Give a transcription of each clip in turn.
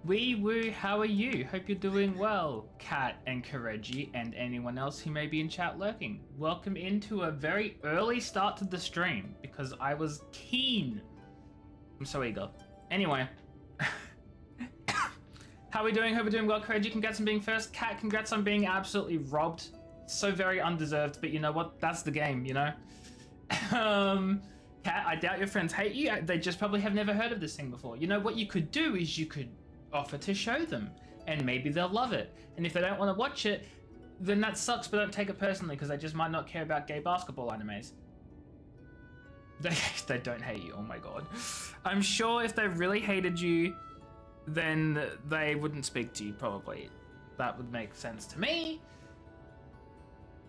Wee woo, how are you? Hope you're doing well, Kat and Kareji, and anyone else who may be in chat lurking. Welcome into a very early start to the stream, because I was keen. I'm so eager. Anyway. How are we doing? Hope we're doing well, Kareji. Congrats on being first. Kat, congrats on being absolutely robbed. So very undeserved, but you know what? That's the game, you know? Kat, I doubt your friends hate you. They just probably have never heard of this thing before. You know, what you could do is you could offer to show them, and maybe they'll love it. And if they don't want to watch it, then that sucks, but don't take it personally, because they just might not care about gay basketball animes. They don't hate you, oh my god. I'm sure if they really hated you, then they wouldn't speak to you, probably. That would make sense to me.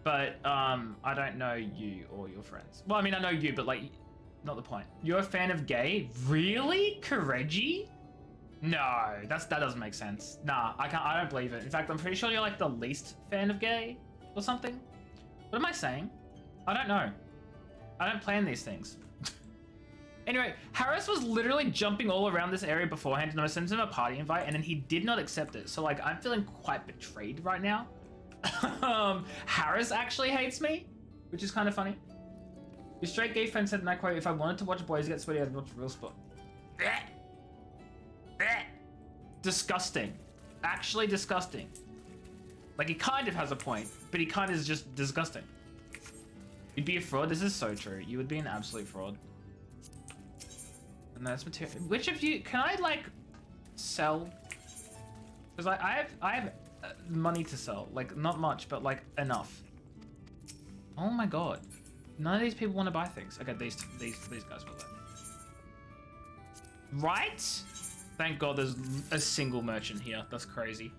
But, I don't know you or your friends. Well, I mean, I know you, but, like, not the point. You're a fan of gay? Really? Kareji? No, that doesn't make sense. Nah, I don't believe it. In fact, I'm pretty sure you're like the least fan of gay or something. What am I saying? I don't know. I don't plan these things. Anyway, Harris was literally jumping all around this area beforehand and I sent him a party invite and then he did not accept it. So like, I'm feeling quite betrayed right now. Harris actually hates me, which is kind of funny. Your straight gay friend said, and I quote, if I wanted to watch boys get sweaty, I'd watch Real Sport. Disgusting. Actually disgusting. Like, he kind of has a point, but he kind of is just disgusting. You'd be a fraud? This is so true. You would be an absolute fraud. And that's material. Which of you... Can I, like, sell? Because I have money to sell. Like, not much, but, like, enough. Oh my god. None of these people want to buy things. Okay, these guys will. Right? Thank god there's a single merchant here. That's crazy.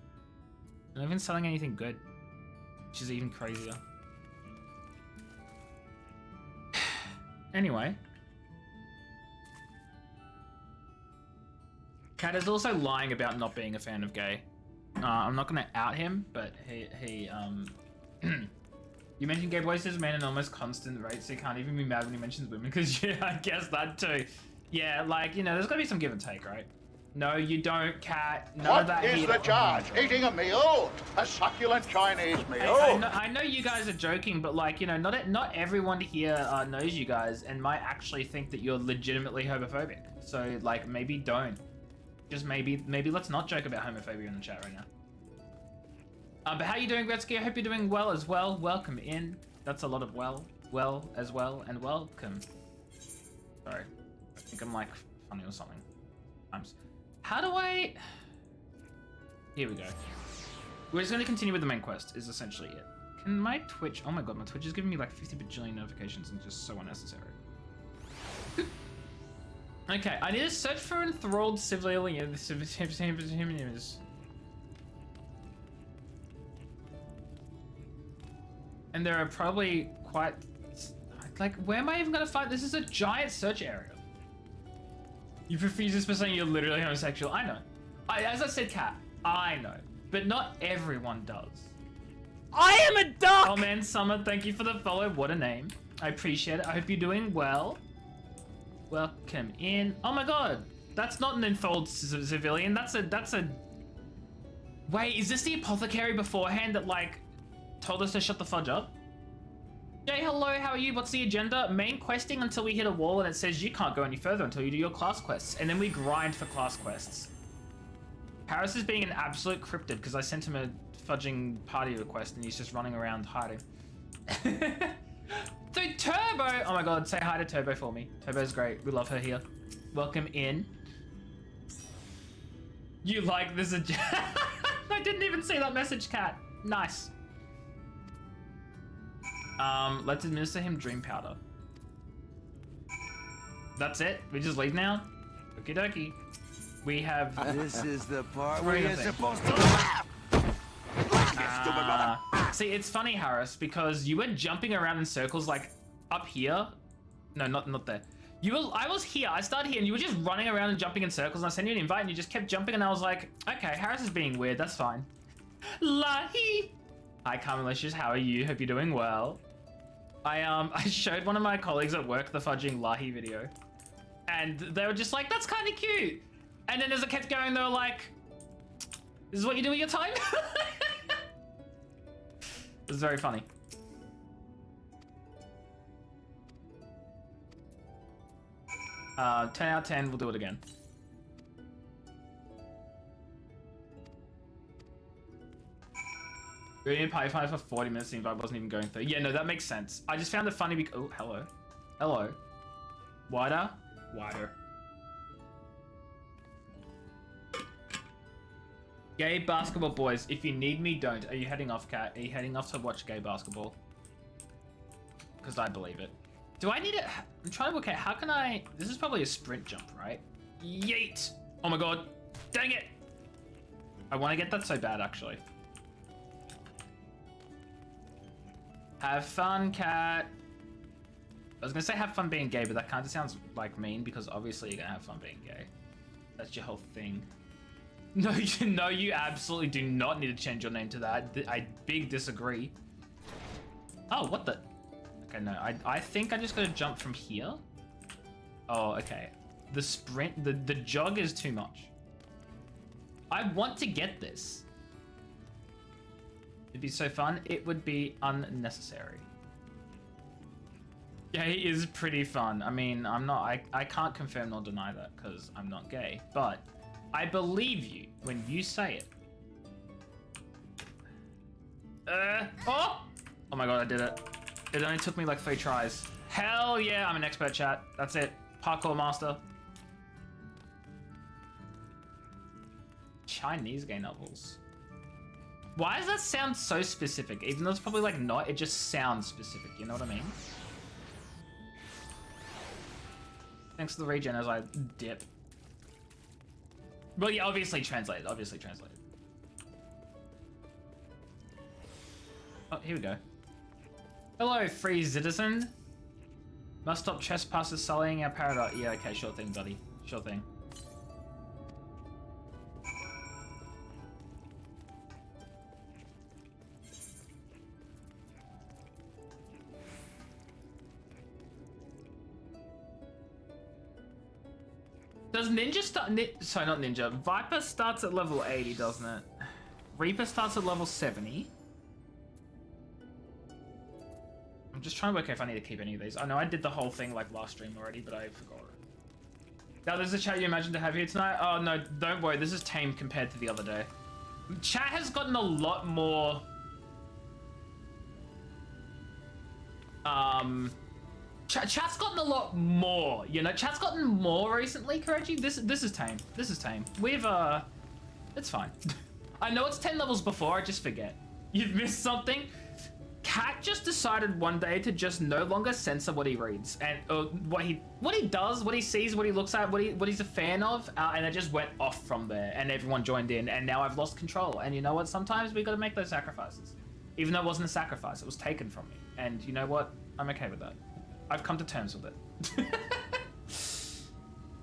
Not even selling anything good. Which is even crazier. Anyway. Kat is also lying about not being a fan of gay. I'm not gonna out him, but he You mentioned gay boys as man in almost constant rate, so you can't even be mad when he mentions women, because yeah, I guess that too. Yeah, like, you know, there's gotta be some give and take, right? No, you don't, Kat. None of that What is the charge? Eating a meal? A succulent Chinese meal? I know you guys are joking, but like, you know, not everyone here knows you guys and might actually think that you're legitimately homophobic. So like, maybe don't. Just maybe let's not joke about homophobia in the chat right now. But how you doing, Gretzky? I hope you're doing well as well. Welcome in. That's a lot of well as well, and welcome. Sorry, I think I'm like funny or something. How do I... Here we go. We're just going to continue with the main quest, is essentially it. Can my Twitch... Oh my god, my Twitch is giving me like 50 bajillion notifications and just so unnecessary. Okay, I need to search for enthralled civilians. And there are probably quite... Like, where am I even going to find... This is a giant search area. You refuse this for saying you're literally homosexual. I know. As I said, Kat, I know. But not everyone does. I am a duck! Oh man, Summer, thank you for the follow. What a name. I appreciate it. I hope you're doing well. Welcome in. Oh my god. That's not an enthralled civilian. That's a... Wait, is this the apothecary beforehand that, like, told us to shut the fudge up? Jay, hello, how are you? What's the agenda? Main questing until we hit a wall and it says you can't go any further until you do your class quests. And then we grind for class quests. Harris is being an absolute cryptid because I sent him a fudging party request and he's just running around hiding. So Turbo! Oh my god, say hi to Turbo for me. Turbo's great. We love her here. Welcome in. You like this? I didn't even see that message, Kat. Nice. Let's administer him dream powder. That's it? We just leave now? Okie dokie. We have... This is the part where Three you're of them. supposed to laugh! See, it's funny, Harris, because you were jumping around in circles, like, up here. No, not there. I was here, I started here, and you were just running around and jumping in circles, and I sent you an invite, and you just kept jumping, and I was like, okay, Harris is being weird, that's fine. Lahi! Hi, Carmelicious, how are you? Hope you're doing well. I showed one of my colleagues at work the fudging Lahi video, and they were just like, that's kind of cute. And then as it kept going, they were like, this is what you do with your time? It was very funny. Uh, 10 out of 10, we'll do it again. We didn't pay for 40 minutes, the invite wasn't even going through. Yeah, no, that makes sense. I just found it funny because... Oh, hello. Hello. Wider? Wider. Gay basketball boys, if you need me, don't. Are you heading off, Kat? Are you heading off to watch gay basketball? Because I believe it. Do I need it? I'm trying to work out, how can I... This is probably a sprint jump, right? Yeet! Oh my god. Dang it! I want to get that so bad, actually. Have fun, Kat. I was gonna say have fun being gay, but that kind of sounds like mean because obviously you're gonna have fun being gay. That's your whole thing. No, you absolutely do not need to change your name to that. I big disagree. Oh, what the? Okay, no, I think I just gotta jump from here. Oh, okay. The sprint, the jog is too much. I want to get this. It'd be so fun. It would be unnecessary. Gay is pretty fun. I mean, I can't confirm nor deny that because I'm not gay, but I believe you when you say it. Oh my god, I did it. It only took me like 3 tries. Hell yeah, I'm an expert, chat. That's it. Parkour master. Chinese gay novels. Why does that sound so specific? Even though it's probably like not, it just sounds specific, you know what I mean? Thanks to the regen as I dip. Well, yeah, obviously translated, Oh, here we go. Hello, free citizen. Must stop trespassers sullying our paradise. Yeah, okay, sure thing, buddy. Sure thing. Does Ninja start... sorry, not Ninja. Viper starts at level 80, doesn't it? Reaper starts at level 70. I'm just trying to work out if I need to keep any of these. I know I did the whole thing like last stream already, but I forgot it. Now, there's a chat you imagined to have here tonight. Oh, no, don't worry. This is tame compared to the other day. Chat has gotten a lot more... Chat's gotten a lot more, you know? Chat's gotten more recently, Koreji. This is tame. This is tame. We've, it's fine. I know it's 10 levels before, I just forget. You've missed something? Cat just decided one day to just no longer censor what he reads and what he does, what he sees, what he looks at, what he's a fan of, and it just went off from there, and everyone joined in, and now I've lost control. And you know what? Sometimes we got to make those sacrifices, even though it wasn't a sacrifice; it was taken from me. And you know what? I'm okay with that. I've come to terms with it.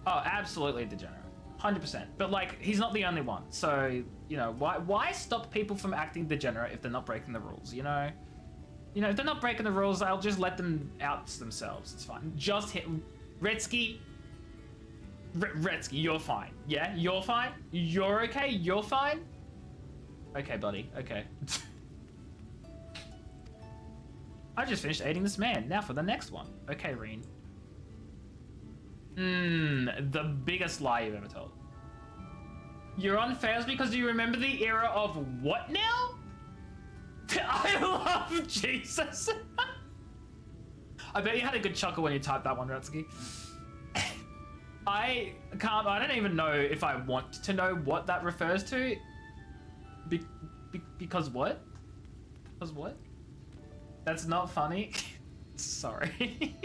Oh, absolutely degenerate. 100%. But like, he's not the only one. So, you know, why stop people from acting degenerate if they're not breaking the rules, you know? You know, if they're not breaking the rules, I'll just let them out themselves. It's fine. Just hit... Retsky, you're fine. Yeah? You're fine? You're okay? You're fine? Okay, buddy. Okay. I just finished aiding this man. Now for the next one. Okay, Reen. The biggest lie you've ever told. You're on fails because you remember the era of what now? I love Jesus. I bet you had a good chuckle when you typed that one, Retsky. I don't even know if I want to know what that refers to. Because what? Because what? That's not funny. Sorry.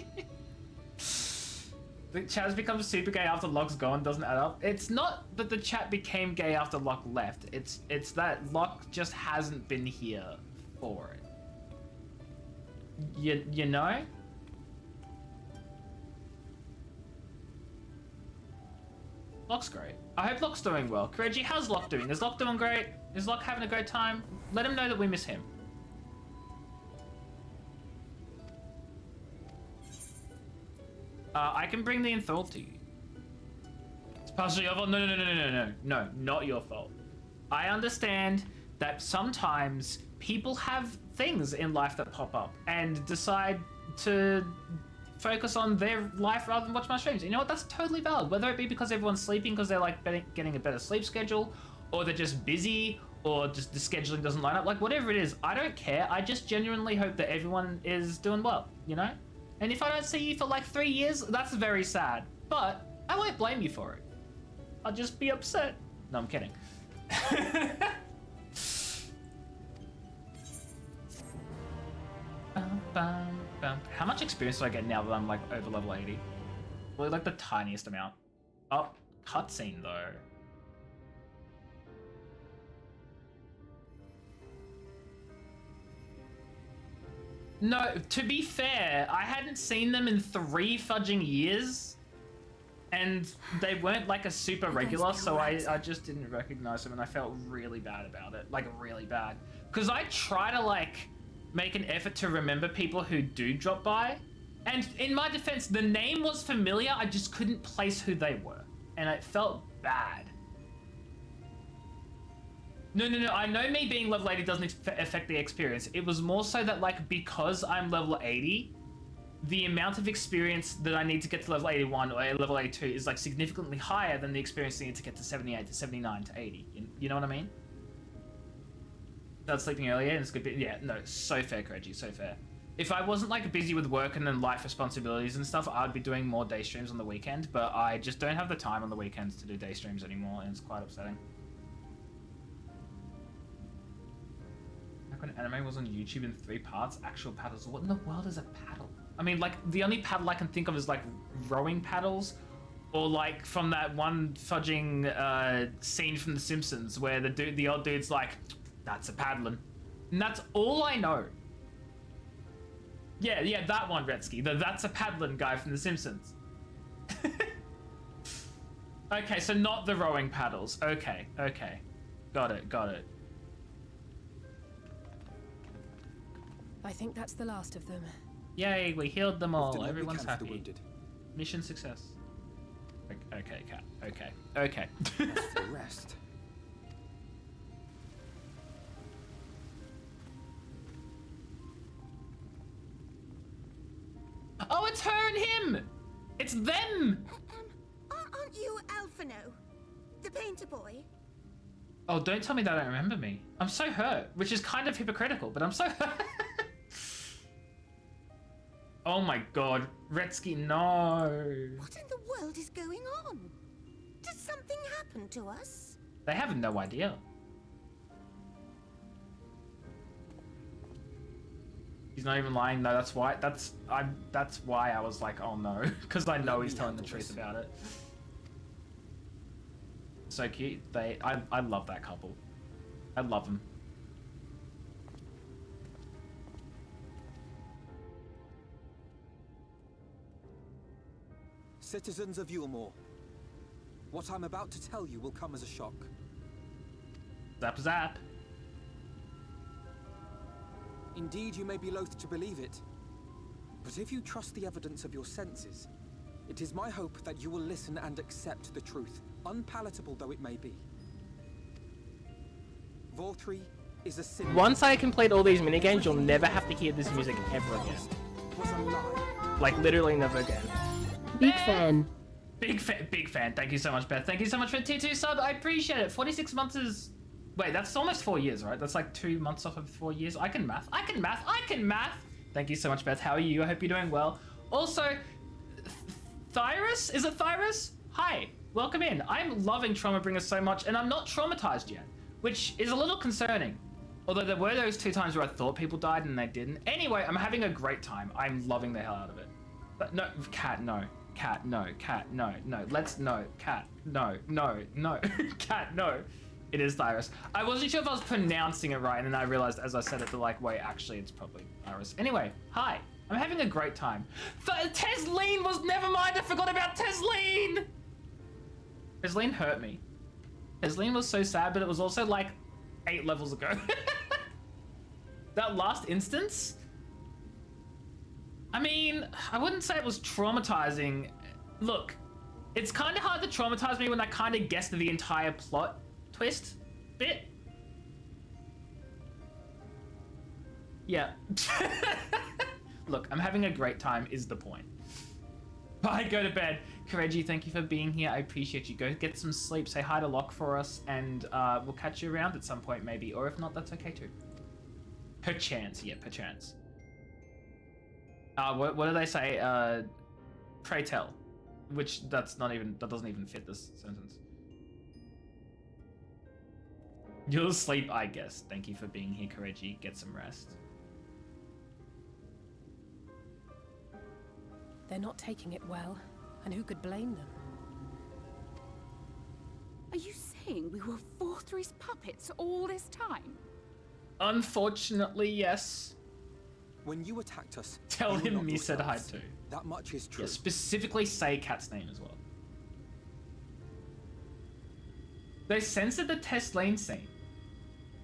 The chat has become super gay after Locke's gone, doesn't add up. It's not that the chat became gay after Locke left. It's that Locke just hasn't been here for it. You know? Locke's great. I hope Locke's doing well. Reggie, how's Locke doing? Is Locke doing great? Is Locke having a great time? Let him know that we miss him. I can bring the enthralled to you. It's partially your fault. No, not your fault. I understand that sometimes people have things in life that pop up and decide to focus on their life rather than watch my streams. You know what? That's totally valid. Whether it be because everyone's sleeping because they're like getting a better sleep schedule, or they're just busy, or just the scheduling doesn't line up. Like whatever it is, I don't care. I just genuinely hope that everyone is doing well, you know? And if I don't see you for like 3 years, that's very sad. But I won't blame you for it. I'll just be upset. No, I'm kidding. How much experience do I get now that I'm like over level 80? Well, like the tiniest amount. Oh, cutscene though. No, to be fair, I hadn't seen them in 3 fudging years, and they weren't like a super regular, so I just didn't recognize them, and I felt really bad about it, like really bad. Because I try to like make an effort to remember people who do drop by, and in my defense, the name was familiar, I just couldn't place who they were, and it felt bad. No, I know me being level 80 doesn't affect the experience. It was more so that, like, because I'm level 80, the amount of experience that I need to get to level 81 or level 82 is, like, significantly higher than the experience I need to get to 78 to 79 to 80. You know what I mean? That's sleeping earlier and it's good. Yeah, no, so fair, Reggie, so fair. If I wasn't, like, busy with work and then life responsibilities and stuff, I'd be doing more day streams on the weekend, but I just don't have the time on the weekends to do day streams anymore, and it's quite upsetting. When anime was on YouTube in 3 parts, actual paddles. What in the world is a paddle? I mean, like, the only paddle I can think of is, like, rowing paddles, or, like, from that one fudging scene from The Simpsons where the old dude's like, that's a paddling. And that's all I know. Yeah, that one, Retsky. That's a paddling guy from The Simpsons. Okay, so not the rowing paddles. Okay. Got it. I think that's the last of them. Yay, we healed them all. We've done what we Everyone's can for the happy. wounded. Mission success. Okay, Cat. Okay. That's the rest. Oh, it's her and him! It's them! Aren't you Alphino? The painter boy? Oh, don't tell me they don't remember me. I'm so hurt, which is kind of hypocritical, but I'm so hurt. Oh my god, Retsky, no. What in the world is going on? Did something happen to us? They have no idea. He's not even lying. No, that's why. That's why I was like, oh no, because I know he's telling the truth about it. So cute. I love that couple. I love them. Citizens of Yulmore, what I'm about to tell you will come as a shock. Zap zap. Indeed, you may be loath to believe it, but if you trust the evidence of your senses, it is my hope that you will listen and accept the truth, unpalatable though it may be. Vortri is a sin. Once I complete all these minigames, you'll never have to hear this music ever again. Was a lie. Like, literally never again. Big fan. Big fan. Thank you so much, Beth. Thank you so much for T2 sub. I appreciate it. 46 months is... Wait, that's almost 4 years, right? That's like 2 months off of 4 years. I can math. Thank you so much, Beth. How are you? I hope you're doing well. Also, Thyrus? Is it Thyrus? Hi. Welcome in. I'm loving Traumabringers so much, and I'm not traumatized yet, which is a little concerning. Although there were those 2 times where I thought people died and they didn't. Anyway, I'm having a great time. I'm loving the hell out of it. But no, Cat, no. Cat, no. Cat, no. Let's, no. Cat, no. Cat, no. It is Thyrus. I wasn't sure if I was pronouncing it right, and then I realized as I said it, like, wait, actually, it's probably Thyrus. Anyway, hi. I'm having a great time. Tesleen was... Never mind, I forgot about Tesleen! Tesleen hurt me. Tesleen was so sad, but it was also, like, 8 levels ago. That last instance... I mean, I wouldn't say it was traumatizing. Look, it's kind of hard to traumatize me when I kind of guessed the entire plot twist bit. Yeah. Look, I'm having a great time is the point. Bye, go to bed. Kareji, thank you for being here. I appreciate you. Go get some sleep. Say hi to Locke for us, and we'll catch you around at some point maybe. Or if not, that's okay too. Perchance, yeah, perchance. What do they say? Pray tell. Which that doesn't even fit this sentence. You'll sleep, I guess. Thank you for being here, Kareji. Get some rest. They're not taking it well, and who could blame them? Are you saying we were Vorthri's puppets all this time? Unfortunately, yes. When you attacked us, Tell you were him not me said hi yourselves. too. That much is true. Yeah, specifically say Cat's name as well. They censored the test lane scene.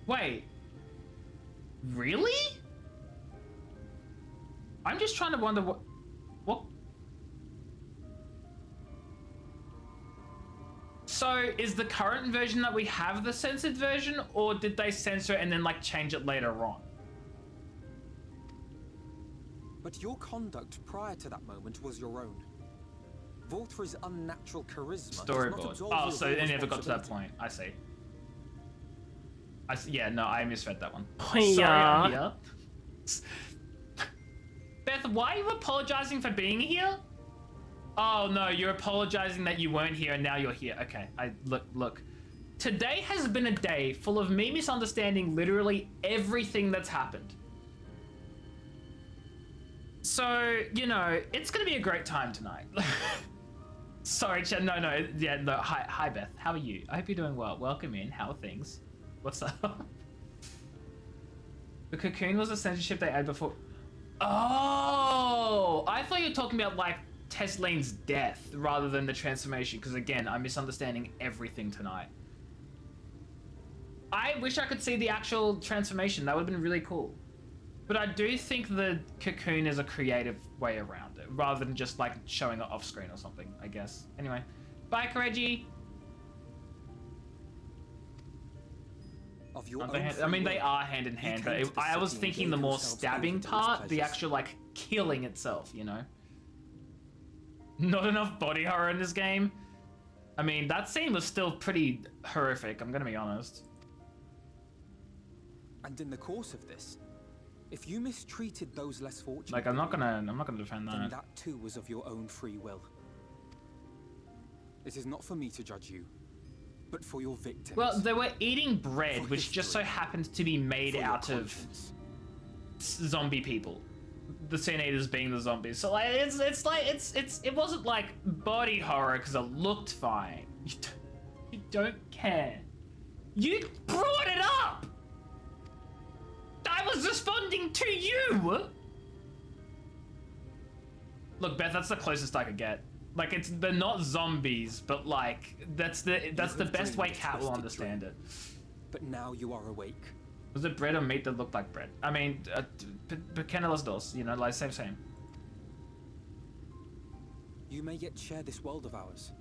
Wait. Really? I'm just trying to wonder what... So, is the current version that we have the censored version, or did they censor it and then, like, change it later on? But your conduct prior to that moment was your own. Volthra's unnatural charisma does not Storyboard. absolve Oh, you of so all they never got to that responsibility. point. I see. Yeah, no, I misread that one. Yeah. Sorry, I'm here. Beth, why are you apologizing for being here? Oh no, you're apologizing that you weren't here and now you're here. Okay, look. Today has been a day full of me misunderstanding literally everything that's happened. So, you know, it's gonna be a great time tonight. Sorry, Chad. No. Hi, Beth. How are you? I hope you're doing well. Welcome in. How are things? What's up? The cocoon was a censorship they had before. Oh, I thought you were talking about like Teslane's death rather than the transformation. Because again, I'm misunderstanding everything tonight. I wish I could see the actual transformation. That would have been really cool. But I do think the cocoon is a creative way around it, rather than just like showing it off screen or something, I guess. Anyway, bye, Reggie. Of your Aren't they own hand- free I mean, they will, are hand in you hand, came but to the I was city and thinking gave the more yourselves stabbing over to its part, the pleasures. actual like killing itself, you know? Not enough body horror in this game. I mean, that scene was still pretty horrific, I'm gonna be honest. And in the course of this, if you mistreated those less fortunate, Like, I'm not gonna defend then that. that too was of your own free will. It is not for me to judge you, but for your victims. Well, they were eating bread, For which just so history. happened to be made For your out of conscience. zombie people. The Sin Eaters being the zombies. So like, it wasn't like body horror because it looked fine. You don't care. You brought it up. I was responding to you. Look, Beth, that's the closest I could get. Like, they're not zombies, but like that's the best way Cat will understand it. But now you are awake. Was it bread or meat that looked like bread? I mean, pequeños los dos, you know, like same. You may yet share this world of ours.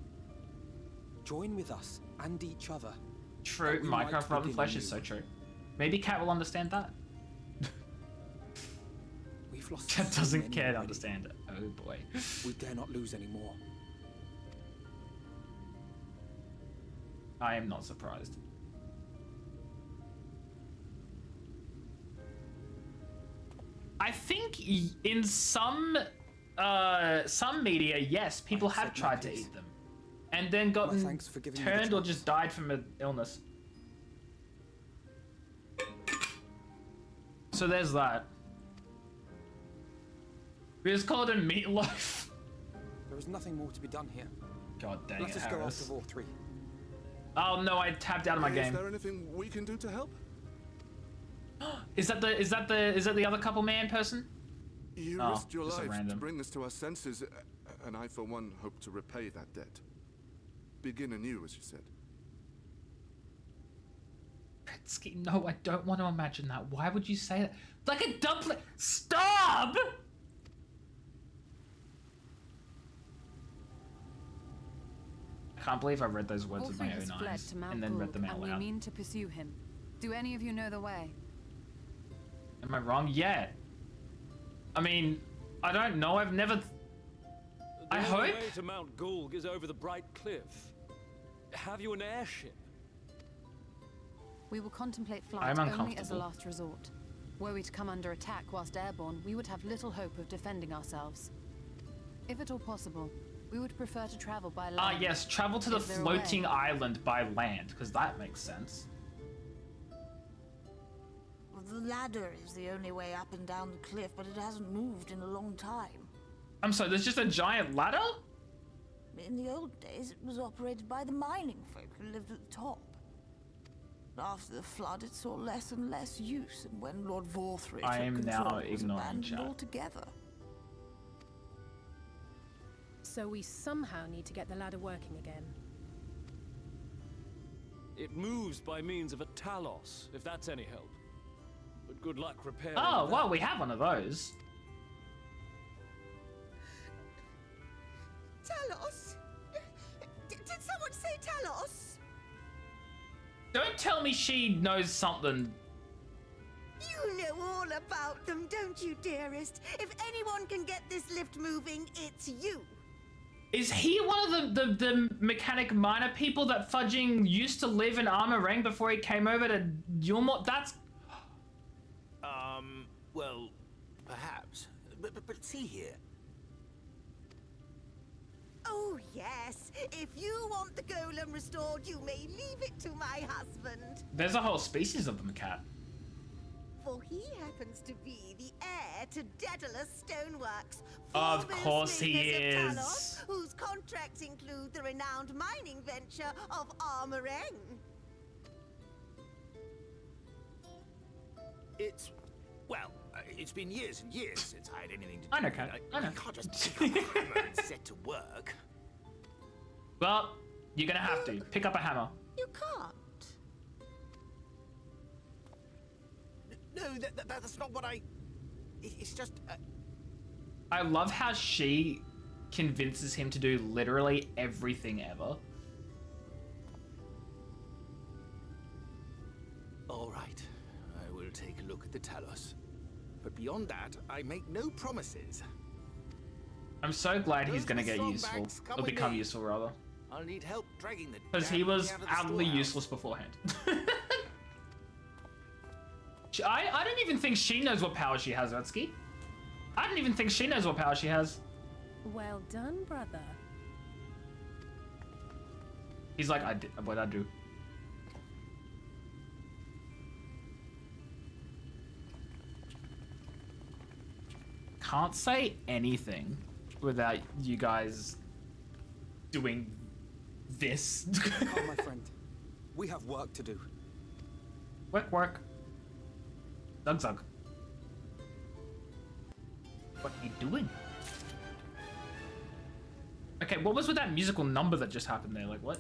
Join with us and each other. True, that we might Minecraft Rotten begin Flesh is so anew. true. Maybe Cat will understand that. We've lost Cat so doesn't many care to already. understand it. Oh boy. We dare not lose any more. I am not surprised. I think in some media, yes, people I have accept my tried to peace. eat them, and then My gotten thanks for giving me the turned or choice. just died from an illness. So there's that. We just call it a meatloaf. There is nothing more to be done here. God dang Let it, us go Harris. after Vor 3. Oh no, I tapped out of my Is game. there anything we can do to help? Is that the other couple man person? You Oh, risked your just a life to random. bring this to our senses, and I, for one, hope to repay that debt. Begin anew, as you said. Pretsky, no, I don't want to imagine that. Why would you say that? Like a dumpling. Stop! I can't believe I read those words with my Volthry has own fled eyes to Mount and then read them Gould, out and we loud. mean to pursue him. Do any of you know the way? Am I wrong? Yeah. I mean, I don't know. I've never. I The hope. only way to Mount Gould is over the bright cliff. Have you an airship? We will contemplate I'm flight only as a uncomfortable. last resort. Were we to come under attack whilst airborne, we would have little hope of defending ourselves. If at all possible, we would prefer to travel by land. Ah, yes, travel to the Is there a floating way? island by land, because that makes sense. Well, the ladder is the only way up and down the cliff, but it hasn't moved in a long time. I'm sorry, there's just a giant ladder? In the old days, it was operated by the mining folk who lived at the top. After the flood, it saw less and less use, and when Lord Vorthrich I took am control, now it was ignoring abandoned chat. altogether. So we somehow need to get the ladder working again. It moves by means of a talos, if that's any help. But good luck repairing Oh, that. well, we have one of those. Talos? Did someone say Talos? Don't tell me she knows something. You know all about them, don't you, dearest? If anyone can get this lift moving, it's you. Is he one of the mechanic minor people that fudging used to live in Armorang before he came over to Yulmore? That's... Well, perhaps. But see here. Oh, yes. If you want the golem restored, you may leave it to my husband. There's a whole species of them, cat. For he happens to be the heir to Daedalus Stoneworks. Of foremost course he makers of is. Talos, whose contracts include the renowned mining venture of Armorang. It's been years and years since I had anything to do I know, with Kat. it. I know. You can't just pick up a hammer and set to work. Well, you're gonna have to. Pick up a hammer. You can't. No, that's not what I... It's just... I love how she convinces him to do literally everything ever. All right, I will take a look at the Talos. But beyond that, I make no promises. I'm so glad he's Those gonna with get strong useful. backs, come Or with become me. useful, rather. I'll need help dragging the... Because he damn was thing out of the utterly storehouse. useless beforehand. I don't even think she knows what power she has, Retsky. I don't even think she knows what power she has. Well done, brother. He's like, what'd I do? Can't say anything without you guys doing this. Oh, my friend. We have work to do. Work. Zug. What are you doing? Okay, what was with that musical number that just happened there? Like, what?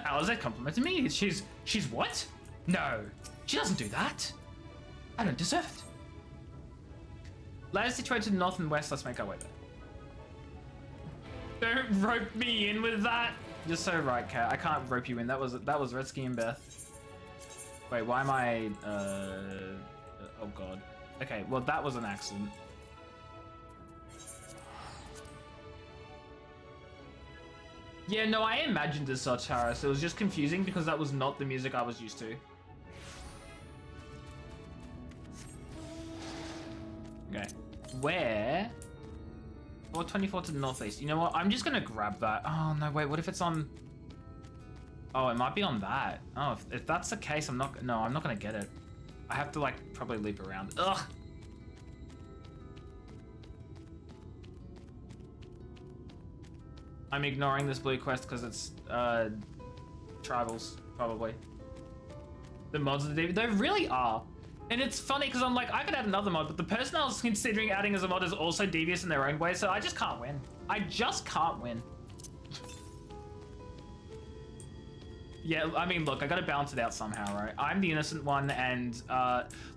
Alice complimented me. She's what? No, she doesn't do that. I don't deserve it. Ladder situated to the north and west. Let's make our way there. Don't rope me in with that. You're so right, Kat. I can't rope you in. That was Retsky and Beth. Wait, why am I? Oh god. Okay, well that was an accident. Yeah, no, I imagined as such, Harris. It was just confusing because that was not the music I was used to. Okay. Where? 424 to the northeast. You know what? I'm just gonna grab that. Oh, no, wait. What if it's on... Oh, it might be on that. Oh, if that's the case, I'm not... No, I'm not gonna get it. I have to, like, probably leap around. Ugh! I'm ignoring this blue quest because it's, tribals, probably. The mods of the DB, they really are. And it's funny because I'm like, I could add another mod, but the person I was considering adding as a mod is also devious in their own way, so I just can't win. I just can't win. Yeah, I mean, look, I gotta balance it out somehow, right? I'm the innocent one, and,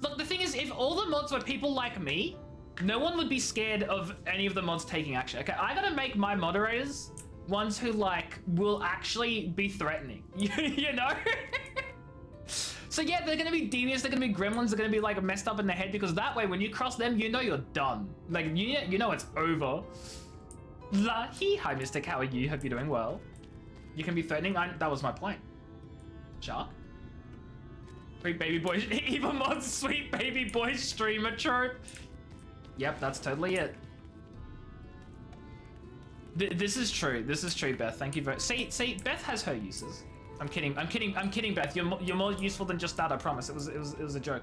look, the thing is, if all the mods were people like me, no one would be scared of any of the mods taking action. Okay, I gotta make my moderators ones who, like, will actually be threatening, you know? So yeah, they're gonna be devious, they're gonna be gremlins, they're gonna be, like, messed up in the head, because that way, when you cross them, you know you're done. Like, you know it's over. Hi, Mystic, how are you? Hope you're doing well. You can be threatening, that was my point. Shark? Sweet baby boy, even mods, sweet baby boy streamer trope. Yep, that's totally it. This is true, Beth. Thank you very. See, Beth has her uses. I'm kidding, Beth. You're more useful than just that. I promise. It was a joke.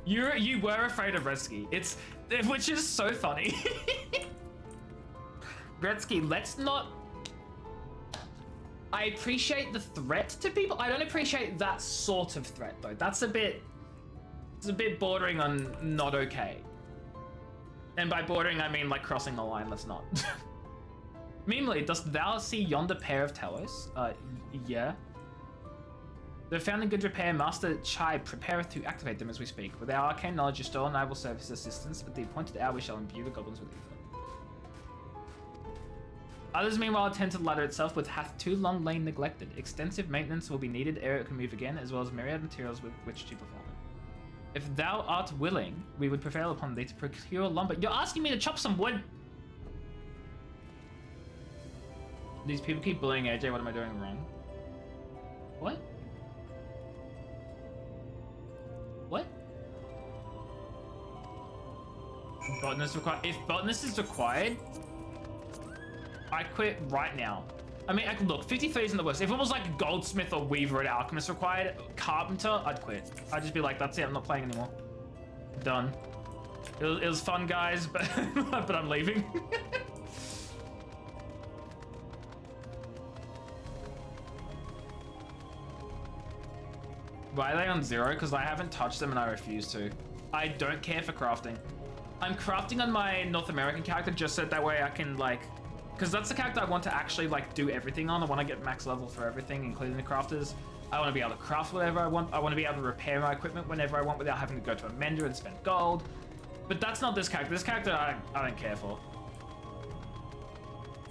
You were afraid of Retsky. Which is so funny. Retsky, let's not. I appreciate the threat to people. I don't appreciate that sort of threat though. That's a bit, it's a bit bordering on not okay. And by bordering, I mean like crossing the line. Let's not. Meanwhile, dost thou see yonder pair of Talos? Yeah. They're found in good repair. Master Chai prepareth to activate them as we speak. With our arcane knowledge restored and I will serve his assistance. At the appointed hour we shall imbue the goblins with ether. Others meanwhile attend to the ladder itself, which hath too long lain neglected. Extensive maintenance will be needed ere it can move again, as well as myriad materials with which to perform it. If thou art willing, we would prevail upon thee to procure lumber. You're asking me to chop some wood! These people keep bullying AJ, what am I doing wrong? What? What? Botanist required. If botanist is required, I quit right now. I mean, look, 53 isn't the worst. If it was like goldsmith or weaver and alchemist required, carpenter, I'd quit. I'd just be like, that's it, I'm not playing anymore. Done. It was fun, guys, but but I'm leaving. Why are they on 0? Because I haven't touched them and I refuse to. I don't care for crafting. I'm crafting on my North American character just so that way I can like, because that's the character I want to actually like do everything on. I want to get max level for everything, including the crafters. I want to be able to craft whatever I want. I want to be able to repair my equipment whenever I want without having to go to a mender and spend gold. But that's not this character. This character I don't care for.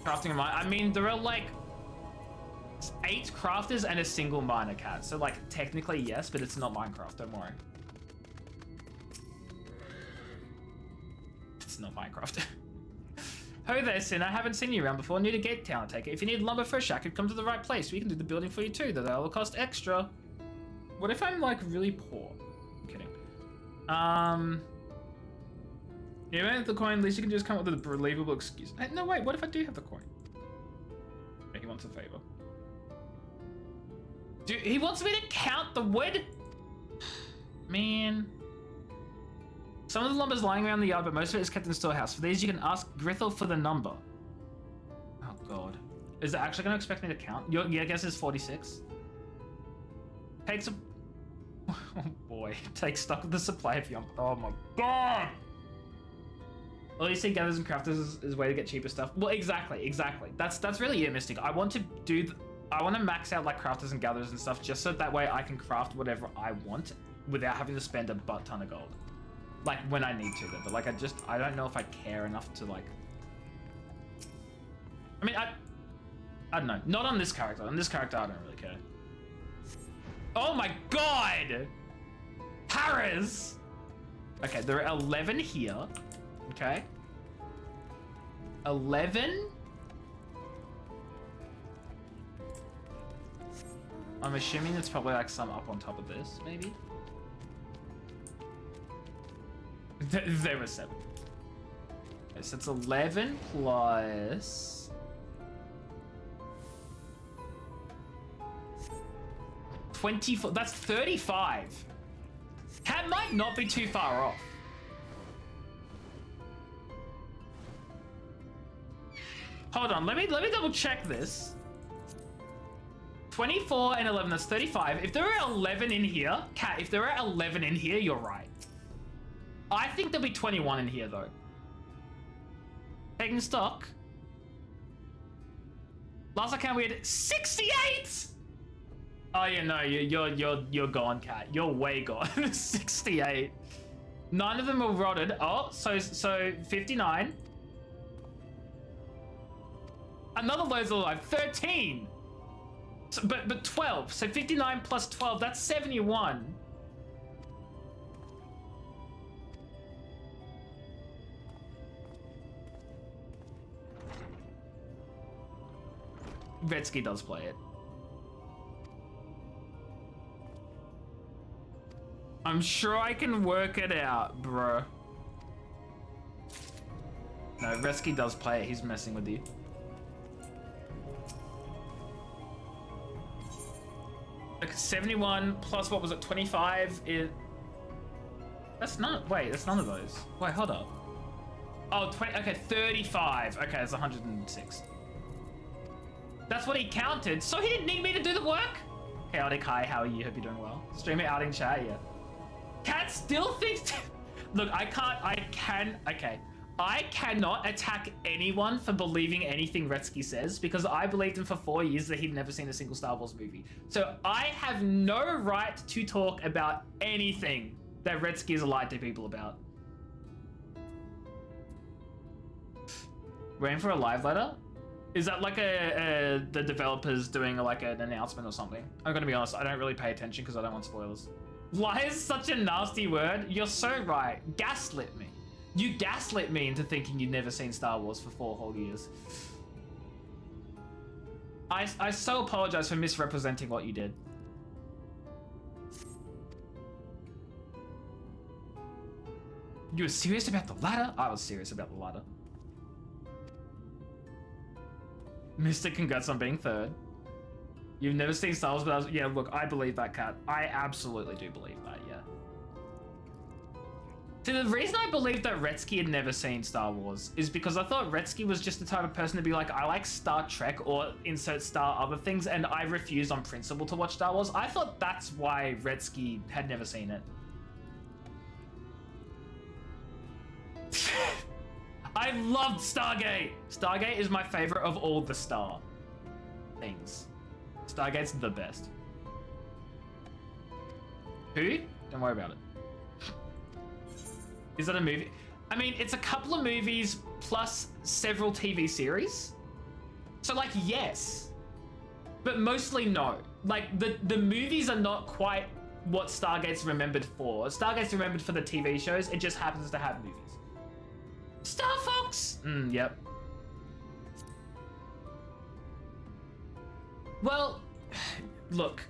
Crafting on my, I mean, there are like 8 crafters and a single miner cat. So like technically yes, but it's not Minecraft, don't worry. It's not Minecraft. Ho there, Sin, I haven't seen you around before. New to Gate Town, I take it. If you need lumber for a shack, you've come to the right place. We can do the building for you too, though that will cost extra. What if I'm like really poor? I'm kidding. You don't have the coin, at least you can just come up with a believable excuse. Hey, no, wait, what if I do have the coin? Okay, he wants a favor. Dude, he wants me to count the wood? Man. Some of the lumber's lying around the yard, but most of it is kept in the storehouse. For these, you can ask Grithel for the number. Oh, God. Is it actually going to expect me to count? Your guess is 46. Take some... Oh, boy. Take stock of the supply of yum. Oh, my God! Well, you see gathers and crafters is a way to get cheaper stuff. Well, exactly. That's really it, Mystic. I want to do... I want to max out, like, crafters and gatherers and stuff, just so that way I can craft whatever I want without having to spend a butt ton of gold. Like, when I need to, though. But, like, I don't know if I care enough to, like... I mean, I don't know. Not on this character. On this character, I don't really care. Oh my God! Paras! Okay, there are 11 here. Okay. 11? I'm assuming it's probably, like, some up on top of this, maybe? There were 7. Okay, so it's 11 plus... 24, that's 35. That might not be too far off. Hold on, let me double check this. 24 and 11, that's 35. If there are 11 in here, Kat, if there are 11 in here, you're right. I think there'll be 21 in here, though. Taking stock. Last I counted, we had 68! Oh, yeah, no, you're gone, Kat. You're way gone. 68. 9 of them are rotted. Oh, so 59. Another load's alive. 13! So, but 12. So 59 plus 12, that's 71. Vetsky does play it. I'm sure I can work it out, bro. No, Vetsky does play it. He's messing with you. Okay, 71 plus what was it? 25 is... That's not... Wait, that's none of those. Wait, hold up. Oh, 20... Okay, 35. Okay, it's 106. That's what he counted, so he didn't need me to do the work. Chaotic Hi, how are you? Hope you're doing well. Stream it out in chat, yeah. Cat still thinks... Look, I cannot attack anyone for believing anything Retsky says because I believed him for 4 years that he'd never seen a single Star Wars movie. So I have no right to talk about anything that Retsky has lied to people about. Waiting for a live letter? Is that like the developers doing like an announcement or something? I'm gonna be honest, I don't really pay attention because I don't want spoilers. Lie is such a nasty word. You're so right. Gaslit me. You gaslit me into thinking you'd never seen Star Wars for 4 whole years. I so apologize for misrepresenting what you did. You were serious about the ladder? I was serious about the ladder. Mr. Congrats on being 3rd. You've never seen Star Wars, but yeah, look, I believe that, Cat. I absolutely do believe that, yeah. See, the reason I believed that Retsky had never seen Star Wars is because I thought Retsky was just the type of person to be like, I like Star Trek or insert Star other things, and I refused on principle to watch Star Wars. I thought that's why Retsky had never seen it. I loved Stargate! Stargate is my favorite of all the Star things. Stargate's the best. Who? Don't worry about it. Is that a movie? I mean, it's a couple of movies plus several TV series. So like, yes, but mostly no. Like the movies are not quite what Stargate's remembered for. Stargate's remembered for the TV shows. It just happens to have movies. Star Fox! Yep. Well, look,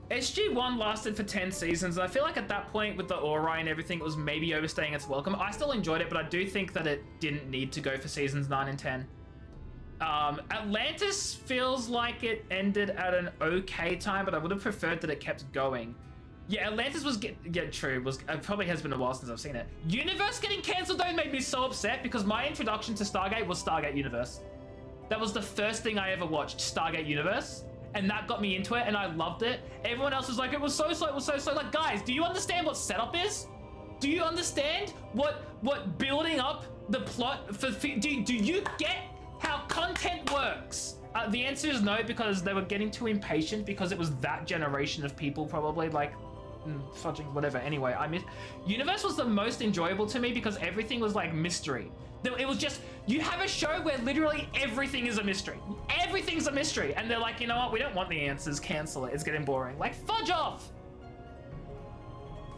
SG-1 lasted for 10 seasons, and I feel like at that point with the Ori and everything, it was maybe overstaying its welcome. I still enjoyed it, but I do think that it didn't need to go for seasons 9 and 10. Atlantis feels like it ended at an okay time, but I would have preferred that it kept going. Yeah, Atlantis was it probably has been a while since I've seen it. Universe getting cancelled though made me so upset because my introduction to Stargate was Stargate Universe. That was the first thing I ever watched, Stargate Universe, and that got me into it and I loved it. Everyone else was like, it was so slow, it was so slow. Like, guys, do you understand what setup is? Do you understand what building up the plot for, do you get how content works? The answer is no, because they were getting too impatient because it was that generation of people probably like, fudging, whatever. Anyway, Universe was the most enjoyable to me because everything was like mystery. It was just, you have a show where literally everything is a mystery. Everything's a mystery. And they're like, you know what? We don't want the answers. Cancel it. It's getting boring. Like, fudge off.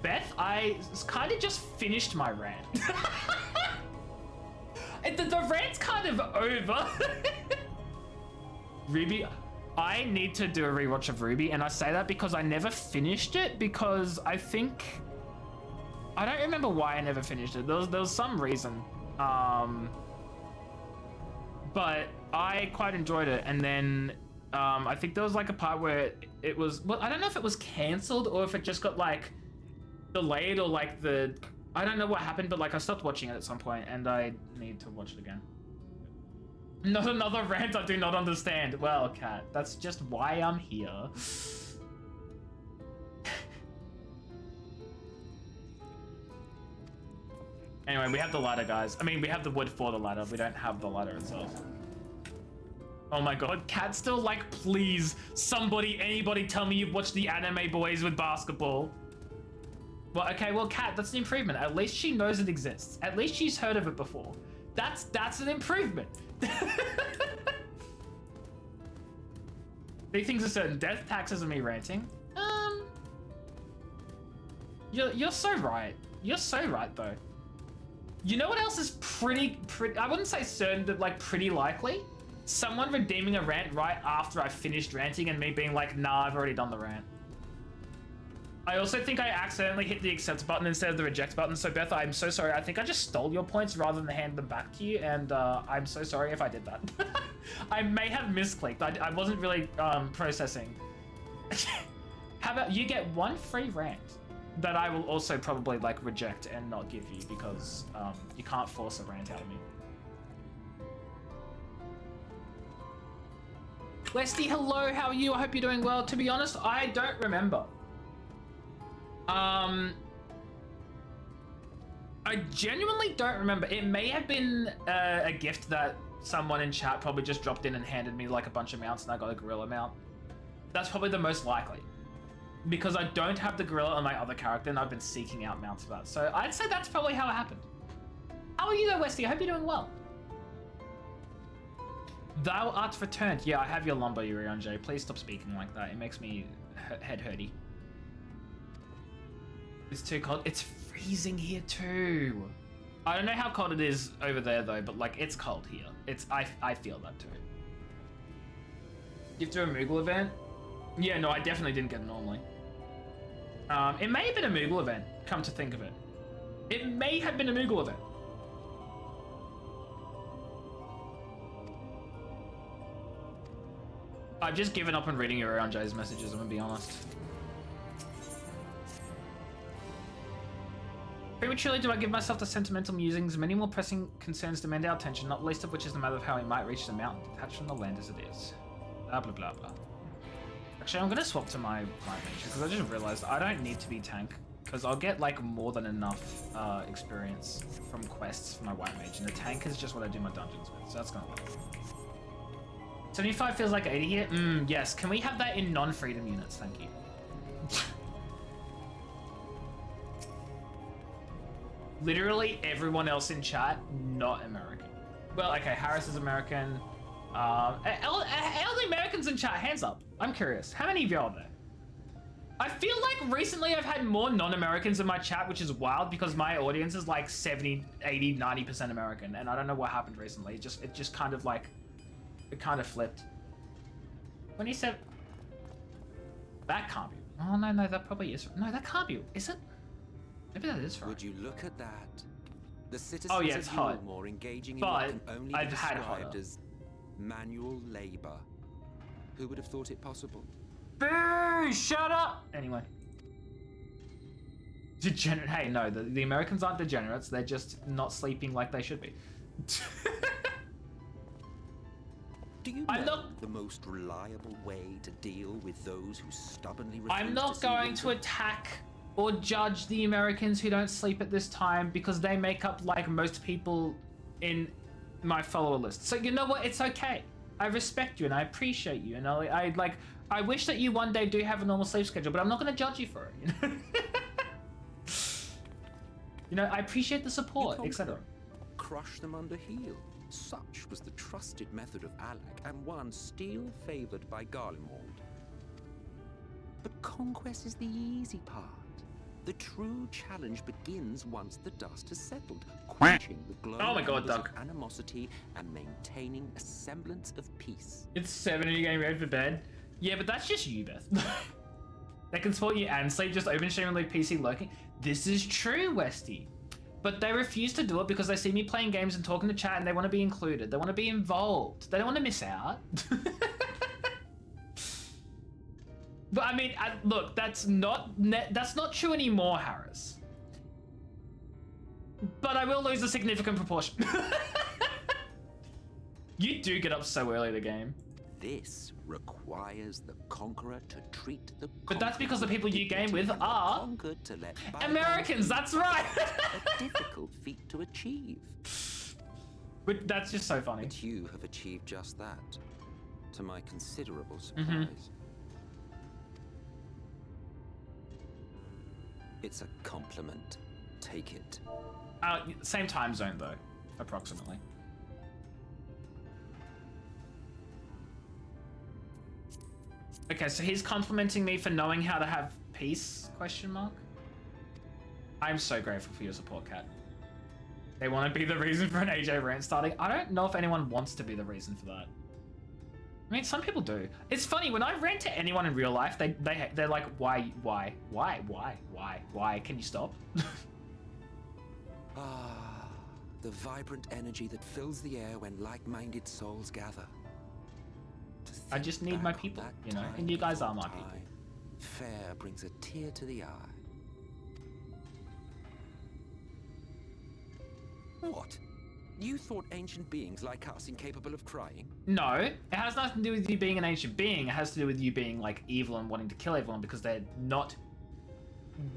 Beth, I kind of just finished my rant. the rant's kind of over. Ruby, I need to do a rewatch of Ruby, and I say that because I never finished it because I don't remember why I never finished it. There was some reason, but I quite enjoyed it. And then I think there was like a part where it was, well, I don't know if it was cancelled or if it just got like delayed or like I don't know what happened, but like I stopped watching it at some point and I need to watch it again. Not another rant I do not understand. Well, Kat, that's just why I'm here. Anyway, we have the ladder, guys. I mean, we have the wood for the ladder. We don't have the ladder itself. Oh my god, Kat's still like, please, somebody, anybody tell me you've watched the anime boys with basketball. Well, okay, well, Kat, that's an improvement. At least she knows it exists. At least she's heard of it before. That's an improvement. Big things are certain. Death, taxes, and me ranting. You're so right. You're so right, though. You know what else is pretty, I wouldn't say certain, but like pretty likely? Someone redeeming a rant right after I finished ranting and me being like, nah, I've already done the rant. I also think I accidentally hit the accept button instead of the reject button. So Beth, I'm so sorry. I think I just stole your points rather than hand them back to you. And I'm so sorry if I did that. I may have misclicked. I wasn't really processing. How about you get one free rant that I will also probably like reject and not give you because you can't force a rant out of me. Westy, hello, how are you? I hope you're doing well. To be honest, I don't remember. I genuinely don't remember. It may have been a gift that someone in chat probably just dropped in and handed me like a bunch of mounts and I got a gorilla mount. That's probably the most likely. Because I don't have the gorilla on my other character and I've been seeking out mounts for that. So I'd say that's probably how it happened. How are you though, Westy? I hope you're doing well. Thou art returned. Yeah, I have your lumber, Urianjay. Please stop speaking like that. It makes me head hurty. It's too cold. It's freezing here too. I don't know how cold it is over there though, but like it's cold here. I feel that too. You have to do a Moogle event? Yeah, no, I definitely didn't get it normally. It may have been a Moogle event, come to think of it. It may have been a Moogle event. I've just given up on reading Urianjay's messages, I'm gonna be honest. Prematurely do I give myself the sentimental musings. Many more pressing concerns demand our attention, not least of which is the matter of how we might reach the mountain, detached from the land as it is. Blah, blah, blah, blah. Actually, I'm gonna swap to my White Mage, because I just realized I don't need to be tank, because I'll get, like, more than enough experience from quests for my White Mage, and the tank is just what I do my dungeons with, so that's gonna work. 75 feels like 80 here? Yes. Can we have that in non-freedom units? Thank you. Literally everyone else in chat, not American. Well, okay, Harris is American. All the Americans in chat, hands up. I'm curious. How many of y'all are there? I feel like recently I've had more non-Americans in my chat, which is wild because my audience is like 70, 80, 90% American. And I don't know what happened recently. It just kind of like, it kind of flipped. 27. That can't be. Oh, no, that probably is. No, that can't be. Is it? Maybe that is right. Would you look at that? The citizens oh, yeah, it's of hot. Yulmore engaging in but what can only I've be had described hotter. as manual labor. Who would have thought it possible? Boo! Shut up! Anyway. Degenerate. Hey, no, the Americans aren't degenerates. They're just not sleeping like they should be. Do you know the most reliable way to deal with those who stubbornly refuse I'm not going to attack or judge the Americans who don't sleep at this time because they make up like most people in my follower list. So you know what? It's okay. I respect you and I appreciate you, and I wish that you one day do have a normal sleep schedule, but I'm not going to judge you for it. You know? You know, I appreciate the support, etc. Crush them under heel. Such was the trusted method of Alec, and one still favored by Garlemald. But conquest is the easy part. The true challenge begins once the dust has settled, quenching the glowing oh my God, embers of Doug. animosity and maintaining a semblance of peace. It's 7 and you're getting ready for bed. Yeah, but that's just you, Beth. They can support you and sleep, just open stream and leave PC lurking. This is true, Westy. But they refuse to do it because they see me playing games and talking to chat and they want to be included. They want to be involved. They don't want to miss out. But I mean, look, that's not true anymore, Harris. But I will lose a significant proportion. You do get up so early in the game. This requires the conqueror to treat the But that's because the people you game with are Americans, that's right. A difficult feat to achieve. But that's just so funny. But you have achieved just that, to my considerable surprise. It's a compliment. Take it. Same time zone though, approximately. Okay, so he's complimenting me for knowing how to have peace, question mark? I'm so grateful for your support, Kat. They want to be the reason for an AJ rant starting. I don't know if anyone wants to be the reason for that. I mean, some people do. It's funny, when I rant to anyone in real life, they're like, why? Can you stop? The vibrant energy that fills the air when like-minded souls gather. I just need my people, you know, and you guys are my people. Fair brings a tear to the eye. What? You thought ancient beings like us incapable of crying? No, it has nothing to do with you being an ancient being. It has to do with you being like evil and wanting to kill everyone because they're not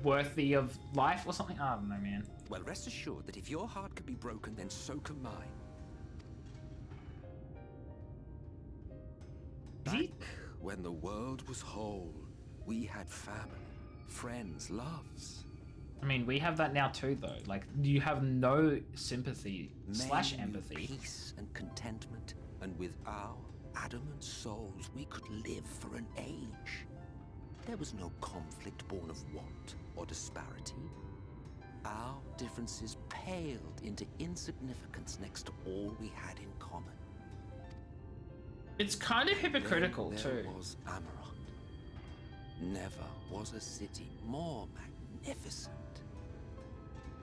worthy of life or something. I don't know, man. Well, rest assured that if your heart could be broken, then so can mine. Back when the world was whole, we had family, friends, loves. I mean, we have that now too, though. Like, you have no sympathy / empathy. Peace and contentment, and with our adamant souls, we could live for an age. There was no conflict born of want or disparity. Our differences paled into insignificance next to all we had in common. It's kind of hypocritical, Then too. there was Amarant. Never was a city more magnificent.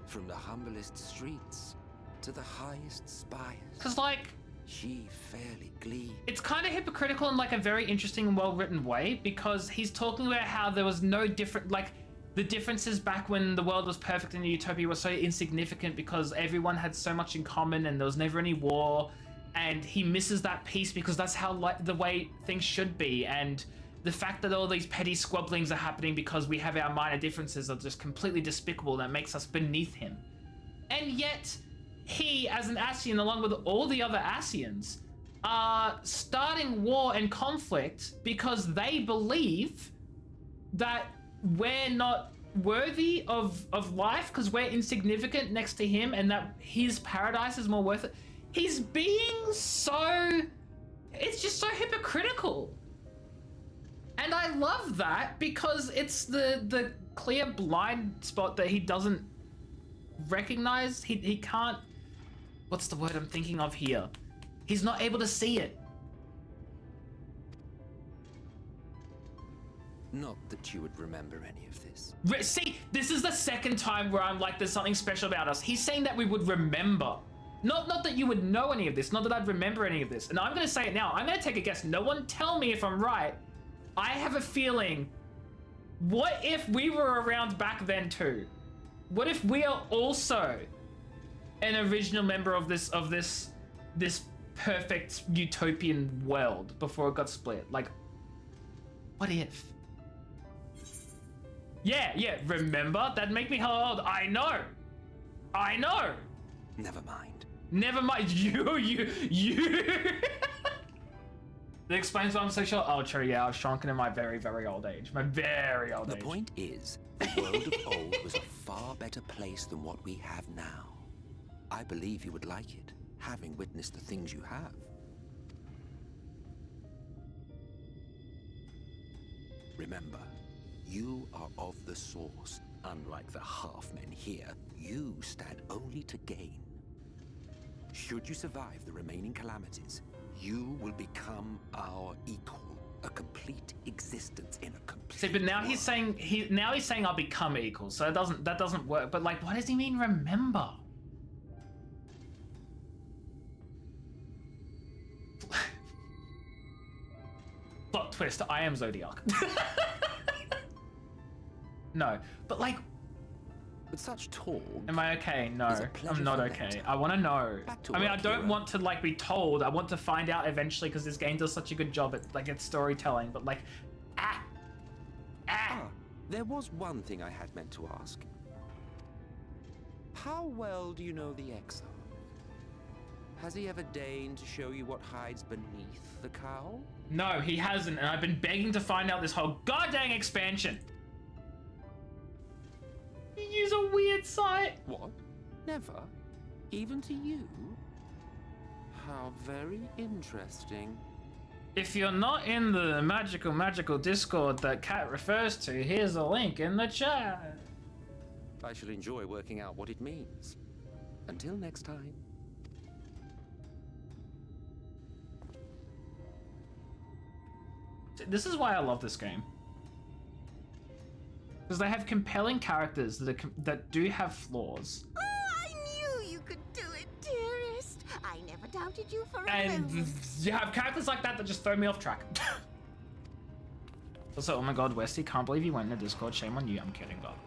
From the humblest streets to the highest spires. Because, like, she fairly gleamed. it's kind of hypocritical in, like, a very interesting and well-written way, because he's talking about how there was no different, like, the differences back when the world was perfect and the utopia was so insignificant because everyone had so much in common and there was never any war, and he misses that piece because that's how, like, the way things should be, and the fact that all these petty squabblings are happening because we have our minor differences are just completely despicable. That makes us beneath him. And yet, he, as an Ascian, along with all the other Ascians, are starting war and conflict because they believe that we're not worthy of life because we're insignificant next to him and that his paradise is more worth it. He's being so... It's just so hypocritical. And I love that because it's the clear blind spot that he doesn't recognize. He can't... What's the word I'm thinking of here? He's not able to see it. Not that you would remember any of this. See, this is the second time where I'm like, there's something special about us. He's saying that we would remember. Not that you would know any of this, not that I'd remember any of this. And I'm gonna say it now. I'm gonna take a guess. No one tell me if I'm right. I have a feeling, what if we were around back then too? What if we are also an original member of this perfect utopian world before it got split? Like, what if? Yeah, remember? That'd make me hell old. I know. Never mind. You. That explains why I'm so short. Oh, true, yeah, I was shrunken in my very, very old age. My very old age. The point is, the world of old was a far better place than what we have now. I believe you would like it, having witnessed the things you have. Remember, you are of the source. Unlike the half-men here, you stand only to gain. Should you survive the remaining calamities, you will become our equal. A complete existence in a complete See, but now world. he's saying I'll become equal, so that doesn't work. But like, what does he mean remember? Plot twist, I am Zodiac. No, but like, with such talk, am I okay? No, is a pleasure I'm not for okay. later. I want to know. Back to I mean, I work, don't hero. want to like be told. I want to find out eventually because this game does such a good job at like its storytelling. But like, there was one thing I had meant to ask. How well do you know the Exile? Has he ever deigned to show you what hides beneath the cowl? No, he hasn't, and I've been begging to find out this whole goddamn expansion. You use a weird site. What? Never? Even to you? How very interesting. If you're not in the magical Discord that Kat refers to, here's a link in the chat. I shall enjoy working out what it means. Until next time. This is why I love this game. Because they have compelling characters that do have flaws. Oh, I knew you could do it, dearest. I never doubted you for a And moment. you have characters like that just throw me off track. Also, oh my god, Westy, can't believe you went in the Discord. Shame on you. I'm kidding, by the way.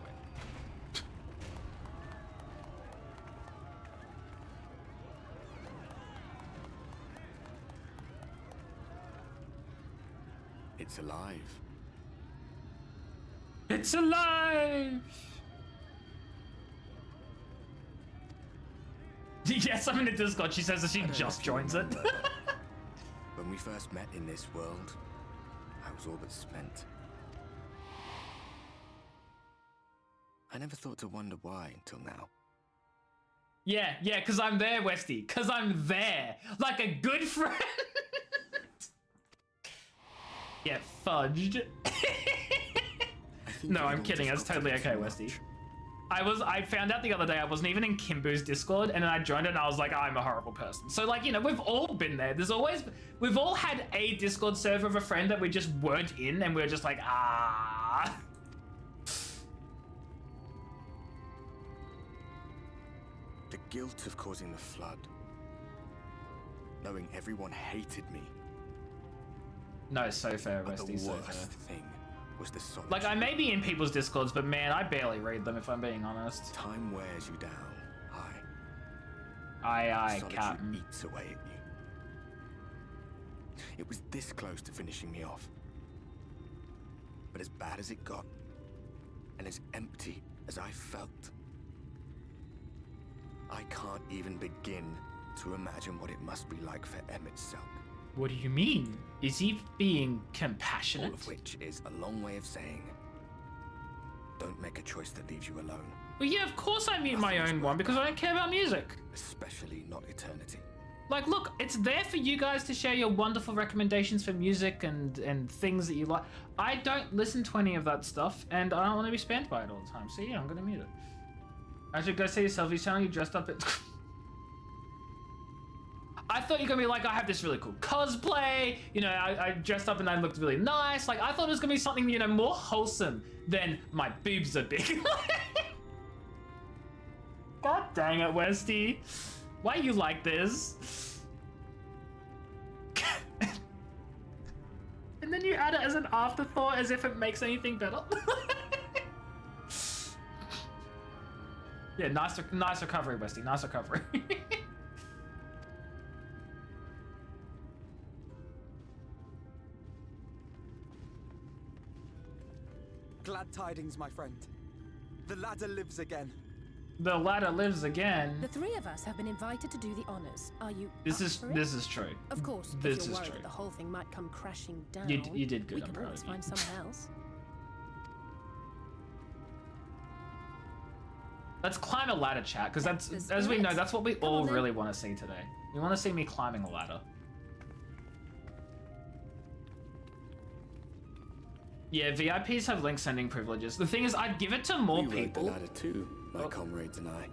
It's alive. It's alive! Yes, I'm in the Discord. She says that she just joins it. When we first met in this world, I was all but spent. I never thought to wonder why until now. Yeah, because I'm there, Westy. Because I'm there. Like a good friend. Get fudged. No, I'm kidding. It's totally okay, Westy. I found out the other day I wasn't even in Kimbu's Discord, and then I joined it and I was like, I'm a horrible person. So like, you know, we've all been there. We've all had a Discord server of a friend that we just weren't in, and we're just like, ah. The guilt of causing the flood. Knowing everyone hated me. No, so fair, But Westy, the so worst fair. thing was the solitude. Like, I may be in people's Discords, but man, I barely read them if I'm being honest. Time wears you down. Aye, Solitude Captain. eats away at you. It was this close to finishing me off. But as bad as it got, and as empty as I felt, I can't even begin to imagine what it must be like for Emmett Selk. What do you mean? Is he being compassionate? All of which is a long way of saying, don't make a choice that leaves you alone. Well, yeah, of course I mute my own one because I don't care about music. Especially not eternity. Like, look, it's there for you guys to share your wonderful recommendations for music and things that you like. I don't listen to any of that stuff, and I don't want to be spammed by it all the time. So yeah, I'm gonna mute it. I should go see yourself. You sound like you dressed up. I thought you were gonna be like, I have this really cool cosplay. You know, I dressed up and I looked really nice. Like, I thought it was gonna be something, you know, more wholesome than my boobs are big. God dang it, Westy. Why you like this? And then you add it as an afterthought as if it makes anything better. Yeah, nice recovery, Westy. Nice recovery. Glad tidings, my friend. The ladder lives again. The ladder lives again. The three of us have been invited to do the honors. Are you This up is for it? this is true. Of course, This if is you're worried true. that the whole thing might come crashing down. You did good. We I'm can proud always of you. find someone else. Let's climb a ladder, chat, because that's, That's the as we know, spirit. that's what we Come all on, then. really want to see today. We want to see me climbing a ladder. Yeah, VIPs have link sending privileges. The thing is, I'd give it to more We rode people. the ladder too, my comrades and I.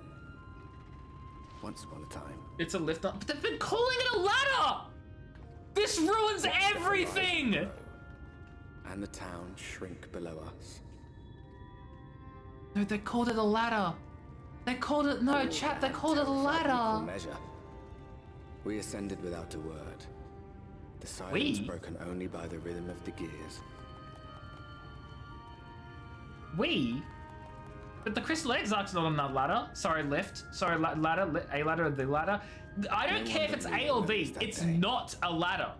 Once upon a time. It's a lift up, but they've been calling it a ladder! This ruins everything! And the town shrink below us. No, they called it a ladder. They called it, no, chat, they called it a ladder. Measure. We ascended without a word. The silence broken only by the rhythm of the gears. But the Crystal Exarch's not on that ladder. Sorry, lift. Sorry, ladder. A ladder, the ladder. I don't care if it's A or B. It's not a ladder.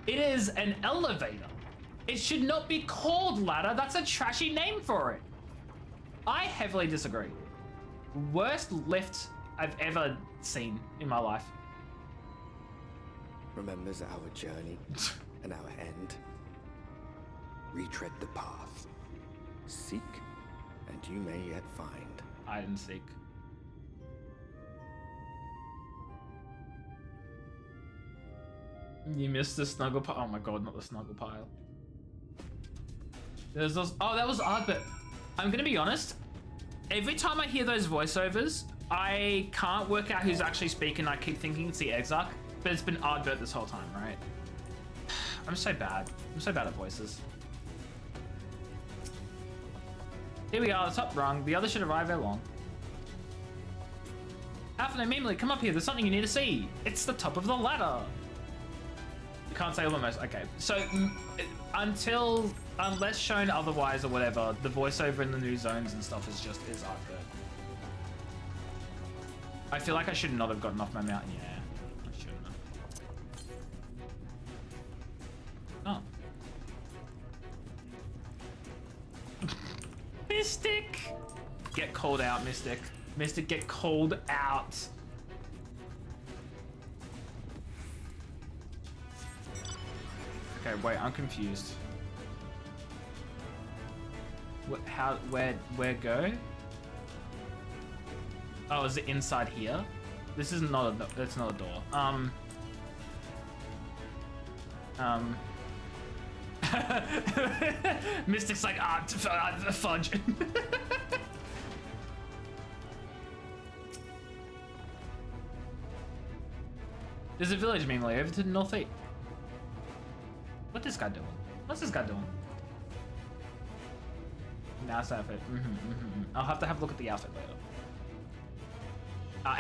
It is an elevator. It should not be called ladder. That's a trashy name for it. I heavily disagree. Worst lift I've ever seen in my life. Remembers our journey and our end. Retread the path. Seek, and you may yet find. I didn't seek. You missed the snuggle pile. Oh my god, not the snuggle pile. There's those. Oh, that was Ardbert. I'm gonna be honest. Every time I hear those voiceovers, I can't work out who's actually speaking. I keep thinking it's the Exarch, but it's been Ardbert this whole time, right? I'm so bad. I'm so bad at voices. Here we are, the top rung. The other should arrive ere long. Alpha and Mimely, come up here. There's something you need to see. It's the top of the ladder. You can't say almost. Okay, so unless shown otherwise or whatever, the voiceover in the new zones and stuff is Ardbert. I feel like I should not have gotten off my mountain. Yeah, I shouldn't have. Oh, Mystic! Get called out, Mystic. Mystic, get called out. Okay, wait, I'm confused. What, how, where go? Oh, is it inside here? This is not a, it's not a door. Mystic's like, fudge. There's a village meanwhile over to the northeast. What's this guy doing? What's this guy doing? Nice outfit. I'll have to have a look at the outfit later.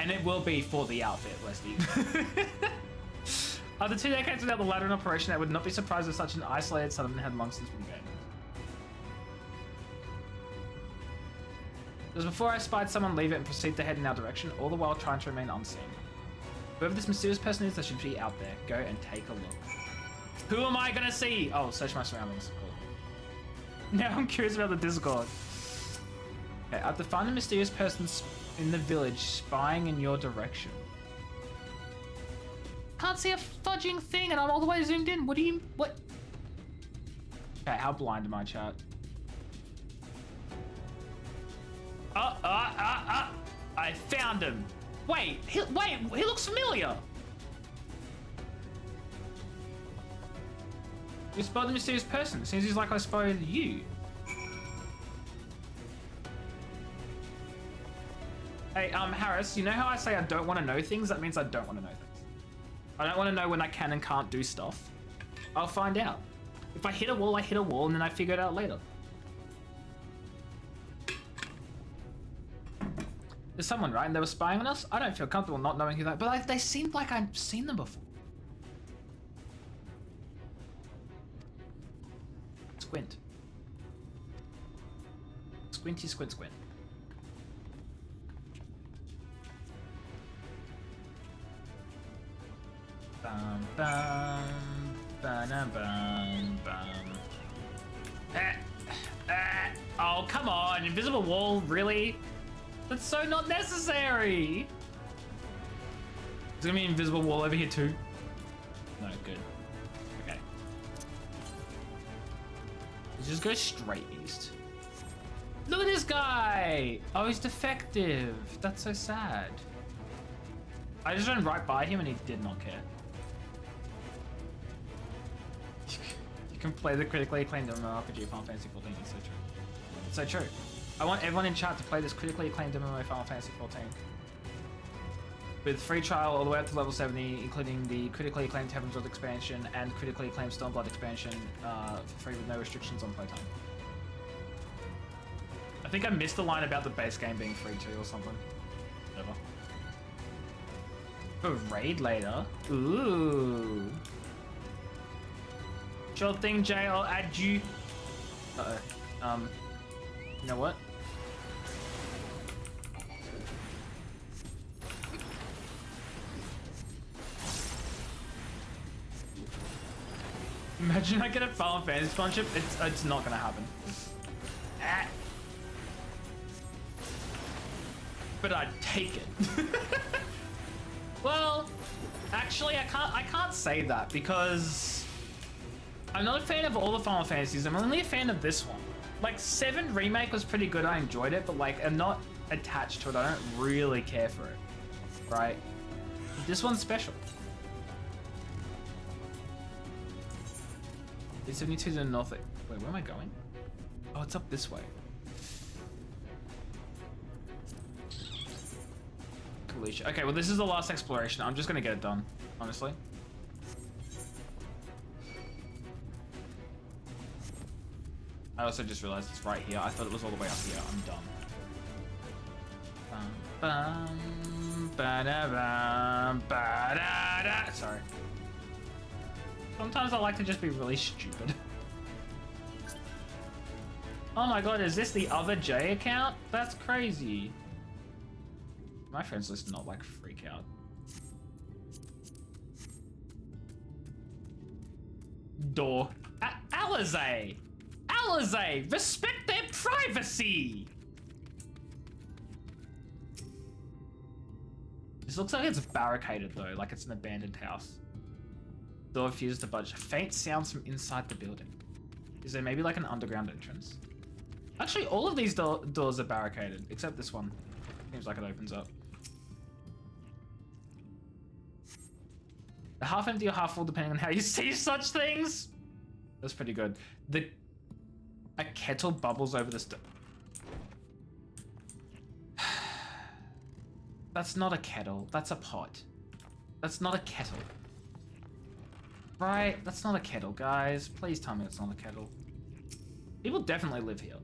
And it will be for the outfit, Westy. After 2 decades without the ladder in operation, I would not be surprised if such an isolated settlement had monsters from game. It was before I spied someone leave it and proceed to head in our direction, all the while trying to remain unseen. Whoever this mysterious person is, they should be out there. Go and take a look. Who am I gonna see? Oh, search my surroundings. Cool. Now I'm curious about the Discord. Okay, I have to find a mysterious person in the village spying in your direction. Can't see a fudging thing and I'm all the way zoomed in. What? Okay, how blind am I, chat? I found him. Wait, he looks familiar. You spotted the mysterious person. It seems he's like I spotted you. Hey, Harris, you know how I say I don't want to know things? That means I don't want to know things. I don't want to know when I can and can't do stuff. I'll find out. If I hit a wall, and then I figure it out later. There's someone, right? And they were spying on us? I don't feel comfortable not knowing who that, but they seemed like I've seen them before. Squint. Squinty, squint, squint. Bum, bum, ba-dum, bum, bum. Oh, come on. Invisible wall, really? That's so not necessary. There's gonna be an invisible wall over here too. No, good. Okay. Let's just go straight east. Look at this guy! Oh, he's defective. That's so sad. I just ran right by him and he did not care. You can play the critically acclaimed MMORPG Final Fantasy XIV. It's so true. It's so true. I want everyone in chat to play this critically acclaimed MMO Final Fantasy XIV. With free trial all the way up to level 70, including the critically acclaimed Heaven's Word expansion and critically acclaimed Stormblood expansion, for free with no restrictions on playtime. I think I missed the line about the base game being free too or something. Whatever. For raid later? Ooh. Sure thing, Jay, I'll add you. Uh-oh. You know what? Imagine I get a Final Fantasy sponsorship. It's not gonna happen. But I'd take it. Well, actually, I can't say that because I'm not a fan of all the Final Fantasies. I'm only a fan of this one. Like 7 Remake was pretty good. I enjoyed it, but like I'm not attached to it. I don't really care for it. Right? This one's special. 72 to the north. Wait, where am I going? Oh, it's up this way. Kalisha. Okay, well, this is the last exploration. I'm just gonna get it done, honestly. I also just realized it's right here. I thought it was all the way up here. I'm dumb. Bum, ba-da-bum, ba-da-da. Sorry. Sometimes I like to just be really stupid. Oh my god, is this the other J account? That's crazy. My friends list not like freak out. Door. Alizé! Alizé! Respect their Privacy! This looks like it's barricaded though, like it's an abandoned house. Door refuses to budge. Faint sounds from inside the building. Is there maybe like an underground entrance? Actually, all of these doors are barricaded, except this one. Seems like it opens up. They're half empty or half full, depending on how you see such things. That's pretty good. A kettle bubbles over the stove. That's not a kettle. That's a pot. That's not a kettle. Right? That's not a kettle, guys. Please tell me it's not a kettle. People definitely live here.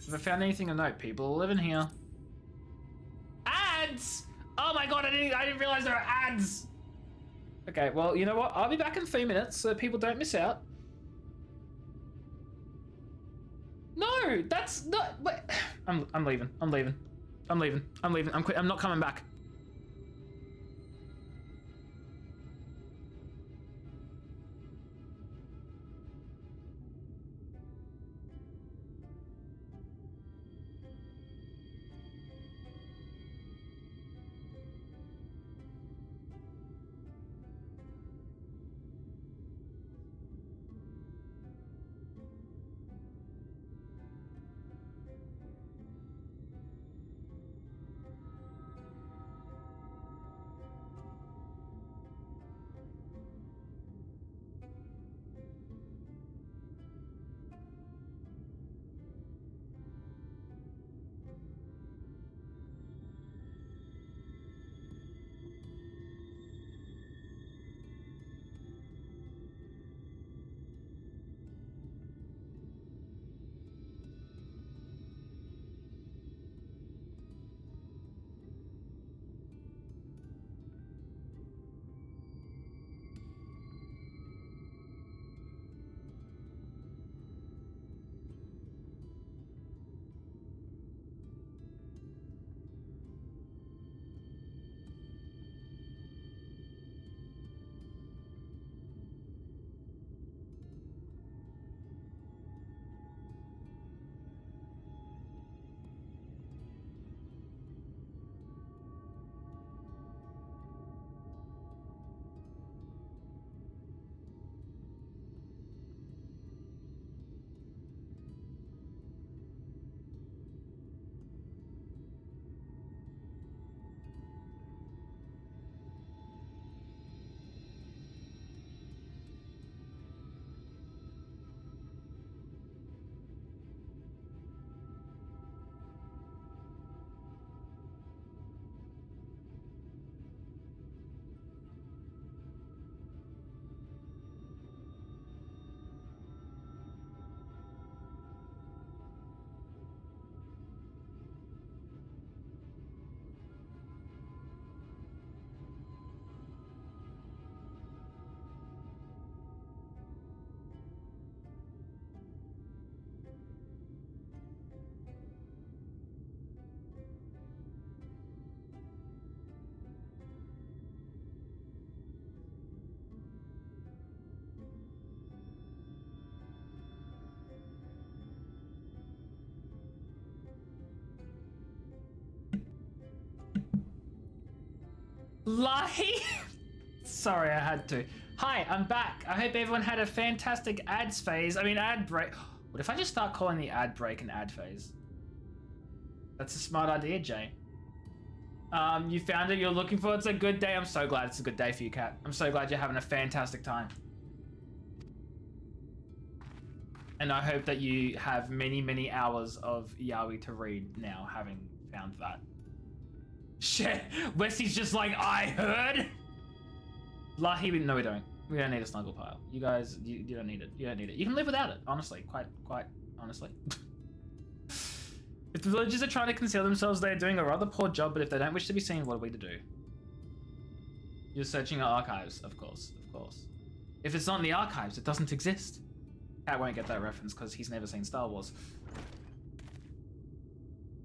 Have I found anything of note? People are living here. Ads! Oh my god, I didn't realize there are ads! Okay, well, you know what? I'll be back in 3 minutes so people don't miss out. No, that's not... Wait. I'm leaving. I'm leaving. I'm leaving. I'm leaving. I'm not coming back. Lie? Sorry, I had to. Hi, I'm back. I hope everyone had a fantastic ads phase. I mean, ad break. What if I just start calling the ad break an ad phase? That's a smart idea, Jay. You found it, you're looking for it. It's a good day. I'm so glad it's a good day for you, Kat. I'm so glad you're having a fantastic time. And I hope that you have many, many hours of Yaoi to read now, having found that. Shit, Wesley's just like, I heard? Lahi, no we don't. We don't need a snuggle pile. You guys, you don't need it. You don't need it. You can live without it, honestly. Quite honestly. If the villagers are trying to conceal themselves, they are doing a rather poor job, but if they don't wish to be seen, what are we to do? You're searching our archives, of course, of course. If it's not in the archives, it doesn't exist. Cat won't get that reference because he's never seen Star Wars.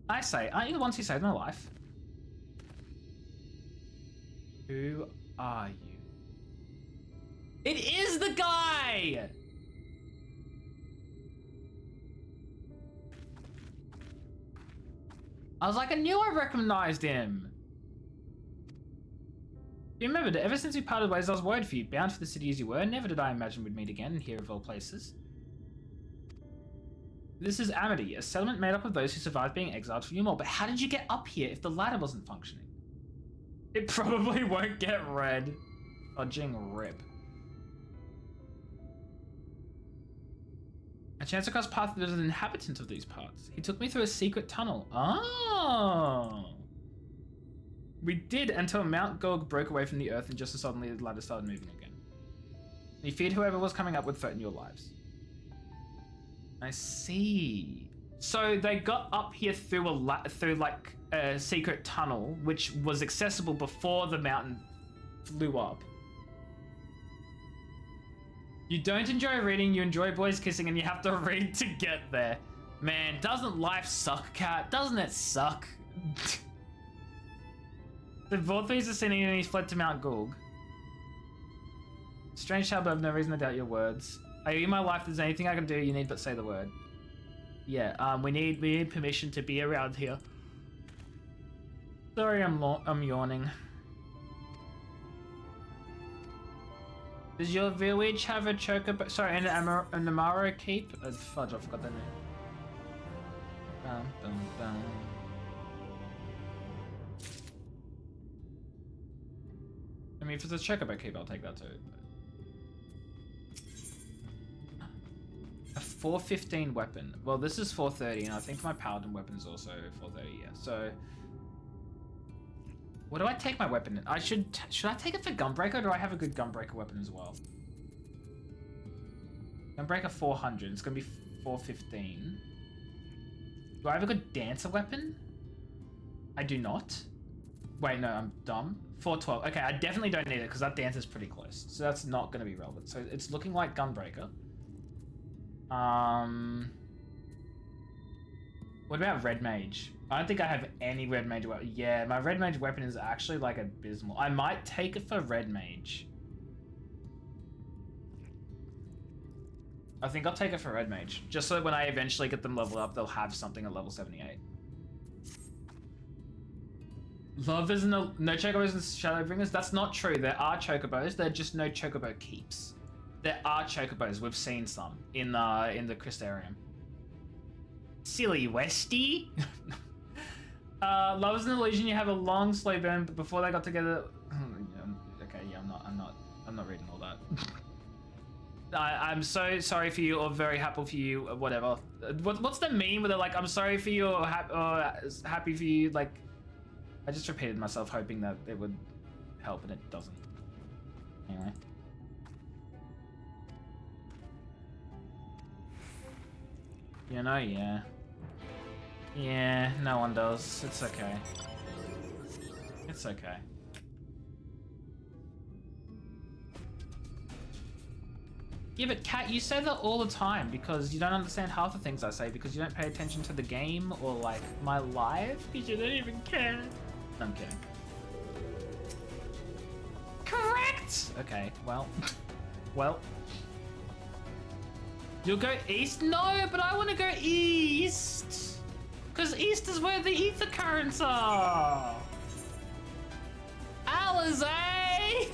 I say, aren't you the ones who saved my life? Who are you? It is the guy! I was like, I knew I recognized him. You remember that ever since we parted ways, I was worried for you. Bound for the city as you were, never did I imagine we'd meet again, here of all places. This is Amity, a settlement made up of those who survived being exiled from Umor. But how did you get up here if the ladder wasn't functioning? It probably won't get read. Fudging rip. A chance across path that is an inhabitant of these parts. He took me through a secret tunnel. Oh! We did until Mount Gog broke away from the earth and just as suddenly the ladder started moving again. He feared whoever was coming up would threaten your lives. I see. So they got up here through like a secret tunnel, which was accessible before the mountain flew up. You don't enjoy reading, you enjoy boys kissing, and you have to read to get there. Man, doesn't life suck, Cat? Doesn't it suck? The Vorthres are sending and he's fled to Mount Gulg. Strange child, but I have no reason to doubt your words. Are you in my life? If there's anything I can do, you need but say the word. Yeah, we need permission to be around here. Sorry, I'm yawning. Does your village have a chocobo? Sorry, an Amaro keep? Fudge, I forgot the name. Bum, bum, bum. I mean, if it's a chocobo keep, I'll take that too. A 415 weapon. Well, this is 430, and I think my paladin weapon is also 430. Yeah. So, what do I take my weapon in? Should I take it for Gunbreaker, or do I have a good Gunbreaker weapon as well? Gunbreaker 400. It's gonna be 415. Do I have a good Dancer weapon? I do not. Wait, no, I'm dumb. 412. Okay, I definitely don't need it because that Dancer's pretty close. So that's not going to be relevant. So it's looking like Gunbreaker. What about Red Mage? I don't think I have any Red Mage weapon. Yeah, my Red Mage weapon is actually like abysmal. I might take it for Red Mage. I think I'll take it for Red Mage. Just so when I eventually get them leveled up, they'll have something at level 78. Love isn't no chocobos in Shadowbringers. That's not true. There are chocobos. They're just no chocobo keeps. There are chocobos. We've seen some in the Crystarium. Silly Westy. Love is an illusion. You have a long slow burn, but before they got together. Okay, yeah, I'm not reading all that. I'm so sorry for you, or very happy for you, or whatever. What's the meme where they're like, I'm sorry for you, or happy for you, like. I just repeated myself hoping that it would help, and it doesn't. Anyway. You know, yeah. Yeah, no one does. It's okay. It's okay. Yeah, but Kat, you say that all the time because you don't understand half the things I say because you don't pay attention to the game or, like, my life because you don't even care. I'm kidding. Correct! Okay, well. Well. You'll go east? No, but I want to go east! Because east is where the ether currents are! Alizé!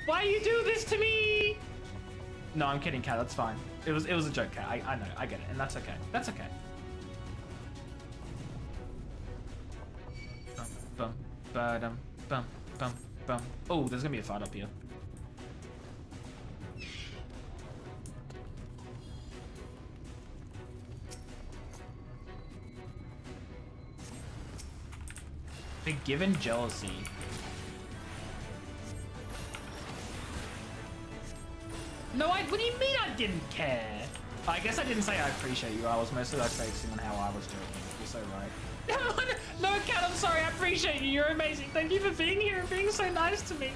Why you do this to me? No, I'm kidding, Kat, that's fine. It was a joke, Kat. I know, I get it, and that's okay. That's okay. Bum, ba-dum, bum, bum, bum. Oh, there's gonna be a fight up here. Forgiven jealousy. No, what do you mean I didn't care? I guess I didn't say I appreciate you. I was mostly like focusing on how I was joking. You're so right. No, Kat, I'm sorry. I appreciate you. You're amazing. Thank you for being here and being so nice to me.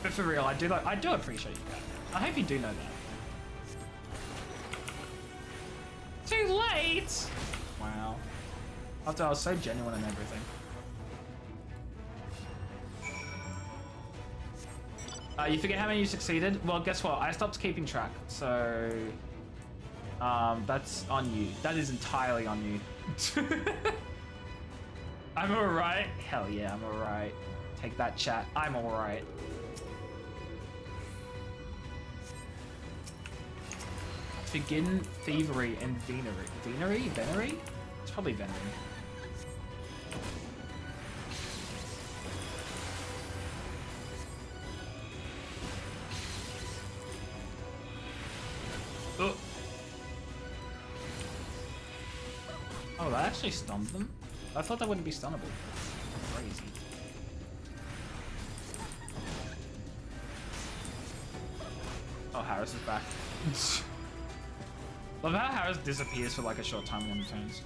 But for real, I do appreciate you, Kat. I hope you do know that. Too late. Wow. After I was so genuine and everything. You forget how many you succeeded? Well, guess what? I stopped keeping track, so... that's on you. That is entirely on you. I'm alright? Hell yeah, I'm alright. Take that, chat. I'm alright. Begin Thievery and Venery. Venery? Venery? It's probably Venery. Oh. Oh, that actually stunned them? I thought that wouldn't be stunnable. Crazy. Oh, Harris is back. Love how Harris disappears for like a short time and then returns.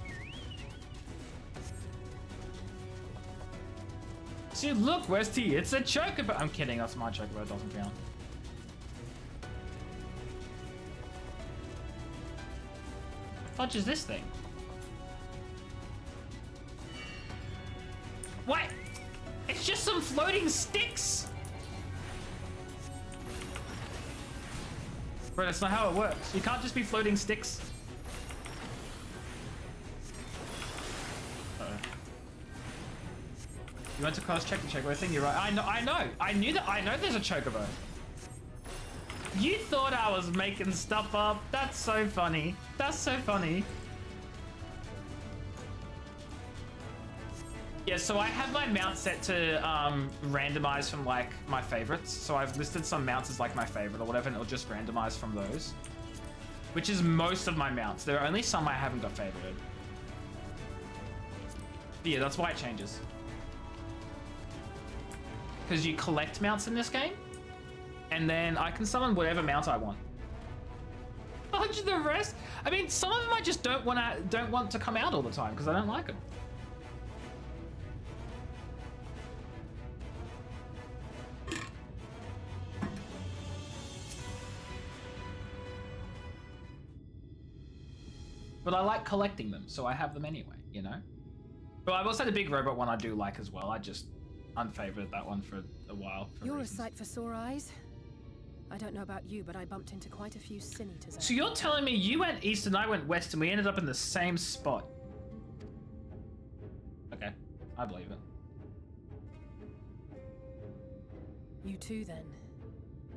See, look, where's T? It's a chocobo. I'm kidding, that's my chocobo, it doesn't count. What the fudge is this thing? What? It's just some floating sticks! Bro, that's not how it works. You can't just be floating sticks. Uh-oh. You went to cross-check the chocobo thing? You're right. I know. I knew that. I know there's a chocobo. You thought I was making stuff up. That's so funny. That's so funny. Yeah, so I have my mount set to randomize from like my favorites. So I've listed some mounts as like my favorite or whatever, and it'll just randomize from those. Which is most of my mounts. There are only some I haven't got favorited. But yeah, that's why it changes. Because you collect mounts in this game, and then I can summon whatever mount I want. Fudge the rest. I mean, some of them I just don't want to come out all the time because I don't like them. But I like collecting them, so I have them anyway, you know? But I will say the big robot one I do like as well. I just unfavored that one for a while. You're a sight for sore eyes. I don't know about you, but I bumped into quite a few sin eaters. So you're telling me you went east and I went west and we ended up in the same spot? Okay, I believe it. You too, then.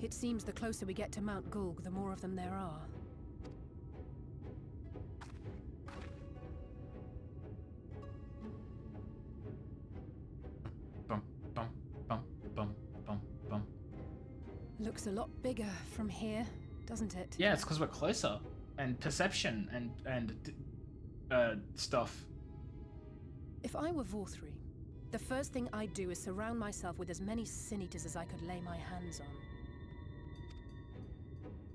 It seems the closer we get to Mount Gulg, the more of them there are. Looks a lot bigger from here, doesn't it? Yeah, it's because we're closer. And perception and stuff. If I were Vorthri, the first thing I'd do is surround myself with as many sin eaters as I could lay my hands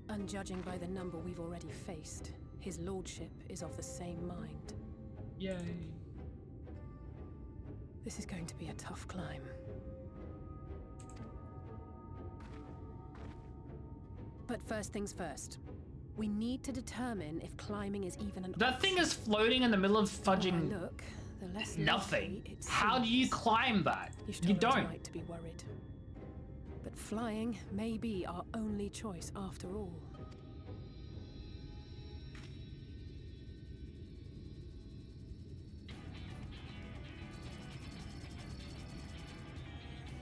on. And judging by the number we've already faced, his lordship is of the same mind. Yay. This is going to be a tough climb. But first things first. We need to determine if climbing is even an That thing is floating in the middle of fudging look, the less nothing. How do you climb that? You don't. Right to be worried. But flying may be our only choice after all.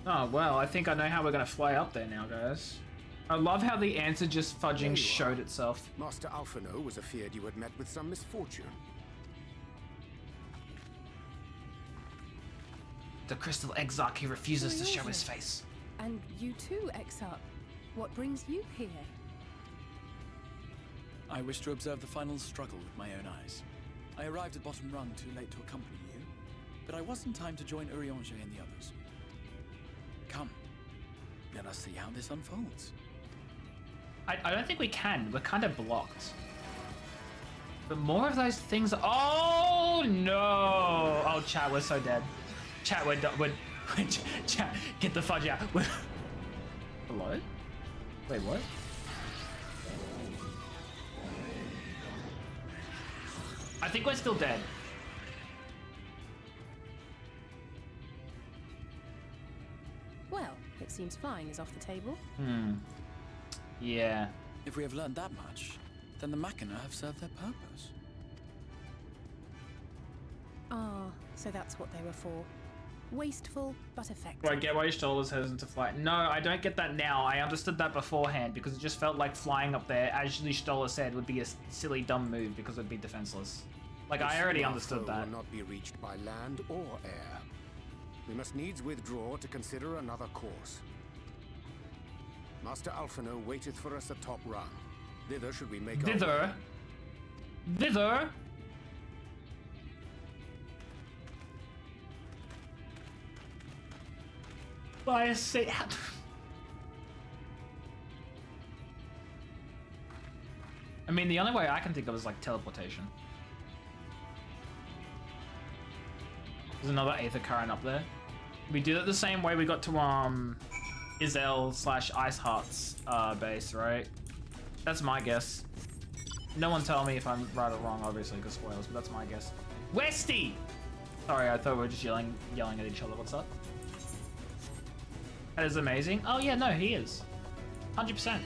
Oh, well, I think I know how we're gonna fly up there now, guys. I love how the answer just fudging showed itself. Master Alphino was afeard you had met with some misfortune. The Crystal Exarch refuses to show his face. And you too, Exarch. What brings you here? I wish to observe the final struggle with my own eyes. I arrived at Bottom Rung too late to accompany you, but I was in time to join Urianger and the others. Come, let us see how this unfolds. I don't think we can. We're kind of blocked. But more of those things. Oh no! Oh, chat, we're so dead. Chat, we're chat, get the fudge out. Hello? Wait, what? I think we're still dead. Well, it it seems flying is off the table. Yeah. If we have learned that much, then the Machina have served their purpose. Ah, so that's what they were for. Wasteful, but effective. Do I get why your shoulders hesitant to fly? No, I don't get that now. I understood that beforehand because it just felt like flying up there, as Stoller said, would be a silly, dumb move because it would be defenseless. Like, I already understood that. Will not be reached by land or air. We must needs withdraw to consider another course. Master Alphino waiteth for us atop run. Thither should we make Thither? Thither? By a sea. I mean, the only way I can think of is like teleportation. There's another Aether Current up there. We did it the same way we got to Izel / Iceheart's base, right? That's my guess. No one tell me if I'm right or wrong, obviously, because spoilers, but that's my guess. Westy! Sorry, I thought we were just yelling at each other. What's up? That is amazing. Oh yeah, no, he is. 100%.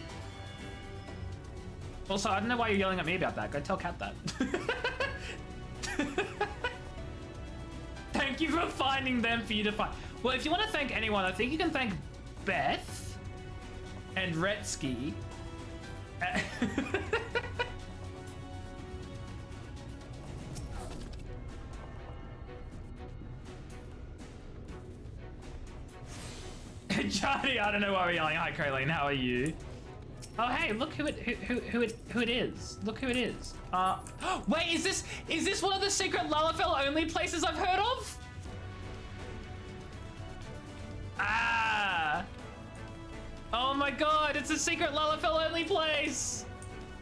Also, I don't know why you're yelling at me about that. Go tell Kat that. Thank you for finding them for you to find. Well, if you want to thank anyone, I think you can thank Beth and Retsky. Johnny, I don't know why we're yelling. Hi, Crayline, how are you? Oh, hey, look who it is. Look who it is. Wait, is this one of the secret Lalafell only places I've heard of? Ah! Oh my god, it's a secret Lalafell only place!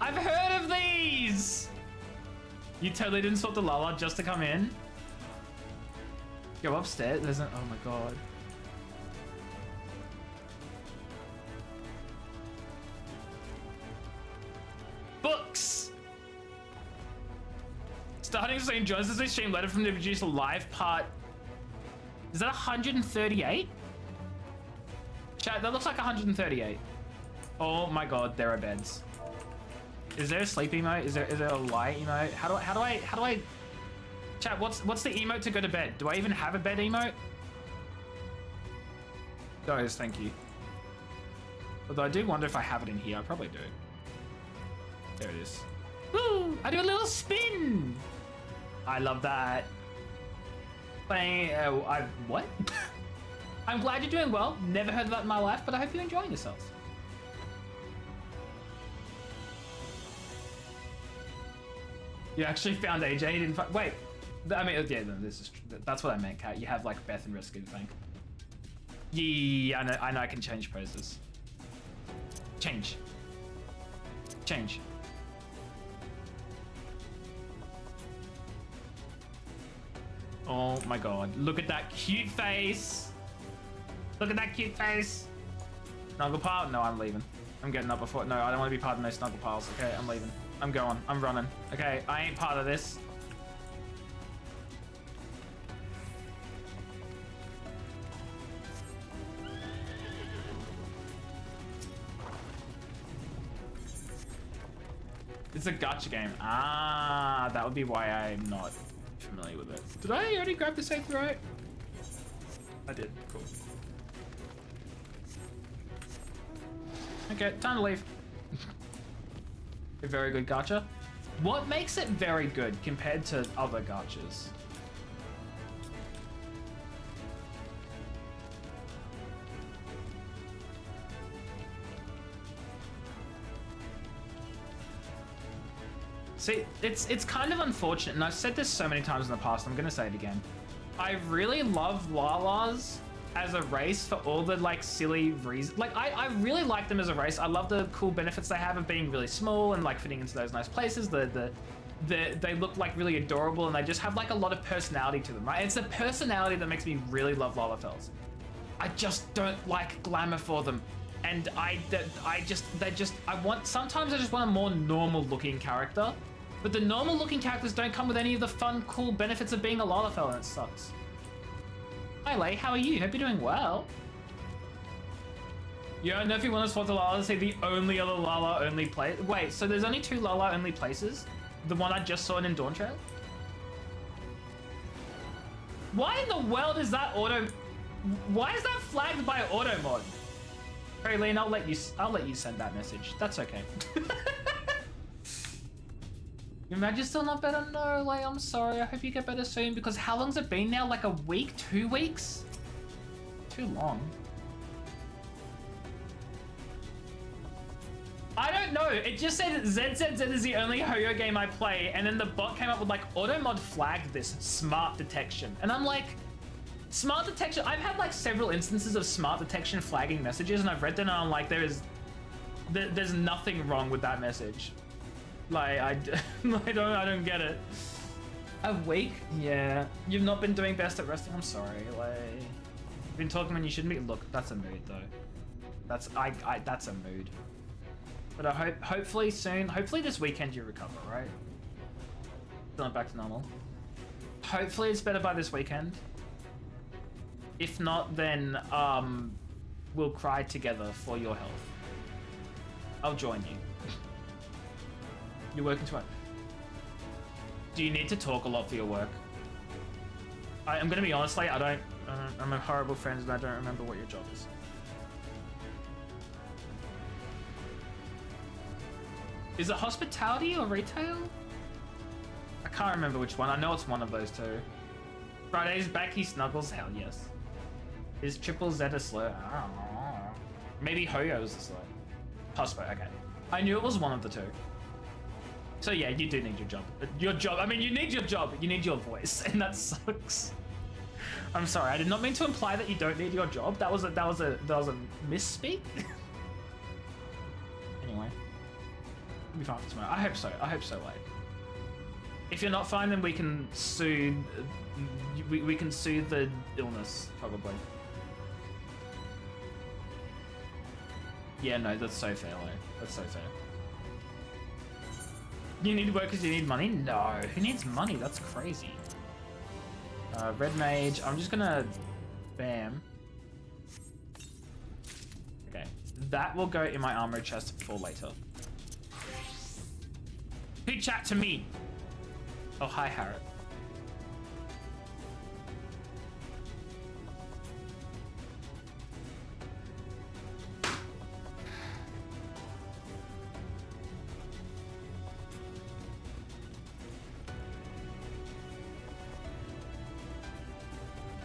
I've heard of these! You totally didn't swap the Lala just to come in? Go upstairs, there's an, oh my god. Books! Starting soon, joins us this stream letter from the producer live part. Is that 138? Chat, that looks like 138. Oh my god, there are beds. Is there a sleep emote? Is there a light emote? How do I chat, what's the emote to go to bed? Do I even have a bed emote? Those, thank you. Although I do wonder if I have it in here. I probably do. There it is. Woo! I do a little spin! I love that. Playing, what? I'm glad you're doing well. Never heard of that in my life, but I hope you're enjoying yourselves. You actually found AJ, you didn't find, wait. I mean, yeah, this is, that's what I meant, Kat. You have like Beth and Risky to thank. Yeah, I know I can change poses. Change. Change. Oh my god, look at that cute face. Look at that cute face. Snuggle pile? No, I'm leaving. I'm getting up before, no, I don't want to be part of no snuggle piles. Okay, I'm leaving. I'm going, I'm running. Okay, I ain't part of this. It's a gacha game. Ah, that would be why I'm not familiar with it. Did I already grab the safe right? I did. Cool. Okay, time to leave. A very good gacha. What makes it very good compared to other gachas? See, it's kind of unfortunate, and I've said this so many times in the past, I'm gonna say it again. I really love Lalas as a race for all the like silly reasons. Like I really like them as a race. I love the cool benefits they have of being really small and like fitting into those nice places. They look like really adorable, and they just have like a lot of personality to them, right? It's the personality that makes me really love Lalafells. I just don't like glamour for them. And sometimes I just want a more normal looking character. But the normal looking characters don't come with any of the fun, cool benefits of being a Lalafell, and it sucks. Hi Lay, how are you? Hope you're doing well. You don't know if you want to swap to Lala to see the only other Lala only place. Wait, so there's only 2 Lala only places? The one I just saw in Dawn Trail? Why in the world is that auto? Why is that flagged by auto mod? Praline, I'll let you send that message. That's okay. Your Maggie's still not better? No, like, I'm sorry. I hope you get better soon, because how long's it been now? Like a week? 2 weeks? Too long. I don't know. It just said ZZZ is the only Hoyo game I play, and then the bot came up with like, automod flagged this smart detection. And I'm like, smart detection? I've had like several instances of smart detection flagging messages, and I've read them and I'm like, there's nothing wrong with that message. Like, I don't get it. A week? Yeah. You've not been doing best at resting? I'm sorry. Like, you've been talking when you shouldn't be. Look, that's a mood though. That's a mood. But I hopefully soon, hopefully this weekend you recover, right? Still not back to normal. Hopefully it's better by this weekend. If not, then we'll cry together for your health. I'll join you. You're working too hard. Do you need to talk a lot for your work? I'm gonna be honest, like, I'm a horrible friend and I don't remember what your job is. Is it hospitality or retail? I can't remember which one. I know it's one of those two. Friday's back, he snuggles. Hell yes. Is Triple Z a slur? I don't know. Maybe Hoyo is a slur. Hospo, okay. I knew it was one of the two. So yeah, you do need your job. Your job, I mean, you need your job. You need your voice, and that sucks. I'm sorry, I did not mean to imply that you don't need your job. That was a misspeak. Anyway. We'll be fine for tomorrow. I hope so. I hope so, like. If you're not fine, then we can sue. We can sue the illness, probably. Yeah, no, that's so fair, like. That's so fair. You need to work because you need money? No, who needs money? That's crazy. Red Mage. I'm just gonna, bam. Okay, that will go in my armor chest for later. Who chat to me? Oh, hi, Harriet.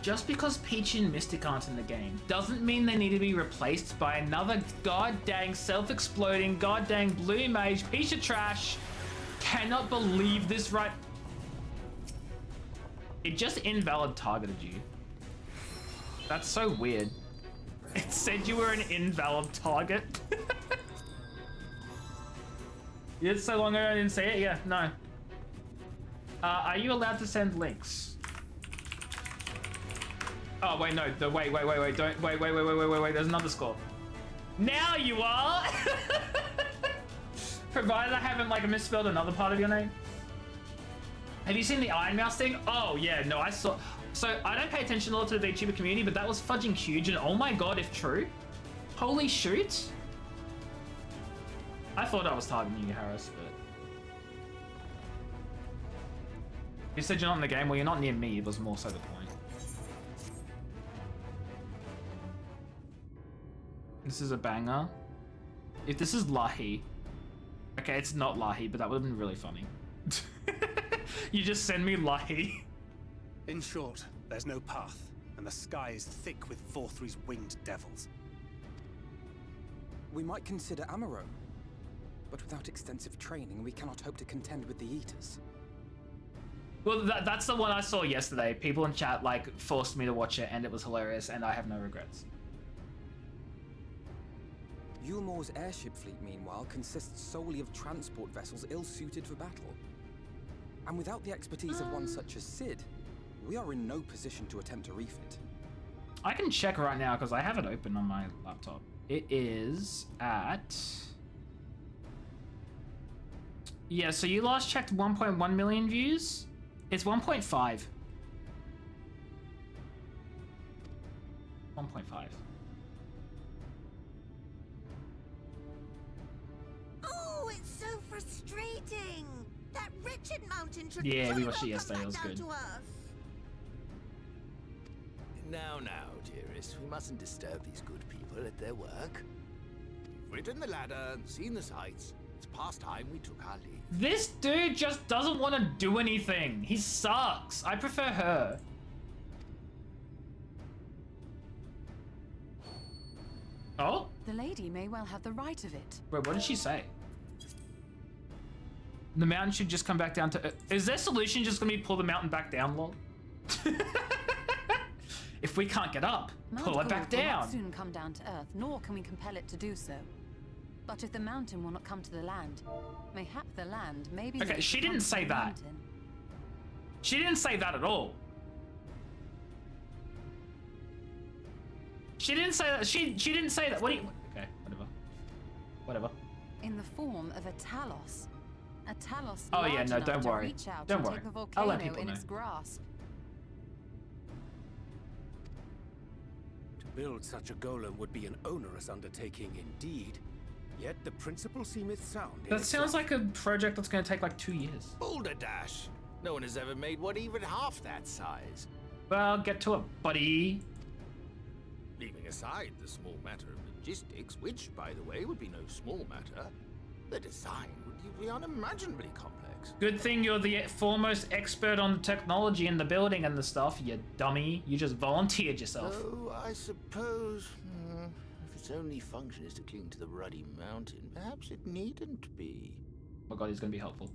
Just because Peach and Mystic aren't in the game doesn't mean they need to be replaced by another goddamn self-exploding goddamn blue mage piece of trash. Cannot believe this, right? It just invalid targeted you. That's so weird. It said you were an invalid target. You did so long ago I didn't see it? Yeah, no. Are you allowed to send links? Oh, wait, no. Wait. Don't. Wait. There's another score. Now you are! Provided I haven't, like, misspelled another part of your name. Have you seen the Iron Mouse thing? Oh, yeah, no, I saw... So, I don't pay attention a lot to the VTuber community, but that was fudging huge, and oh my god, if true. Holy shoot. I thought I was targeting you, Harris, but... You said you're not in the game? Well, you're not near me, was more so the point. This is a banger. If this is Lahi... Okay, it's not Lahi, but that would have been really funny. You just send me Lahi. In short, there's no path, and the sky is thick with Vorthry's winged devils. We might consider Amaro, but without extensive training, we cannot hope to contend with the Eaters. Well, that's the one I saw yesterday. People in chat, like, forced me to watch it, and it was hilarious, and I have no regrets. Yulmore's airship fleet, meanwhile, consists solely of transport vessels ill-suited for battle. And without the expertise of one such as Sid, we are in no position to attempt a refit. I can check right now, because I have it open on my laptop. It is at... Yeah, so you last checked 1.1 million views? It's 1.5. 1.5. so frustrating. That wretched mountain should Yeah, we jolly watched it well yesterday, come it was back down good. to Earth. Now, dearest, we mustn't disturb these good people at their work. We've ridden the ladder and seen the sights. It's past time we took our leave. This dude just doesn't want to do anything. He sucks. I prefer her. Oh? The lady may well have the right of it. Wait, what did she say? The mountain should just come back down to... Is their solution just going to be pull the mountain back down, lol? If we can't get up, pull it back Will down. not soon come down to Earth, nor can we compel it to do so. But if the mountain will not come to the land, mayhap the land may be... Okay, she didn't say that. Mountain. She didn't say that at all. She didn't say that. She didn't say that. What do you... Okay, whatever. In the form of a Talos. A Talos Oh, yeah, large no, enough don't to worry. reach out Don't and worry. take a I'll volcano let people in know. its grasp. To build such a golem would be an onerous undertaking indeed. Yet the principle seemeth sound. That sounds like a project that's going to take like 2 years. Boulder Dash. No one has ever made one even half that size. Well, get to it, buddy. Leaving aside the small matter of logistics, which, by the way, would be no small matter, the design would be unimaginably complex. Good thing you're the foremost expert on the technology and the building and the stuff, you dummy. You just volunteered yourself. Oh, I suppose if its only function is to cling to the ruddy mountain, perhaps it needn't be. Oh my god, he's going to be helpful.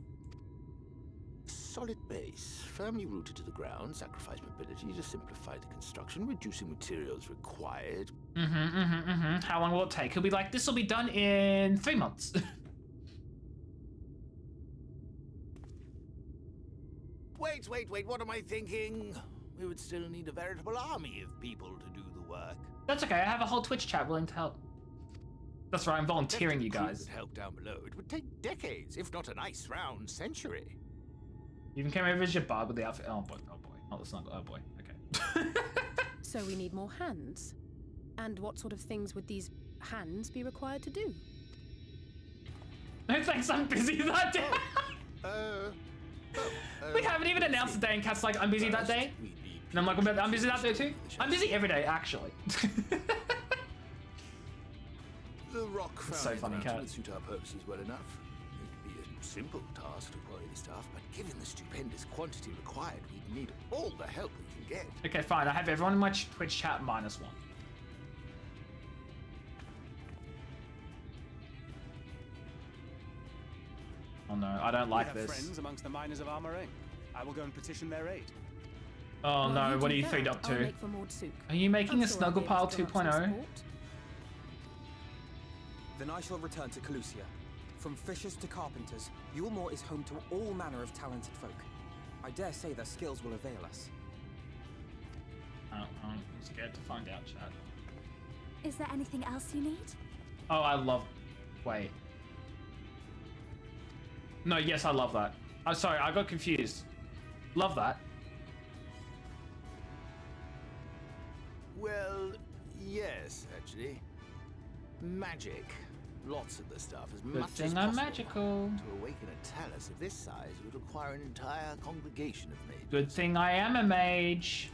Solid base, firmly rooted to the ground, sacrifice mobility to simplify the construction, reducing materials required. How long will it take? He'll be like, this will be done in 3 months. Wait, what am I thinking? We would still need a veritable army of people to do the work. That's okay, I have a whole Twitch chat willing to help. That's right, I'm volunteering you guys. Help down below. It would take decades, if not a nice round century. You even came over as your bard with the outfit. Oh boy. Oh, that's not. Oh boy. Okay. So we need more hands. And what sort of things would these hands be required to do? No thanks, I'm busy that day. We haven't even announced the day, and Kat's like, I'm busy that day. And I'm like, I'm busy that day too. I'm busy every day, actually. The rock It's so funny, Kat. would suit our purposes well enough. It would be a simple task to quarry the stuff, but given the stupendous quantity required, we'd need all the help we can get. Okay, fine. I have everyone in my Twitch chat -1. Oh no, I don't like we have this. friends amongst the miners of Armoring. I will go and petition their aid. Oh no, what are you feed up I'll to? make for Mordsook. Are you making I'm a sure snuggle I'll be pile able to drum up some 2.0? support. Then I shall return to Calusia. From fishers to carpenters, Yulmore is home to all manner of talented folk. I dare say their skills will avail us. I'm scared to find out, chat. Is there anything else you need? Oh, I love... Wait. No, yes, I love that. I'm sorry, I got confused. Love that. Well, yes, actually. Magic. Lots of the stuff, as Good much as thing possible. I'm magical. To awaken a talus of this size would require an entire congregation of mages. Good thing I am a mage.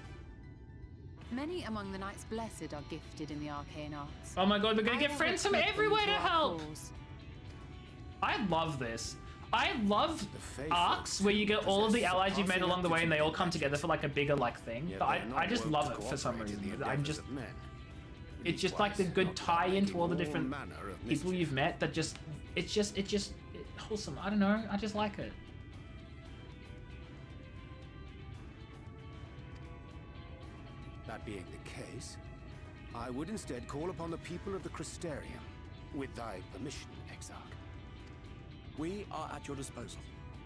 Many among the Knights Blessed are gifted in the arcane arts. Oh my god, we're gonna get I friends from will equip them everywhere to our help. cause. I love this. I love arcs where you get all of the allies you've made along the way and they all come together for like a bigger like thing. But I just love it for some reason. I'm just... It's just like the good tie-in to all the different people you've met that just... It's just wholesome. I don't know. I just like it. That being the case, I would instead call upon the people of the Crystarium, with thy permission, Exarch. We are at your disposal,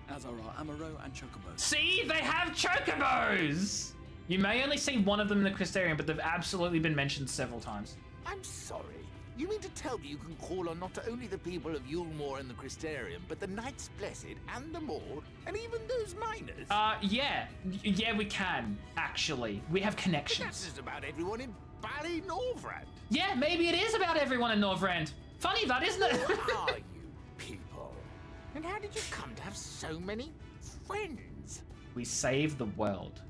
as are our Amaro and Chocobos. See? They have chocobos! You may only see one of them in the Crystarium, but they've absolutely been mentioned several times. I'm sorry. You mean to tell me you can call on not only the people of Yulmore and the Crystarium, but the Knights Blessed and the Maud, and even those miners? Yeah. Yeah, we can, actually. We have But connections. that's just about everyone in Ballynorvrand. Yeah, maybe it is about everyone in Northrend. Funny that, isn't it? Who are you people? And how did you come to have so many friends? We save the world.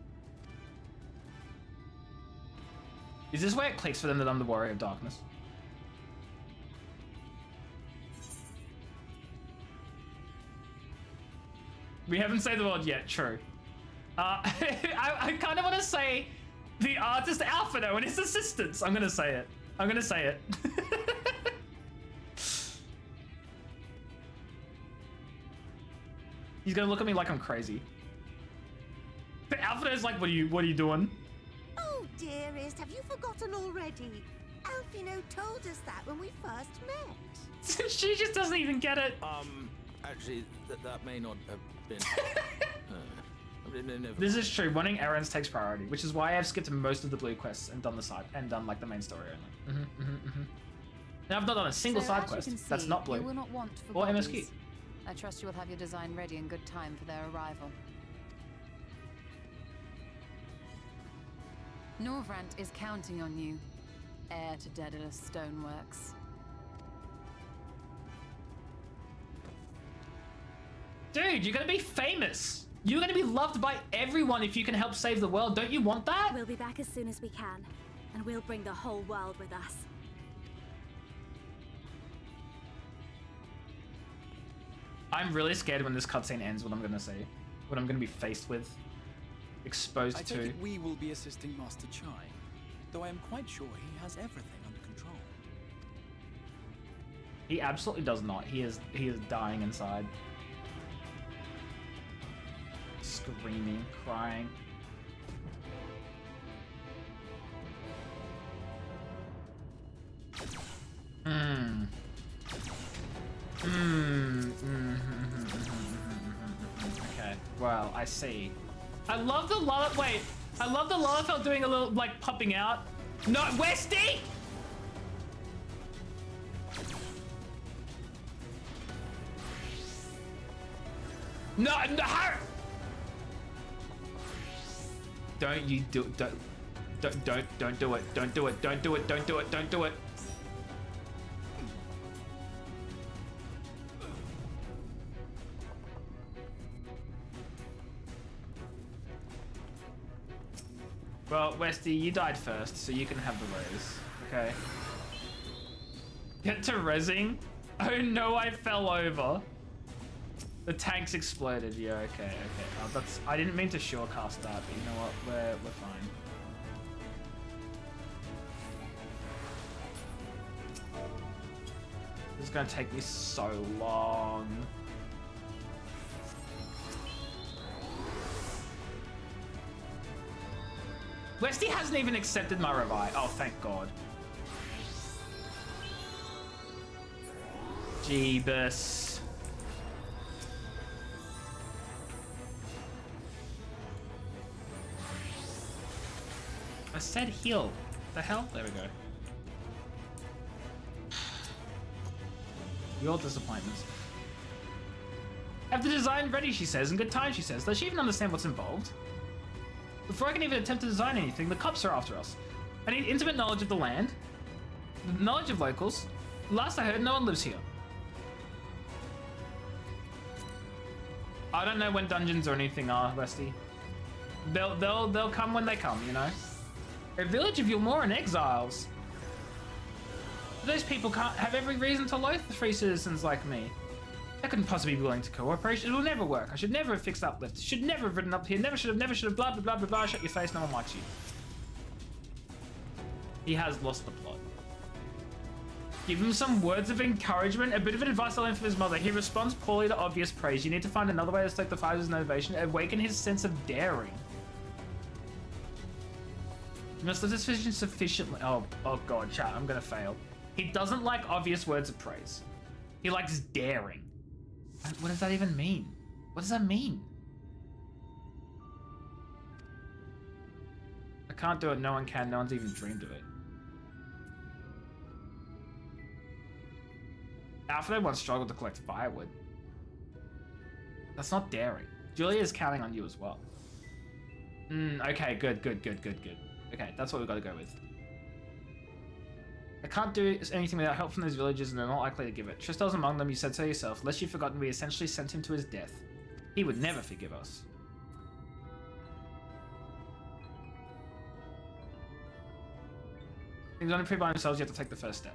Is this where it clicks for them that I'm the Warrior of Darkness? We haven't saved the world yet, true. I kind of want to say the artist Alphino and his assistants. I'm gonna say it. I'm gonna say it. He's gonna look at me like I'm crazy. But Alphino's like, what are you doing? Oh, dearest, have you forgotten already? Alphino told us that when we first met. She just doesn't even get it. Actually, that may not have been. Never This is true. Running errands takes priority, which is why I've skipped most of the blue quests and done the side and done like the main story only. Now I've not done a single side quest that's not blue You will not want for or bodies. MSQ. I trust you will have your design ready in good time for their arrival. Norvrant is counting on you, heir to Daedalus Stoneworks. Dude, you're gonna be famous. You're gonna be loved by everyone if you can help save the world. Don't you want that? We'll be back as soon as we can, and we'll bring the whole world with us. I'm really scared when this cutscene ends, what I'm gonna say. What I'm gonna be faced with. Exposed I to. take it we will be assisting Master Chai, though I am quite sure he has everything under control. He absolutely does not. He is dying inside. Screaming, crying. Okay, well, I see. I love the wait, I love the Lalafell doing a little, like, popping out. No, Westy! No, her! Don't you do it, don't do it, don't do it, don't do it, don't do it, don't do it. Well, Westy, you died first, so you can have the res. Okay. Get to resing? Oh no, I fell over. The tanks exploded. Yeah, okay. Oh, that's. I didn't mean to shorecast that, but you know what? We're fine. This is gonna take me so long. Westy hasn't even accepted my revive. Oh, thank God. Jeebus. I said heal. The hell? There we go. Your disappointments. Have the design ready, she says, in good time, she says. Does she even understand what's involved? Before I can even attempt to design anything, the cops are after us. I need intimate knowledge of the land, knowledge of locals. Last I heard, no one lives here. I don't know when dungeons or anything are, Westy. They'll come when they come, you know? A village of Yulmoran exiles. Those people can't have every reason to loathe the free citizens like me. I couldn't possibly be willing to cooperate. It will never work. I should never have fixed uplift. Should never have ridden up here. Never should have, blah, blah, blah, blah, blah. Shut your face, no one likes you. He has lost the plot. Give him some words of encouragement, a bit of advice I'll learn from his mother. He responds poorly to obvious praise. You need to find another way to stoke the fires of his innovation, awaken his sense of daring. You must let this vision sufficiently. Oh God, chat, I'm gonna fail. He doesn't like obvious words of praise. He likes daring. What does that even mean? What does that mean? I can't do it, no one can, no one's even dreamed of it. Alfredo once struggled to collect firewood. That's not daring. Julia is counting on you as well. Okay, good. Okay, that's what we've got to go with. I can't do anything without help from those villagers, and they're not likely to give it. Tristel's among them, you said so yourself. Unless you've forgotten, we essentially sent him to his death. He would never forgive us. Things don't improve by themselves, you have to take the first step.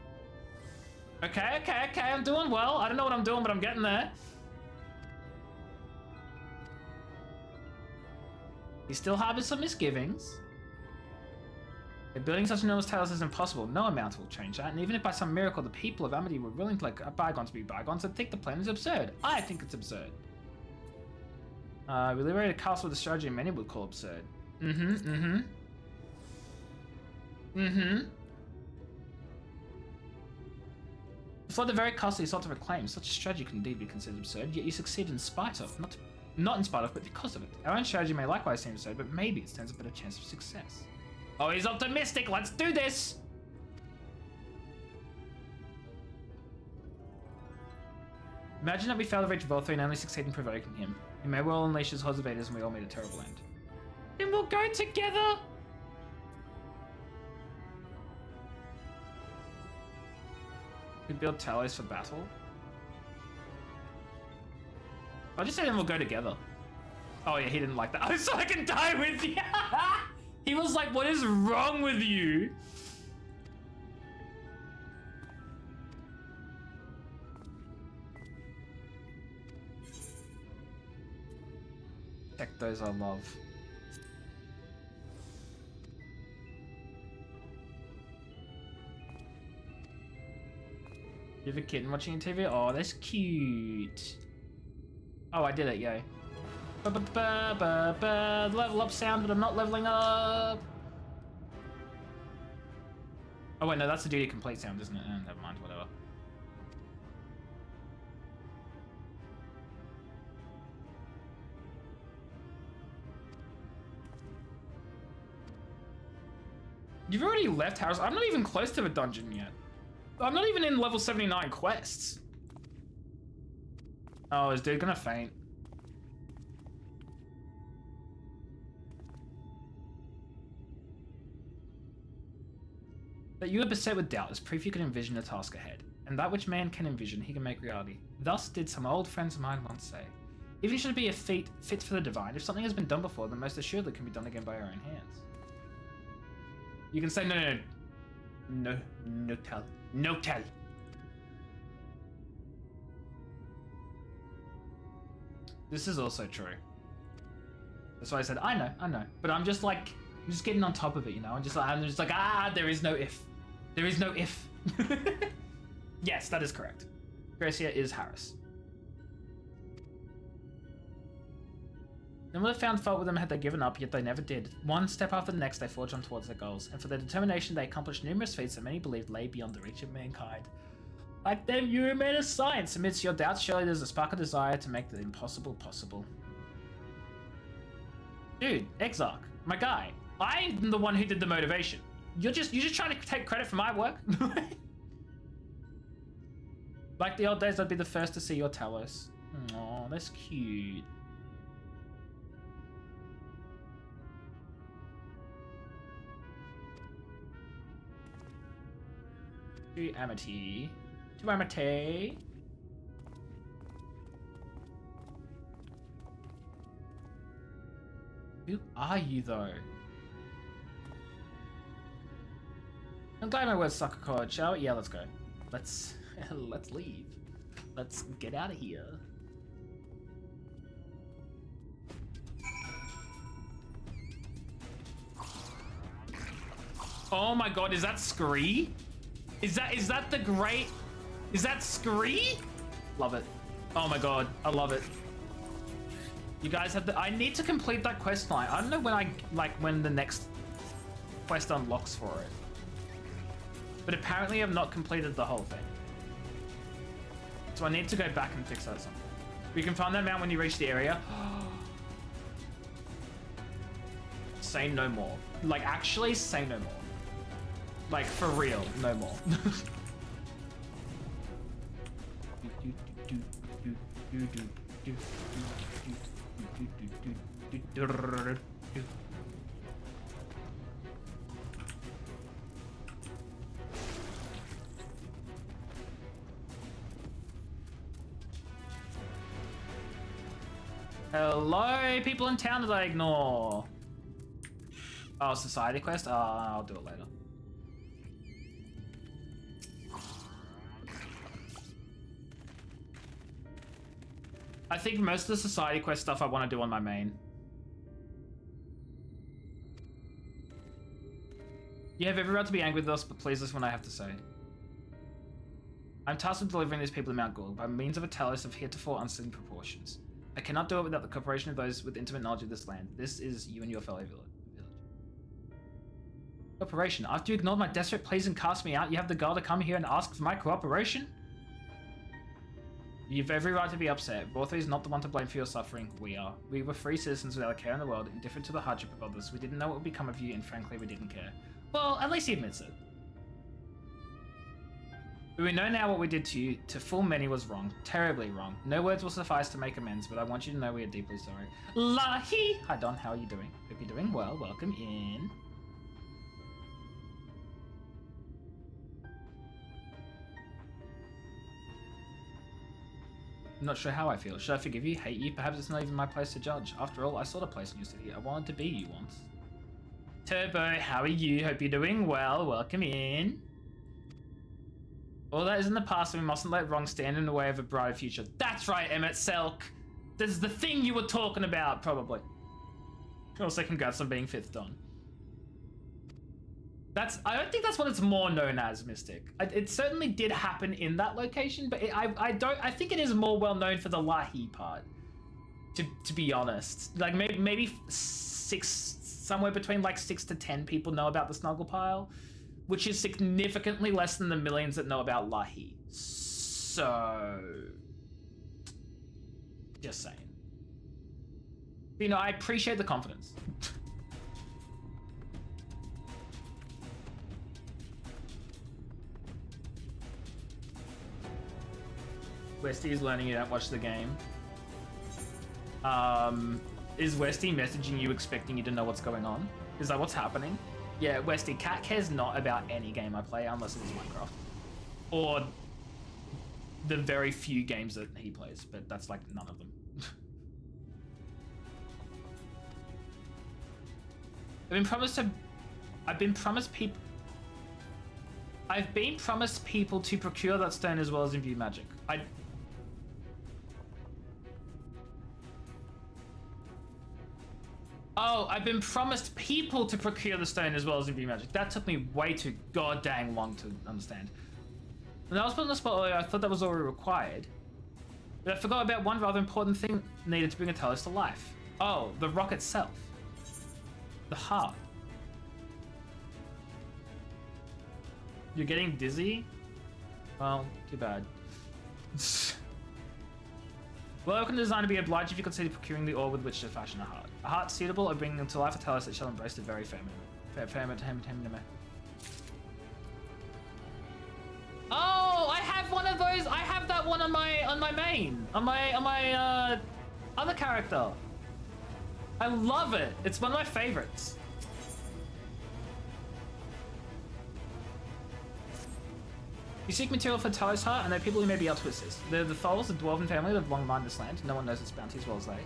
Okay, I'm doing well. I don't know what I'm doing, but I'm getting there. He still harbors some misgivings. Building such enormous towers is impossible. No amount will change that. And even if by some miracle the people of Amity were willing to let bygones be bygones, I think the plan is absurd. I think it's absurd. We liberated a castle with a strategy many would call absurd. For the very castle you sought to reclaim, such a strategy can indeed be considered absurd, yet you succeed in spite of, not in spite of, but because of it. Our own strategy may likewise seem absurd, but maybe it stands a better chance of success. Oh, he's optimistic. Let's do this. Imagine that we fail to reach Volthree and only succeed in provoking him. He may well unleash his hordes of invaders and we all meet a terrible end. Then we'll go together. We build towers for battle. I'll just say then we'll go together. Oh yeah, he didn't like that. Oh, so I can die with you. He was like, what is wrong with you? Check those I love. You have a kitten watching TV? Oh, that's cute. Oh, I did it, yay. Level up sound, but I'm not leveling up. Oh wait, no, that's the duty complete sound, isn't it? Never mind, whatever. You've already left Harris. I'm not even close to the dungeon yet. I'm not even in level 79 quests. Oh, is dude gonna faint? That you are beset with doubt is proof you can envision the task ahead, and that which man can envision, he can make reality. Thus did some old friends of mine once say. Even should it be a feat fit for the divine, if something has been done before, then most assuredly can be done again by our own hands. You can say no tell. This is also true. That's why I said, I know. But I'm just like, I'm just getting on top of it, you know? I'm just like, there is no if. There is no if. Yes, that is correct. Gracia is Harris. They would have found fault with them had they given up, yet they never did. One step after the next, they forged on towards their goals, and for their determination, they accomplished numerous feats that many believed lay beyond the reach of mankind. Like them, you remain a science. Amidst your doubts, surely there's a spark of desire to make the impossible possible. Dude, Exarch, my guy, I'm the one who did the motivation. You're just trying to take credit for my work. Like the old days, I'd be the first to see your Talos. Aw, that's cute. To Amity. To Amity. Who are you, though? I'm glad my words suck a chord, shall we? Yeah, let's go. Let's leave. Let's get out of here. Oh my god, is that Scree? Is that the great... Is that Scree? Love it. Oh my god, I love it. You guys have the... I need to complete that quest line. I don't know when when the next quest unlocks for it. But apparently I've not completed the whole thing. So I need to go back and fix that something. You can find that mount when you reach the area. Say no more. Like, actually, say no more. Like, for real, no more. Hello, people in town that I ignore. Oh, society quest? Oh, I'll do it later. I think most of the society quest stuff I want to do on my main. You have every right to be angry with us, but please listen what I have to say. I'm tasked with delivering these people to Mount Gould by means of a talos of heretofore unseen proportions. I cannot do it without the cooperation of those with intimate knowledge of this land. This is you and your fellow village. Cooperation? After you ignored my desperate pleas and cast me out, you have the gall to come here and ask for my cooperation? You've every right to be upset. Vorthy is not the one to blame for your suffering. We are. We were free citizens without a care in the world, indifferent to the hardship of others. We didn't know what would become of you, and frankly, we didn't care. Well, at least he admits it. We know now what we did to you, to fool many, was wrong. Terribly wrong. No words will suffice to make amends, but I want you to know we are deeply sorry. Lahi! Hi Don, how are you doing? Hope you're doing well. Welcome in. I'm not sure how I feel. Should I forgive you? Hate you? Perhaps it's not even my place to judge. After all, I sought a place in your city. I wanted to be you once. Turbo, how are you? Hope you're doing well. Welcome in. All that is in the past, and we mustn't let wrong stand in the way of a bright future. That's right, Emmett Selk. This is the thing you were talking about, probably. Also, congrats on being 5th Don. I don't think that's what it's more known as, Mystic. It certainly did happen in that location, but I think it is more well known for the Lahi part. To be honest, like maybe somewhere between like 6 to 10 people know about the Snuggle Pile, which is significantly less than the millions that know about Lahi. So, just saying. You know, I appreciate the confidence. Westy is learning you don't watch the game. Is Westy messaging you expecting you to know what's going on? Is that what's happening? Yeah, Westy, Cat cares not about any game I play unless it's Minecraft. Or the very few games that he plays, but that's like none of them. I've been promised people to procure that stone as well as imbue magic. I've been promised people to procure the stone as well as imbue magic. That took me way too goddamn long to understand. When I was put on the spot earlier, I thought that was already required. But I forgot about one rather important thing needed to bring a Talos to life. Oh, the rock itself. The heart. You're getting dizzy? Well, too bad. Well, open design to be obliged if you consider procuring the ore with which to fashion a heart. A heart suitable of bringing to life a Talos that shall embrace the very feminine. Oh, I have one of those. I have that one on my main, on my other character. I love it. It's one of my favorites. You seek material for Talos' heart, and there are people who may be able to assist. They're the Thols, the Dwarven family that have long mined this land. No one knows its bounty as well as they. If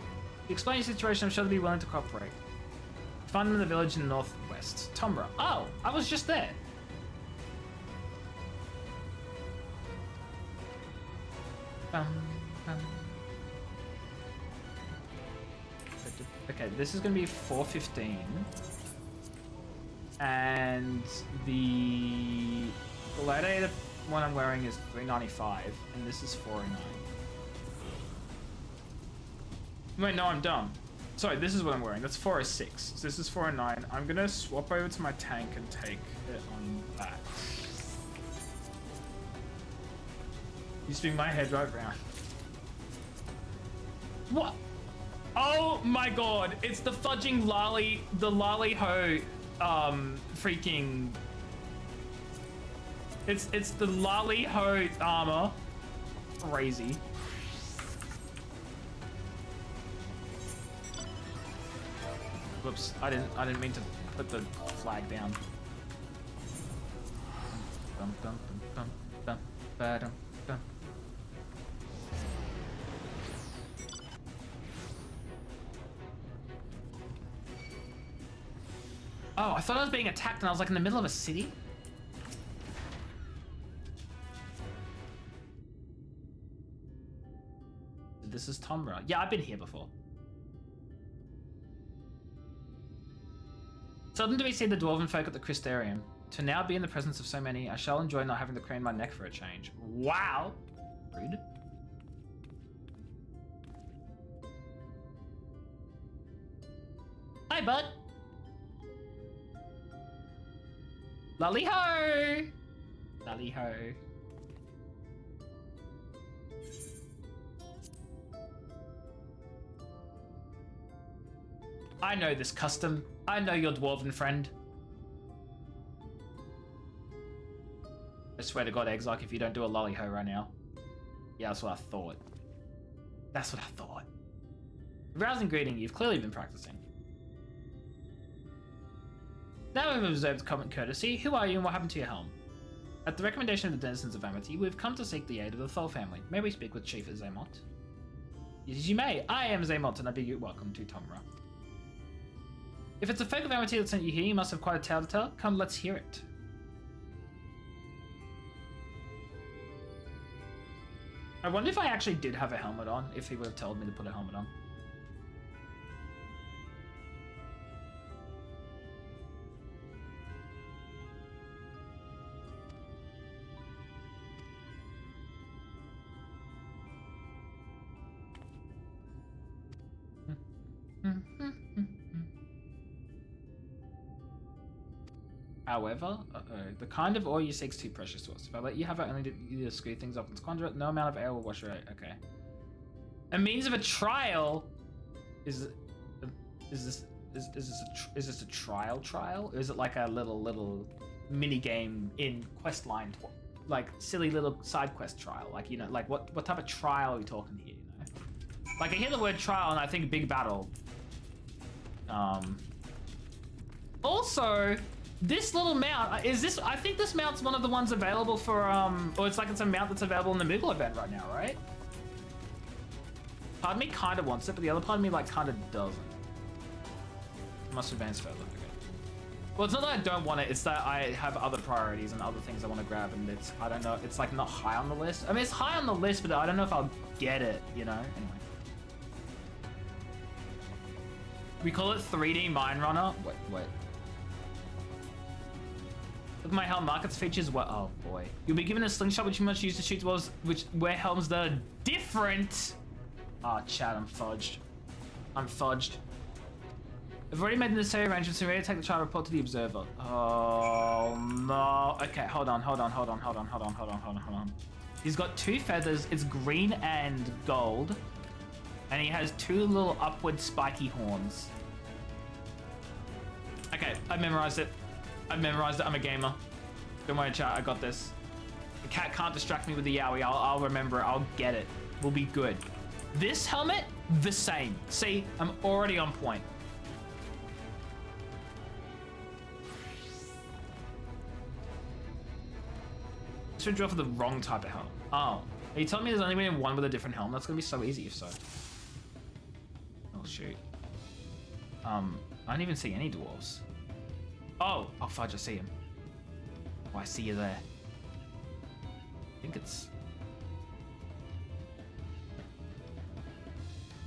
you explain your situation, I'm sure they'll be willing to cooperate. Find them in the village in the northwest. Tombra. Oh, I was just there. Okay, this is going to be 415. And the gladiator one I'm wearing is 395, and this is 409. Wait, no, I'm dumb. Sorry, this is what I'm wearing. That's 406. So this is 409. I'm gonna swap over to my tank and take it on that. You spin my head right round. What? Oh my god! It's the fudging lolly, the lolly ho, freaking. It's the lolly ho armor. Crazy. Whoops! I didn't mean to put the flag down. Bum, bum, bum, bum, bum, bum. Oh, I thought I was being attacked and I was like in the middle of a city. This is Tomra. Yeah, I've been here before. Seldom do we see the dwarven folk at the Crystarium. To now be in the presence of so many, I shall enjoy not having to crane my neck for a change. Wow! Rude. Hi, bud! Lolly ho! Lolly ho. I know this custom. I know your dwarven friend. I swear to God, Exarch, if you don't do a lolly ho right now. Yeah, that's what I thought. That's what I thought. Rousing greeting, you've clearly been practicing. Now we've observed common courtesy. Who are you and what happened to your helm? At the recommendation of the denizens of Amity, we've come to seek the aid of the Thol family. May we speak with Chief Zaymot? Yes, you may. I am Zaymot, and I bid you welcome to Tomra. If it's a folk of Amity that sent you here, you must have quite a tale to tell. Come, let's hear it. I wonder if I actually did have a helmet on, if he would have told me to put a helmet on. However, the kind of ore you seek is too precious to us. If I let you have it, only to screw things up and squander it, no amount of air will wash it out. Okay. A means of a trial is this a trial? Or is it like a little mini game in questline, like silly little side quest trial? Like, you know, like what type of trial are we talking here? You know, like I hear the word trial and I think big battle. Also, this little mount, is this, I think this mount's one of the ones available for, or it's a mount that's available in the Moogle event right now, right? Part of me kind of wants it, but the other part of me, like, kind of doesn't. Must advance further, okay. Well, it's not that I don't want it, it's that I have other priorities and other things I want to grab, and it's, I don't know, it's, like, not high on the list. I mean, it's high on the list, but I don't know if I'll get it, you know? Anyway. We call it 3D Mine Runner. Wait. Look at my helm. Markets features what? Oh boy. You'll be given a slingshot which you must use to shoot dwarves, which wear helms that are different. Oh, chat, I'm fudged. I've already made the necessary arrangements, so we're ready to take the trial report to the observer. Oh no. Okay, hold on. He's got 2 feathers. It's green and gold. And he has 2 little upward spiky horns. Okay, I memorized it. I'm a gamer. Don't worry, chat, I got this. The cat can't distract me with the Yowie. I'll remember it. I'll get it. We'll be good. This helmet, the same. See, I'm already on point. Should draw for the wrong type of helmet. Oh, are you telling me there's only been one with a different helmet? That's gonna be so easy if so. Oh shoot. I don't even see any dwarves. Oh fudge, I see him. Oh, I see you there. I think it's...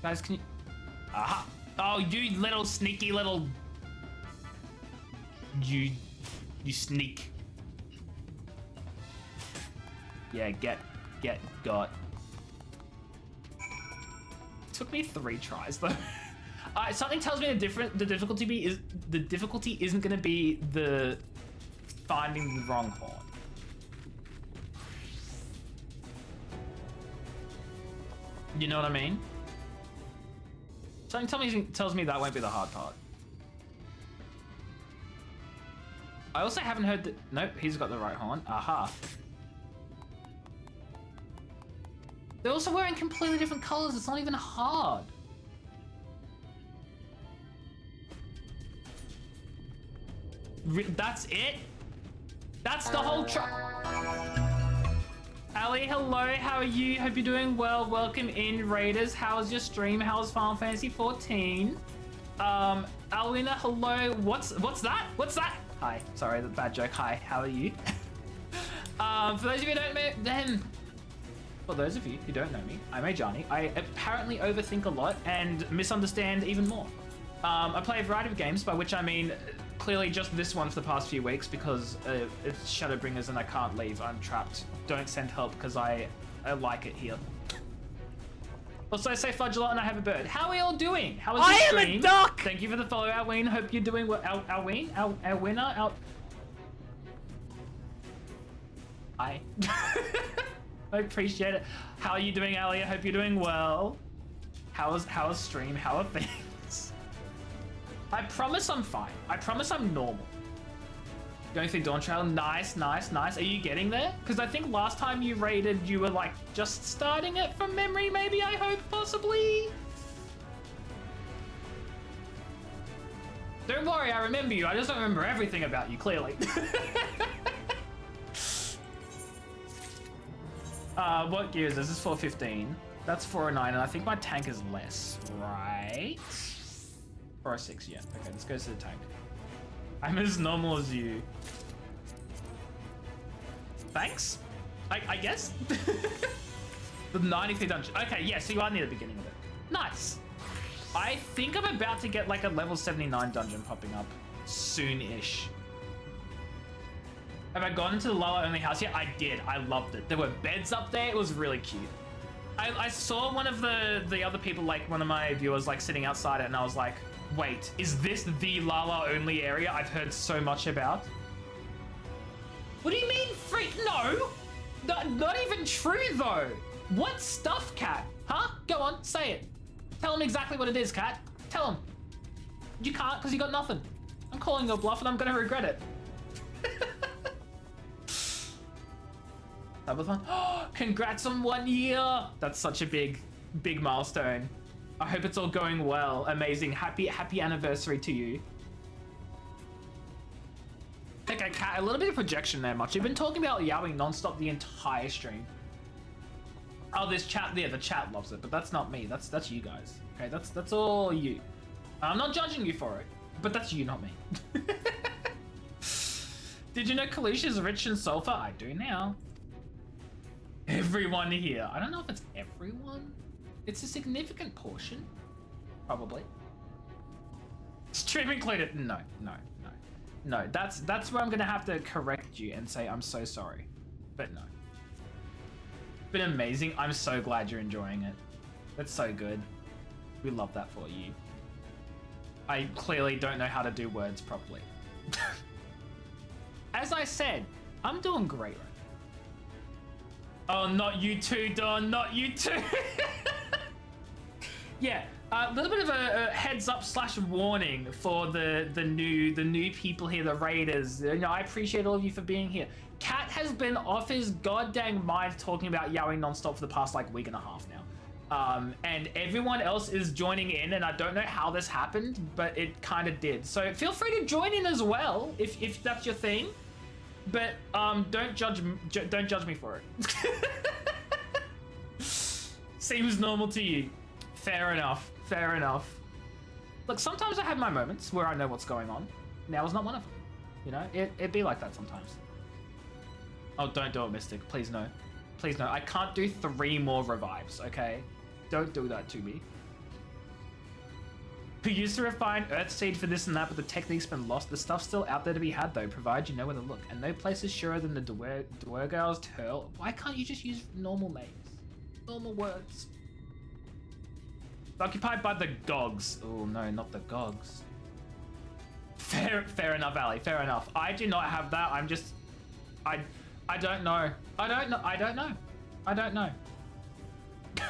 Guys, can you... Aha! Oh, you little sneaky little... You sneak. Yeah, got. Took me 3 tries though. Something tells me the difficulty isn't gonna be the finding the wrong horn. You know what I mean? Something tells me that won't be the hard part. I also haven't heard that. Nope, he's got the right horn. Aha. They're also wearing completely different colors. It's not even hard. That's it? That's the whole Ali, hello, how are you? Hope you're doing well. Welcome in, Raiders. How's your stream? How's Final Fantasy XIV? Alwina, hello. What's that? What's that? Hi. Sorry, the bad joke. Hi. How are you? For those of you who don't know, for those of you who don't know me, I'm Ajani. I apparently overthink a lot and misunderstand even more. I play a variety of games, by which I mean clearly just this one for the past few weeks because it's Shadowbringers and I can't leave. I'm trapped. Don't send help because I like it here. Also, I say fudge a lot and I have a bird. How are we all doing? How was the stream? I am a duck! Thank you for the follow, Alween. Hope you're doing well. Alwina? Hi. I appreciate it. How are you doing, Ali? I hope you're doing well. How's stream? How are things? I promise I'm fine. I promise I'm normal. Going through Dawn Trail. Nice, nice, nice. Are you getting there? Because I think last time you raided, you were like just starting it from memory, maybe, I hope, possibly? Don't worry, I remember you. I just don't remember everything about you, clearly. What gear is this? This is 415. That's 409, and I think my tank is less, right? 406, yeah. Okay, let's go to the tank. I'm as normal as you. Thanks? I guess? The 93 dungeon. Okay, yeah, so you are near the beginning of it. Nice. I think I'm about to get like a level 79 dungeon popping up soon-ish. Have I gone into the Lala only house yet? I did. I loved it. There were beds up there. It was really cute. I saw one of the other people, like one of my viewers, like sitting outside it, and I was like, wait, is this the Lala only area I've heard so much about? What do you mean free? No, not even true though. What stuff, Cat? Huh? Go on, say it. Tell him exactly what it is, Cat. Tell him. You can't because you got nothing. I'm calling your bluff and I'm gonna regret it. That was fun. Congrats on 1 year. That's such a big milestone. I hope it's all going well. Amazing. Happy anniversary to you. Okay, Kat, a little bit of projection there, much. You've been talking about Yowing non-stop the entire stream. Oh, this chat, yeah, the chat loves it, but that's not me. That's you guys. Okay, that's all you. I'm not judging you for it, but that's you, not me. Did you know Kalusha is rich in sulfur? I do now. Everyone here. I don't know if it's everyone. It's a significant portion. Probably. Stream included. No. That's where I'm gonna have to correct you and say I'm so sorry. But no. It's been amazing. I'm so glad you're enjoying it. That's so good. We love that for you. I clearly don't know how to do words properly. As I said, I'm doing great. Oh, not you too, Don. Not you too. Yeah, a little bit of a heads up / warning for the new people here, the raiders. You know, I appreciate all of you for being here. Cat has been off his goddamn mind talking about Yowing nonstop for the past like week and a half now. And everyone else is joining in, and I don't know how this happened, but it kind of did. So feel free to join in as well if that's your thing. But don't judge me for it. Seems normal to you. Fair enough. Fair enough. Look, sometimes I have my moments where I know what's going on. Now is not one of them. You know, it'd be like that sometimes. Oh, don't do it, Mystic. Please no. Please no. I can't do 3 more revives, okay? Don't do that to me. We used to refine Earthseed for this and that, but the technique's been lost. The stuff's still out there to be had, though, provided you know where to look. And no place is surer than the Dwergar's Turl. Why can't you just use normal names? Normal words. Occupied by the Gogs. Oh, no, not the Gogs. Fair enough, Ali. Fair enough. I do not have that. I'm just... I don't know. I don't know. But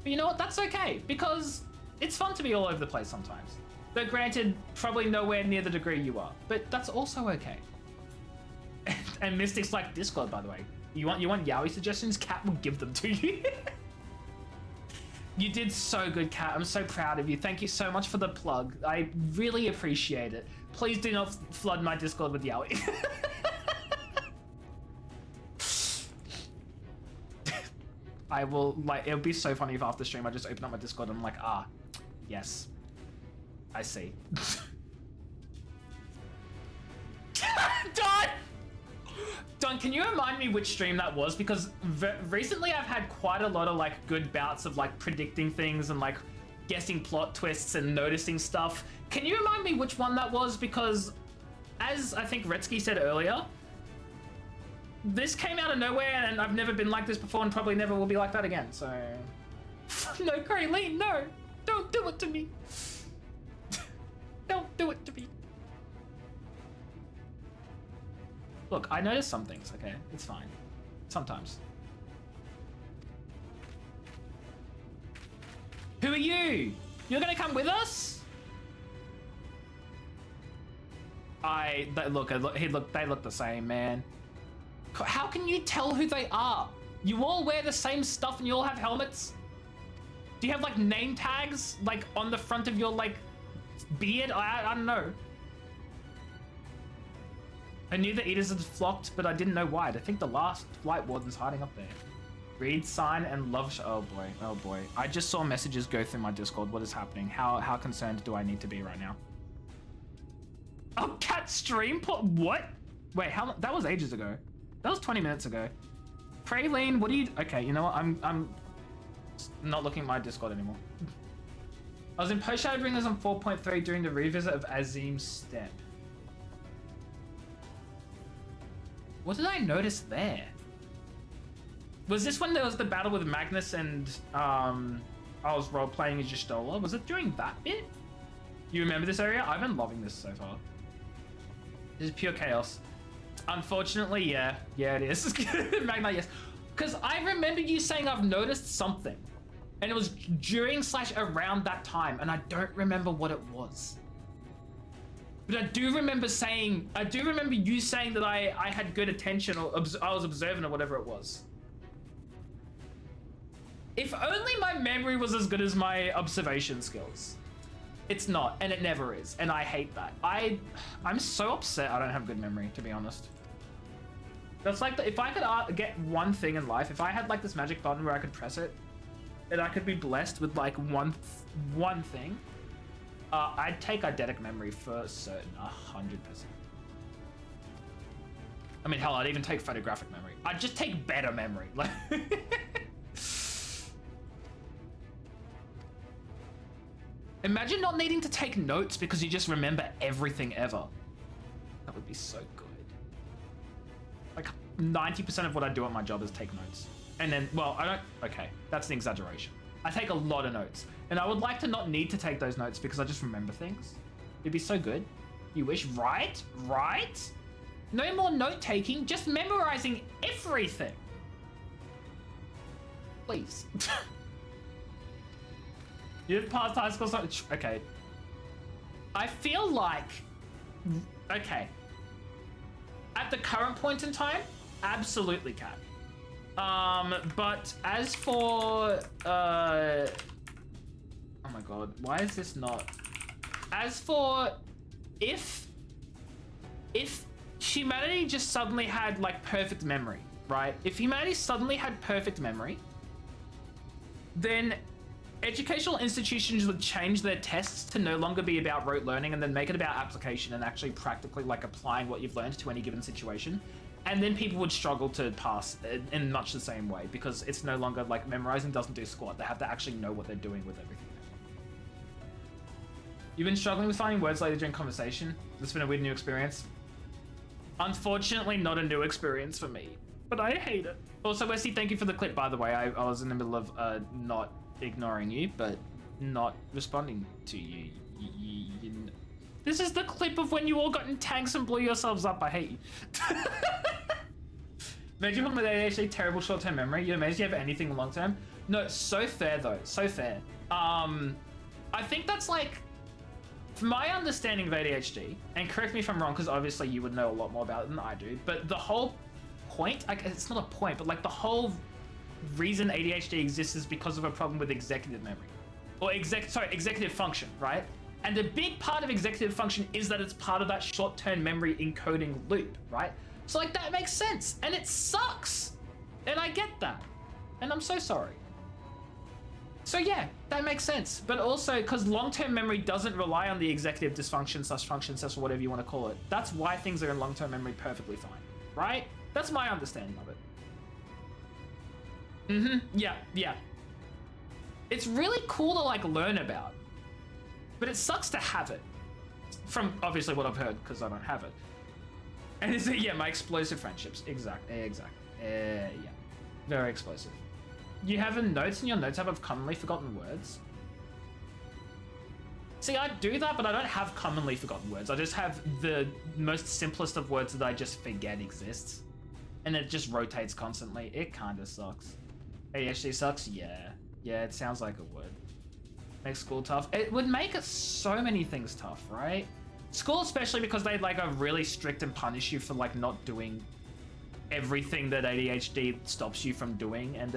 you know what? That's okay, because... it's fun to be all over the place sometimes. But granted, probably nowhere near the degree you are. But that's also okay. And Mystics like Discord, by the way. You want Yowie suggestions? Cat will give them to you. You did so good, Cat. I'm so proud of you. Thank you so much for the plug. I really appreciate it. Please do not flood my Discord with Yowie. I will, like, it'll be so funny if after stream I just open up my Discord and I'm like, ah, yes. I see. Don! Don, can you remind me which stream that was? Because recently I've had quite a lot of like good bouts of like predicting things and like guessing plot twists and noticing stuff. Can you remind me which one that was? Because as I think Retsky said earlier, this came out of nowhere and I've never been like this before and probably never will be like that again, so... No, Kraylene, no! Don't do it to me! Don't do it to me! Look, I noticed some things, okay? It's fine. Sometimes. Who are you? You're gonna come with us? They look the same, man. How can you tell who they are? You all wear the same stuff and you all have helmets? Do you have like name tags like on the front of your like beard? I don't know. I knew the Eaters had flocked, but I didn't know why. I think the last Flight Warden's hiding up there. Read, sign, and love. Oh boy, oh boy. I just saw messages go through my Discord. What is happening? How concerned do I need to be right now? Oh, cat stream put what? Wait, how? That was ages ago. That was 20 minutes ago. Praline, what do you? Okay, you know what? I'm not looking at my Discord anymore. I was in post Shadowbringers on 4.3 during the revisit of Azim's Step. What did I notice there? Was this when there was the battle with Magnus and I was role playing as Y'shtola? Was it during that bit? You remember this area? I've been loving this so far. This is pure chaos. Unfortunately, yeah. Yeah, it is. Magna, yes. Because I remember you saying I've noticed something. And it was during / around that time, and I don't remember what it was. But I do remember you saying that I had good attention, or I was observant, or whatever it was. If only my memory was as good as my observation skills. It's not, and it never is, and I hate that. I'm so upset I don't have good memory, to be honest. That's like, if I could get one thing in life, if I had like this magic button where I could press it, and I could be blessed with like one thing, I'd take eidetic memory for certain, 100%. I mean, hell, I'd even take photographic memory. I'd just take better memory. Like, imagine not needing to take notes because you just remember everything ever. That would be so good. Like 90% of what I do at my job is take notes. And then, well, I don't, okay, that's an exaggeration. I take a lot of notes. And I would like to not need to take those notes because I just remember things. It'd be so good. You wish, right? Right? No more note taking, just memorizing everything. Please. You've passed high school, so okay. I feel like, okay. At the current point in time, absolutely, Cat. But as for, oh my god, why is this not? As for, if humanity just suddenly had like perfect memory, right? If humanity suddenly had perfect memory, then educational institutions would change their tests to no longer be about rote learning and then make it about application and actually practically like applying what you've learned to any given situation. And then people would struggle to pass in much the same way because it's no longer like memorizing doesn't do squat. They have to actually know what they're doing with everything. You've been struggling with finding words later during conversation. It's been a weird new experience. Unfortunately, not a new experience for me, but I hate it. Also, Wesley, thank you for the clip, by the way. I was in the middle of not ignoring you, but not responding to you. This is the clip of when you all got in tanks and blew yourselves up. I hate you. Imagine with ADHD, terrible short-term memory. You're amazed you have anything long-term. No, so fair though, so fair. I think that's like, from my understanding of ADHD, and correct me if I'm wrong, because obviously you would know a lot more about it than I do, but the whole point, like, it's not a point, but like the whole reason ADHD exists is because of a problem with executive memory. Or executive function, right? And a big part of executive function is that it's part of that short-term memory encoding loop, right? So like that makes sense, and it sucks. And I get that. And I'm so sorry. So yeah, that makes sense. But also, because long-term memory doesn't rely on the executive dysfunction / function / whatever you want to call it. That's why things are in long-term memory perfectly fine, right? That's my understanding of it. Yeah. It's really cool to like learn about, but it sucks to have it. From obviously what I've heard, because I don't have it. And is it, yeah, my explosive friendships. Exactly. Yeah. Very explosive. You have a notes in your notes app of commonly forgotten words? See, I do that, but I don't have commonly forgotten words. I just have the most simplest of words that I just forget exists. And it just rotates constantly. It kinda sucks. ADHD sucks? Yeah. Yeah, it sounds like it would. Makes school tough. It would make it so many things tough, right? School especially because they like are really strict and punish you for like not doing everything that ADHD stops you from doing, and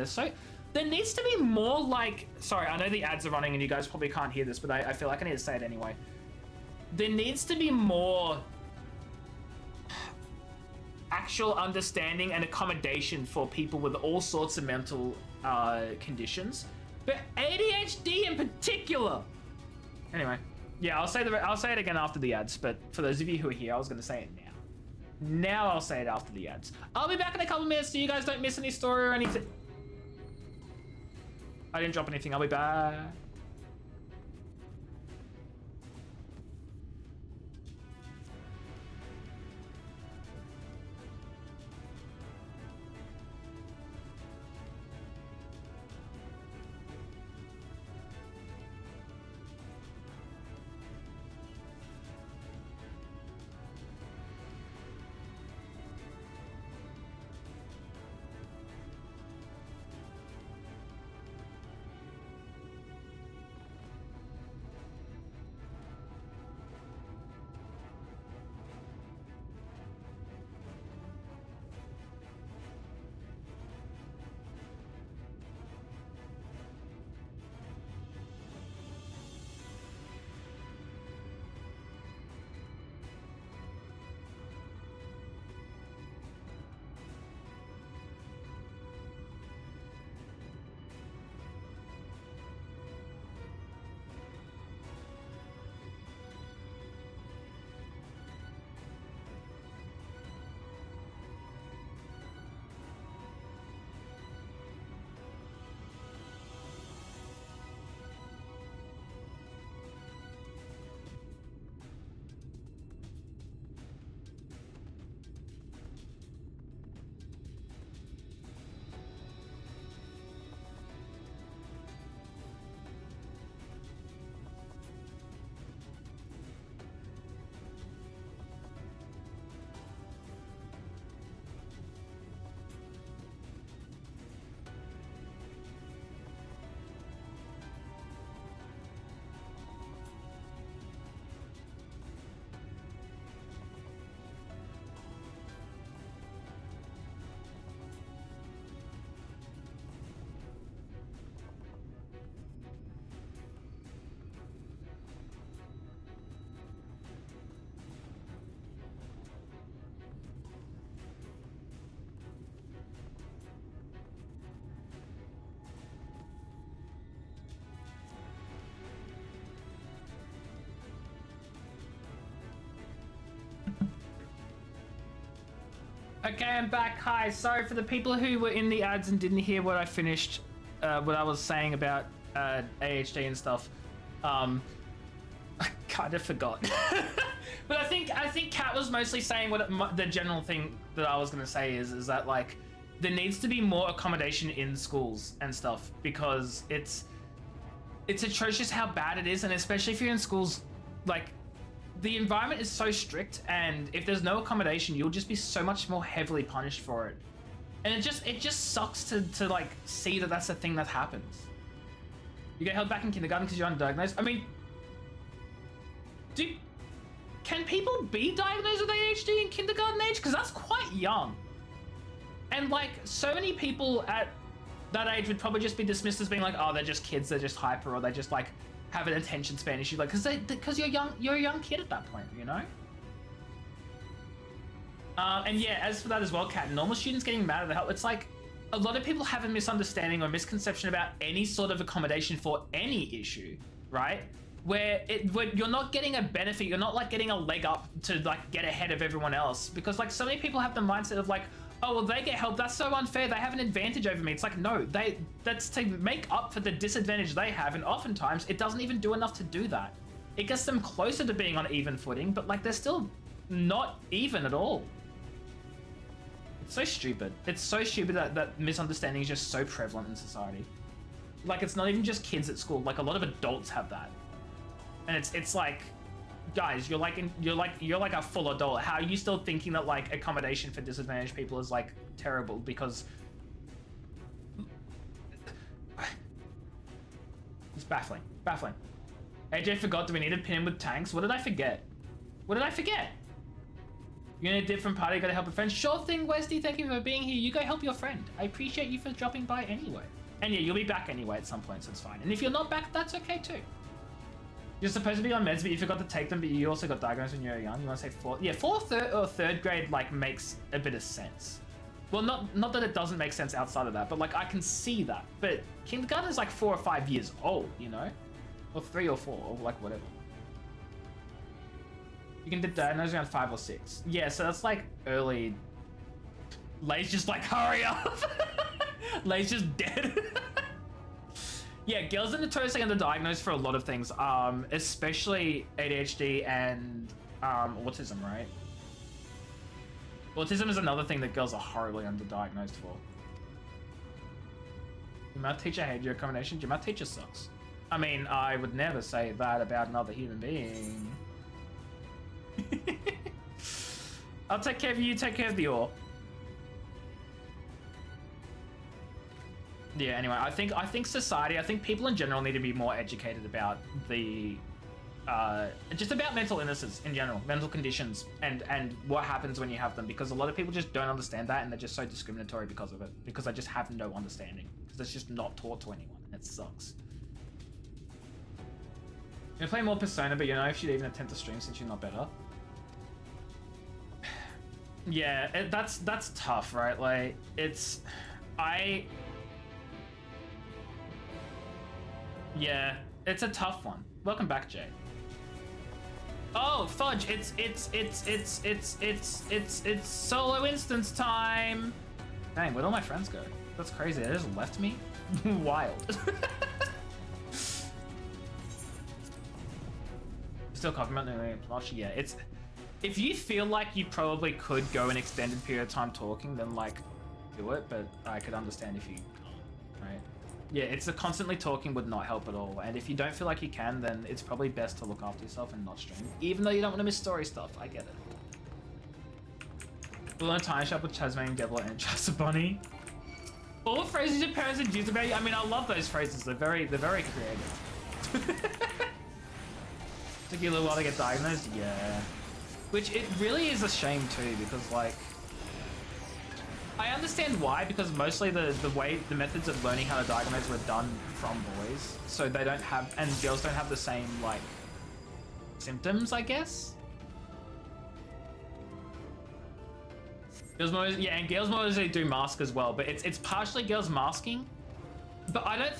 there needs to be more like, sorry, I know the ads are running and you guys probably can't hear this, but I feel like I need to say it anyway. There needs to be more actual understanding and accommodation for people with all sorts of mental conditions, but ADHD in particular. Anyway, yeah, I'll say it again after the ads, but for those of you who are here, I was going to say it now. Now I'll say it after the ads. I'll be back in a couple minutes so you guys don't miss any story or anything. I didn't drop anything. I'll be back. Okay, I'm back. Hi. Sorry for the people who were in the ads and didn't hear what I finished, what I was saying about ADHD and stuff. I kind of forgot. But I think Kat was mostly saying what the general thing that I was gonna say is that like there needs to be more accommodation in schools and stuff, because it's atrocious how bad it is, and especially if you're in schools, like the environment is so strict, and if there's no accommodation, you'll just be so much more heavily punished for it. And it just sucks to like see that that's a thing that happens. You get held back in kindergarten because you're undiagnosed. I mean, can people be diagnosed with ADHD in kindergarten age? Because that's quite young. And like so many people at that age would probably just be dismissed as being like, oh, they're just kids, they're just hyper, or they just like have an attention span issue, like because you're a young kid at that point, you know. And yeah, as for that as well, Kat, normal students getting mad at the help, it's like a lot of people have a misunderstanding or misconception about any sort of accommodation for any issue, right? Where you're not getting a benefit, you're not like getting a leg up to like get ahead of everyone else, because like so many people have the mindset of like, oh well, they get help, that's so unfair, they have an advantage over me. It's like, no, that's to make up for the disadvantage they have, and oftentimes it doesn't even do enough to do that. It gets them closer to being on even footing, but like they're still not even at all. It's so stupid. It's so stupid that misunderstanding is just so prevalent in society. Like, it's not even just kids at school, like a lot of adults have that. And it's like, guys, you're like a full adult. How are you still thinking that like accommodation for disadvantaged people is like terrible? Because it's baffling. AJ forgot that we needed to pin him with tanks. What did I forget? You're in a different party, gotta help a friend. Sure thing, Westy, thank you for being here. You go help your friend. I appreciate you for dropping by anyway. And yeah, you'll be back anyway at some point, so it's fine. And if you're not back, that's okay too. You're supposed to be on meds, but you forgot to take them, but you also got diagnosed when you were young. You want to say fourth or third grade, like, makes a bit of sense. Well, not that it doesn't make sense outside of that, but like, I can see that. But kindergarten is like 4 or 5 years old, you know? Or 3 or 4, or like whatever. You can get diagnosed around 5 or 6. Yeah, so that's like early. Lay's just like, hurry up! Lay's just dead. Yeah, girls are notoriously underdiagnosed for a lot of things, especially ADHD and autism, right? Autism is another thing that girls are horribly underdiagnosed for. Your math teacher hated your accommodation? Your math teacher sucks. I mean, I would never say that about another human being. I'll take care of you, take care of the ore. Yeah, anyway, I think society, I think people in general need to be more educated about the just about mental illnesses in general, mental conditions, and what happens when you have them, because a lot of people just don't understand that, and they're just so discriminatory because of it, because they just have no understanding, because it's just not taught to anyone, and it sucks. You're gonna play more Persona, but you know if you'd even attempt to stream since you're not better. Yeah, that's tough, right? Like, yeah, it's a tough one. Welcome back, Jay. Oh, fudge! It's solo instance time. Dang, where'd all my friends go? That's crazy. They just left me. Wild. Still talking about the much. Yeah, it's. If you feel like you probably could go an extended period of time talking, then like, do it. But I could understand if you can't, right? Yeah, it's a constantly talking would not help at all. And if you don't feel like you can, then it's probably best to look after yourself and not stream. Even though you don't want to miss story stuff, I get it. We'll learn time shop with Tasmanian Devil and Chasa Bunny. All the phrases your parents had used about you. I mean, I love those phrases. They're very creative. Took you a little while to get diagnosed? Yeah. Which it really is a shame too, because like, I understand why, because mostly the methods of learning how to diagnose were done from boys, so they don't have, and girls don't have the same like symptoms, I guess. Girls and girls mostly do mask as well, but it's partially girls masking, but I don't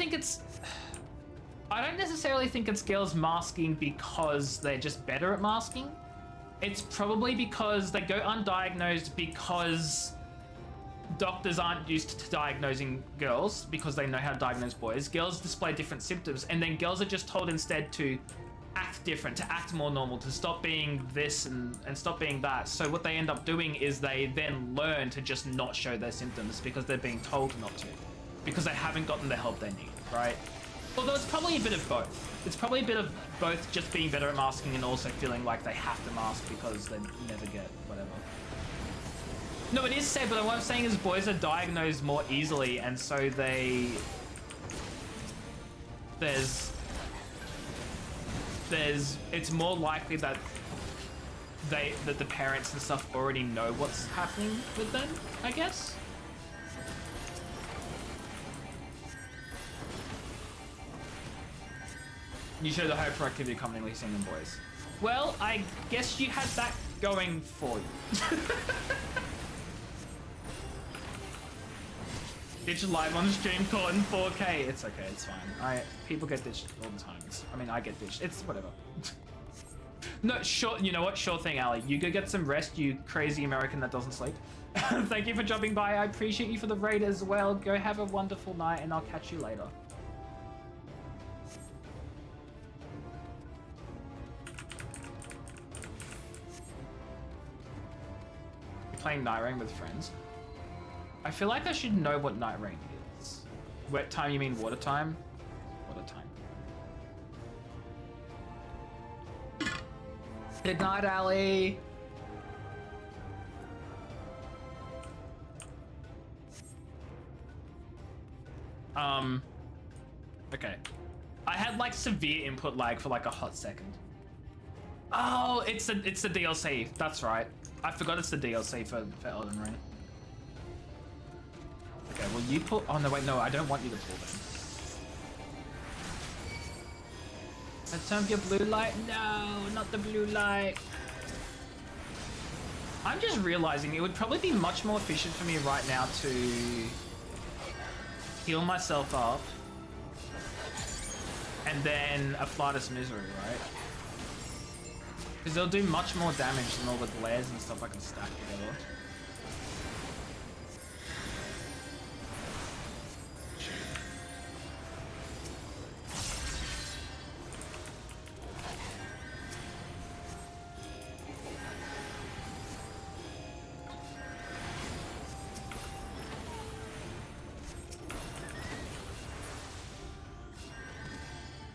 necessarily think it's girls masking because they're just better at masking. It's probably because they go undiagnosed because doctors aren't used to diagnosing girls because they know how to diagnose boys. Girls display different symptoms, and then girls are just told instead to act different, to act more normal, to stop being this and stop being that. So what they end up doing is they then learn to just not show their symptoms because they're being told not to, because they haven't gotten the help they need, right? Although it's probably a bit of both. It's probably a bit of both, just being better at masking and also feeling like they have to mask because they never get whatever. No, it is sad, but what I'm saying is boys are diagnosed more easily, and so it's more likely that the parents and stuff already know what's happening with them, I guess. You showed the hyperactivity commonly seen in boys. Well, I guess you had that going for you. ditched live on stream caught in 4K. It's okay, it's fine. People get ditched all the time. I mean, I get ditched. It's whatever. No, sure. You know what? Sure thing, Ali. You go get some rest, you crazy American that doesn't sleep. Thank you for dropping by. I appreciate you for the raid as well. Go have a wonderful night, and I'll catch you later. Playing Night Rain with friends. I feel like I should know what Night Rain is. Wet time, you mean water time? Water time. Good night, Ali. Okay. I had like severe input lag for like a hot second. Oh, it's the DLC. That's right. I forgot it's the DLC for Elden Ring. Okay, well you pull. Oh no, wait, no, I don't want you to pull them. Turn your blue light. No, not the blue light. I'm just realizing it would probably be much more efficient for me right now to heal myself up and then apply this misery, right? Because they'll do much more damage than all the glares and stuff I can stack together.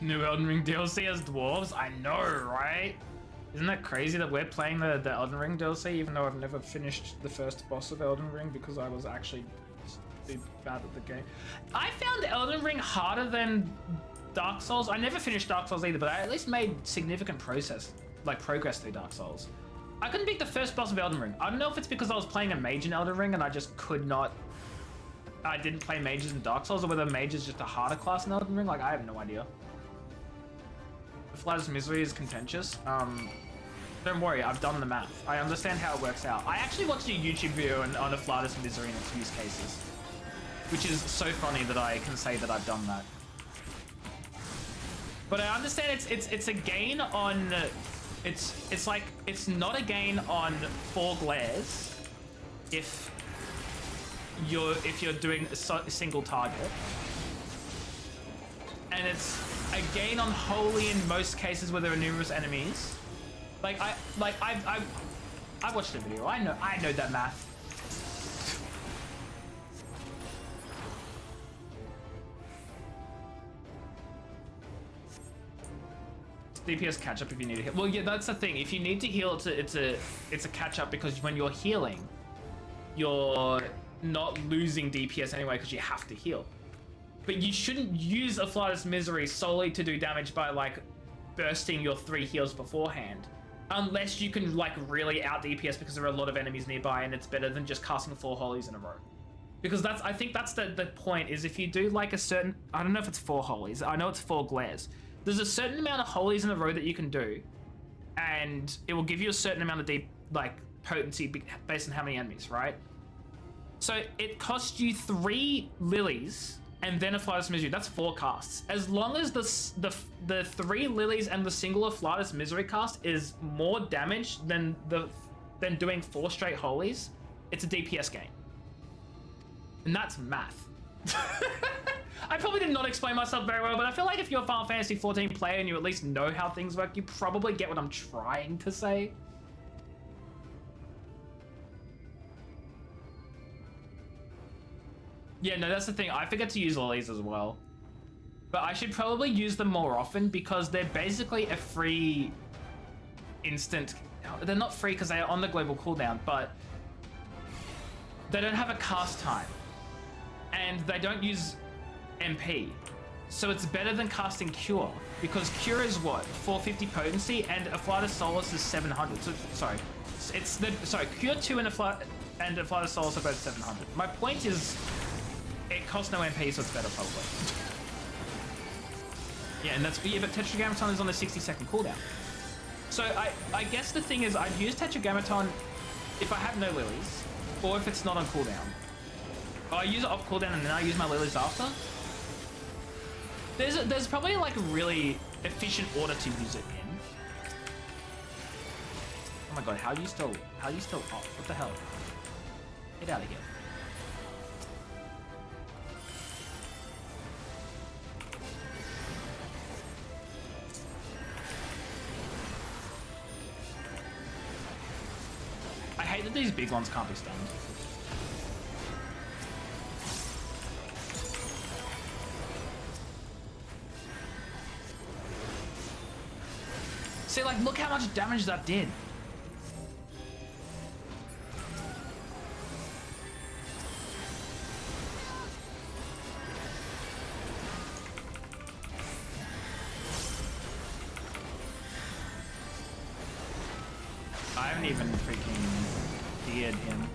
New Elden Ring DLC as dwarves? I know, right? Isn't that crazy that we're playing the Elden Ring DLC, even though I've never finished the first boss of Elden Ring because I was actually stupid bad at the game. I found Elden Ring harder than Dark Souls. I never finished Dark Souls either, but I at least made significant progress through Dark Souls. I couldn't beat the first boss of Elden Ring. I don't know if it's because I was playing a mage in Elden Ring and I just could not... I didn't play mages in Dark Souls, or whether mage is just a harder class in Elden Ring. Like, I have no idea. Flatter's Misery is contentious. Don't worry, I've done the math. I understand how it works out. I actually watched a YouTube video on a Flatter's Misery and its use cases, which is so funny that I can say that I've done that. But I understand it's a gain on... It's like, it's not a gain on 4 glares if you're doing a single target. And it's a gain on holy in most cases where there are numerous enemies. Like I watched the video. I know that math. DPS catch up if you need to heal. Well, yeah, that's the thing. If you need to heal, it's a catch up because when you're healing, you're not losing DPS anyway because you have to heal. But you shouldn't use a Flatter's Misery solely to do damage by like bursting your 3 heals beforehand. Unless you can like really out DPS because there are a lot of enemies nearby and it's better than just casting 4 holies in a row. Because I think that's the point, is if you do like a certain, I don't know if it's 4 holies, I know it's 4 glares. There's a certain amount of holies in a row that you can do, and it will give you a certain amount of potency based on how many enemies, right? So it costs you 3 lilies and then a Flatter's Misery. That's 4 casts. As long as the 3 lilies and the single Flatter's Misery cast is more damage than doing 4 straight holies, it's a DPS game. And that's math. I probably did not explain myself very well, but I feel like if you're a Final Fantasy XIV player and you at least know how things work, you probably get what I'm trying to say. Yeah, no, that's the thing. I forget to use lilies as well. But I should probably use them more often because they're basically a free instant... They're not free because they're on the global cooldown, but they don't have a cast time. And they don't use MP. So it's better than casting Cure, because Cure is what? 450 potency, and a Flatter's Solace is 700. So, sorry. Cure 2 and a Flatter's Solace are both 700. My point is... It costs no MP, so it's better probably. Yeah, and that's... Yeah, but Tetragrammaton is on a 60-second cooldown. So I guess the thing is, I'd use Tetragrammaton if I have no lilies, or if it's not on cooldown. Oh, I use it off cooldown and then I use my lilies after? There's probably like a really efficient order to use it in. Oh my god, how are you still, oh, what the hell? Get out of here. I hate that these big ones can't be stunned. See, like, look how much damage that did. I haven't even freaking feared him.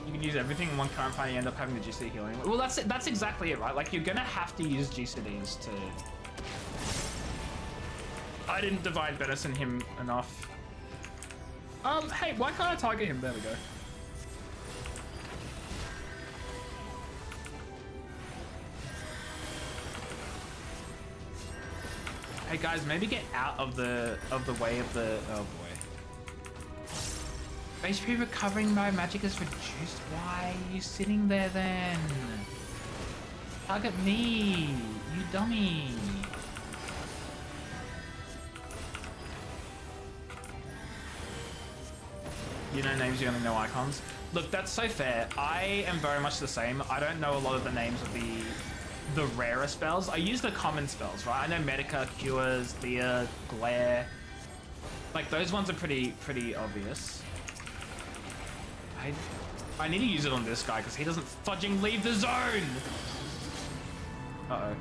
You can use everything in one current fight and you end up having the GCD healing. Well, that's exactly it, right? Like, you're gonna have to use GCDs to... I didn't divide Benison him enough. Hey, why can't I target him? There we go. Hey guys, maybe get out of the way of the, oh boy. HP recovering my magic is reduced. Why are you sitting there then? Target me, you dummy. You know names, you only know icons. Look, that's so fair. I am very much the same. I don't know a lot of the names of the rarer spells. I use the common spells, right? I know Medica, Cures, Thea, Glare. Like, those ones are pretty obvious. I need to use it on this guy because he doesn't fudging leave the zone! Uh-oh.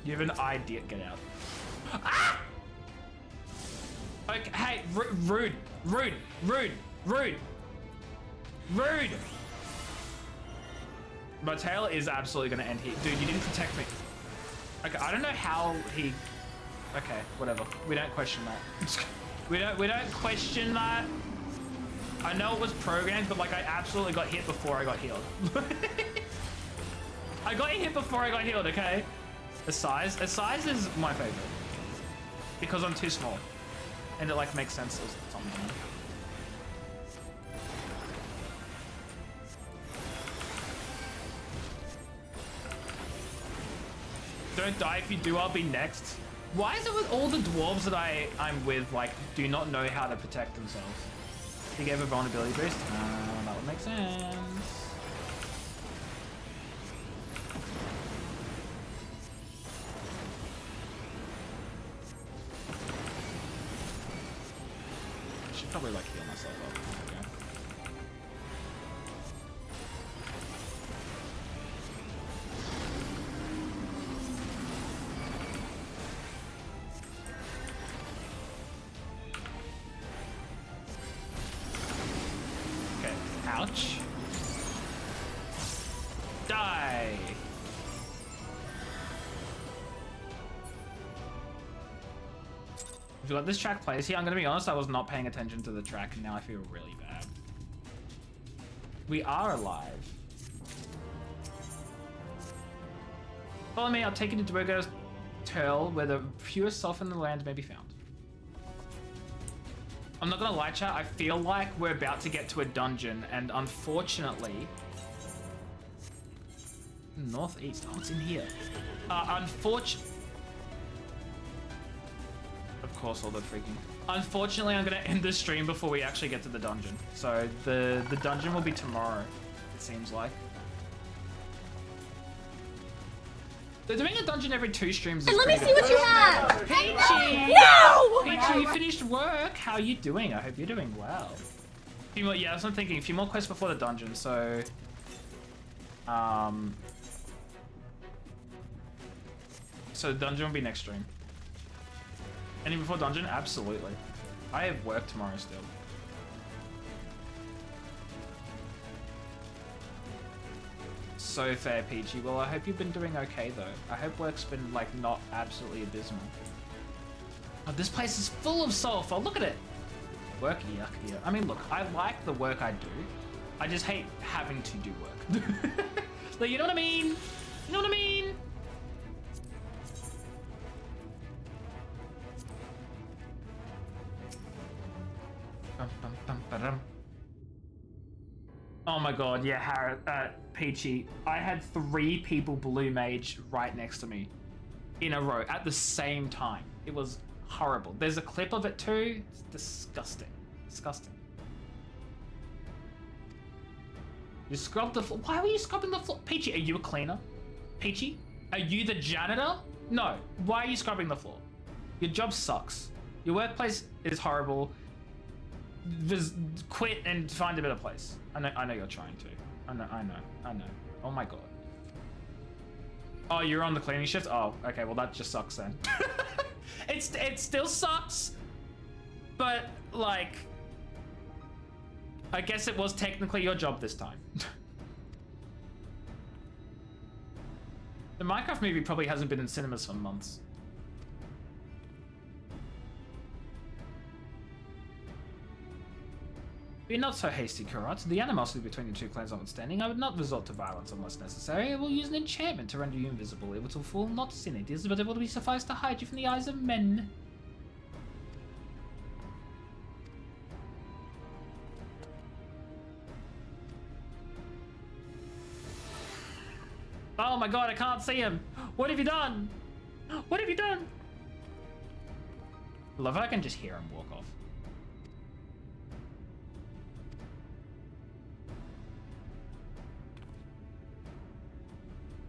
You have an idea. Get out. Ah! Okay, hey, rude. My tail is absolutely gonna end here. Dude, you didn't protect me. Okay, I don't know how he... Okay, whatever. We don't question that. we don't question that. I know it was programmed, but like I absolutely got hit before I got healed. I got hit before I got healed, okay? A size is my favorite. Because I'm too small. And it like makes sense or something. Don't die. If you do, I'll be next. Why is it with all the dwarves that I'm with, like, do not know how to protect themselves? He gave a vulnerability boost? That would make sense. I should probably, like, heal myself up. Ouch. Die. If you let this track plays here, I'm gonna be honest, I was not paying attention to the track and now I feel really bad. We are alive. Follow me, I'll take you to Dwergo's Turl, where the purest self in the land may be found. I'm not gonna lie, chat, I feel like we're about to get to a dungeon, and unfortunately... Northeast, oh, it's in here. Of course, all the freaking... Unfortunately, I'm gonna end the stream before we actually get to the dungeon. So, the dungeon will be tomorrow, it seems like. They're doing a dungeon every 2 streams. And let me see what you have! Peachy! No! Peachy, you finished work. How are you doing? I hope you're doing well. A few more, yeah, that's what I'm thinking. A few more quests before the dungeon, so... So the dungeon will be next stream. Any before dungeon? Absolutely. I have work tomorrow still. so fair, Peachy. Well, I hope you've been doing okay, though. I hope work's been, like, not absolutely abysmal. Oh, this place is full of sulfur. Look at it. Work, yuck, yeah. I mean, look, I like the work I do. I just hate having to do work. Like, you know what I mean? You know what I mean? Oh my god, yeah, Peachy. I had 3 people blue mage right next to me in a row at the same time. It was horrible. There's a clip of it too. It's disgusting. Disgusting. You scrubbed the floor. Why were you scrubbing the floor? Peachy, are you a cleaner? Peachy, are you the janitor? No. Why are you scrubbing the floor? Your job sucks. Your workplace is horrible. Just quit and find a better place. I know you're trying to. I know. Oh my god. Oh, you're on the cleaning shift? Oh, okay, well that just sucks then. It still sucks, but like, I guess it was technically your job this time. The Minecraft movie probably hasn't been in cinemas for months. Be not so hasty, Karat. The animosity between the two clans notwithstanding, I would not resort to violence unless necessary. I will use an enchantment to render you invisible, able to fool not sin it is, but able to be suffice to hide you from the eyes of men. Oh my god, I can't see him! What have you done? What have you done? I love how I can just hear him walk off.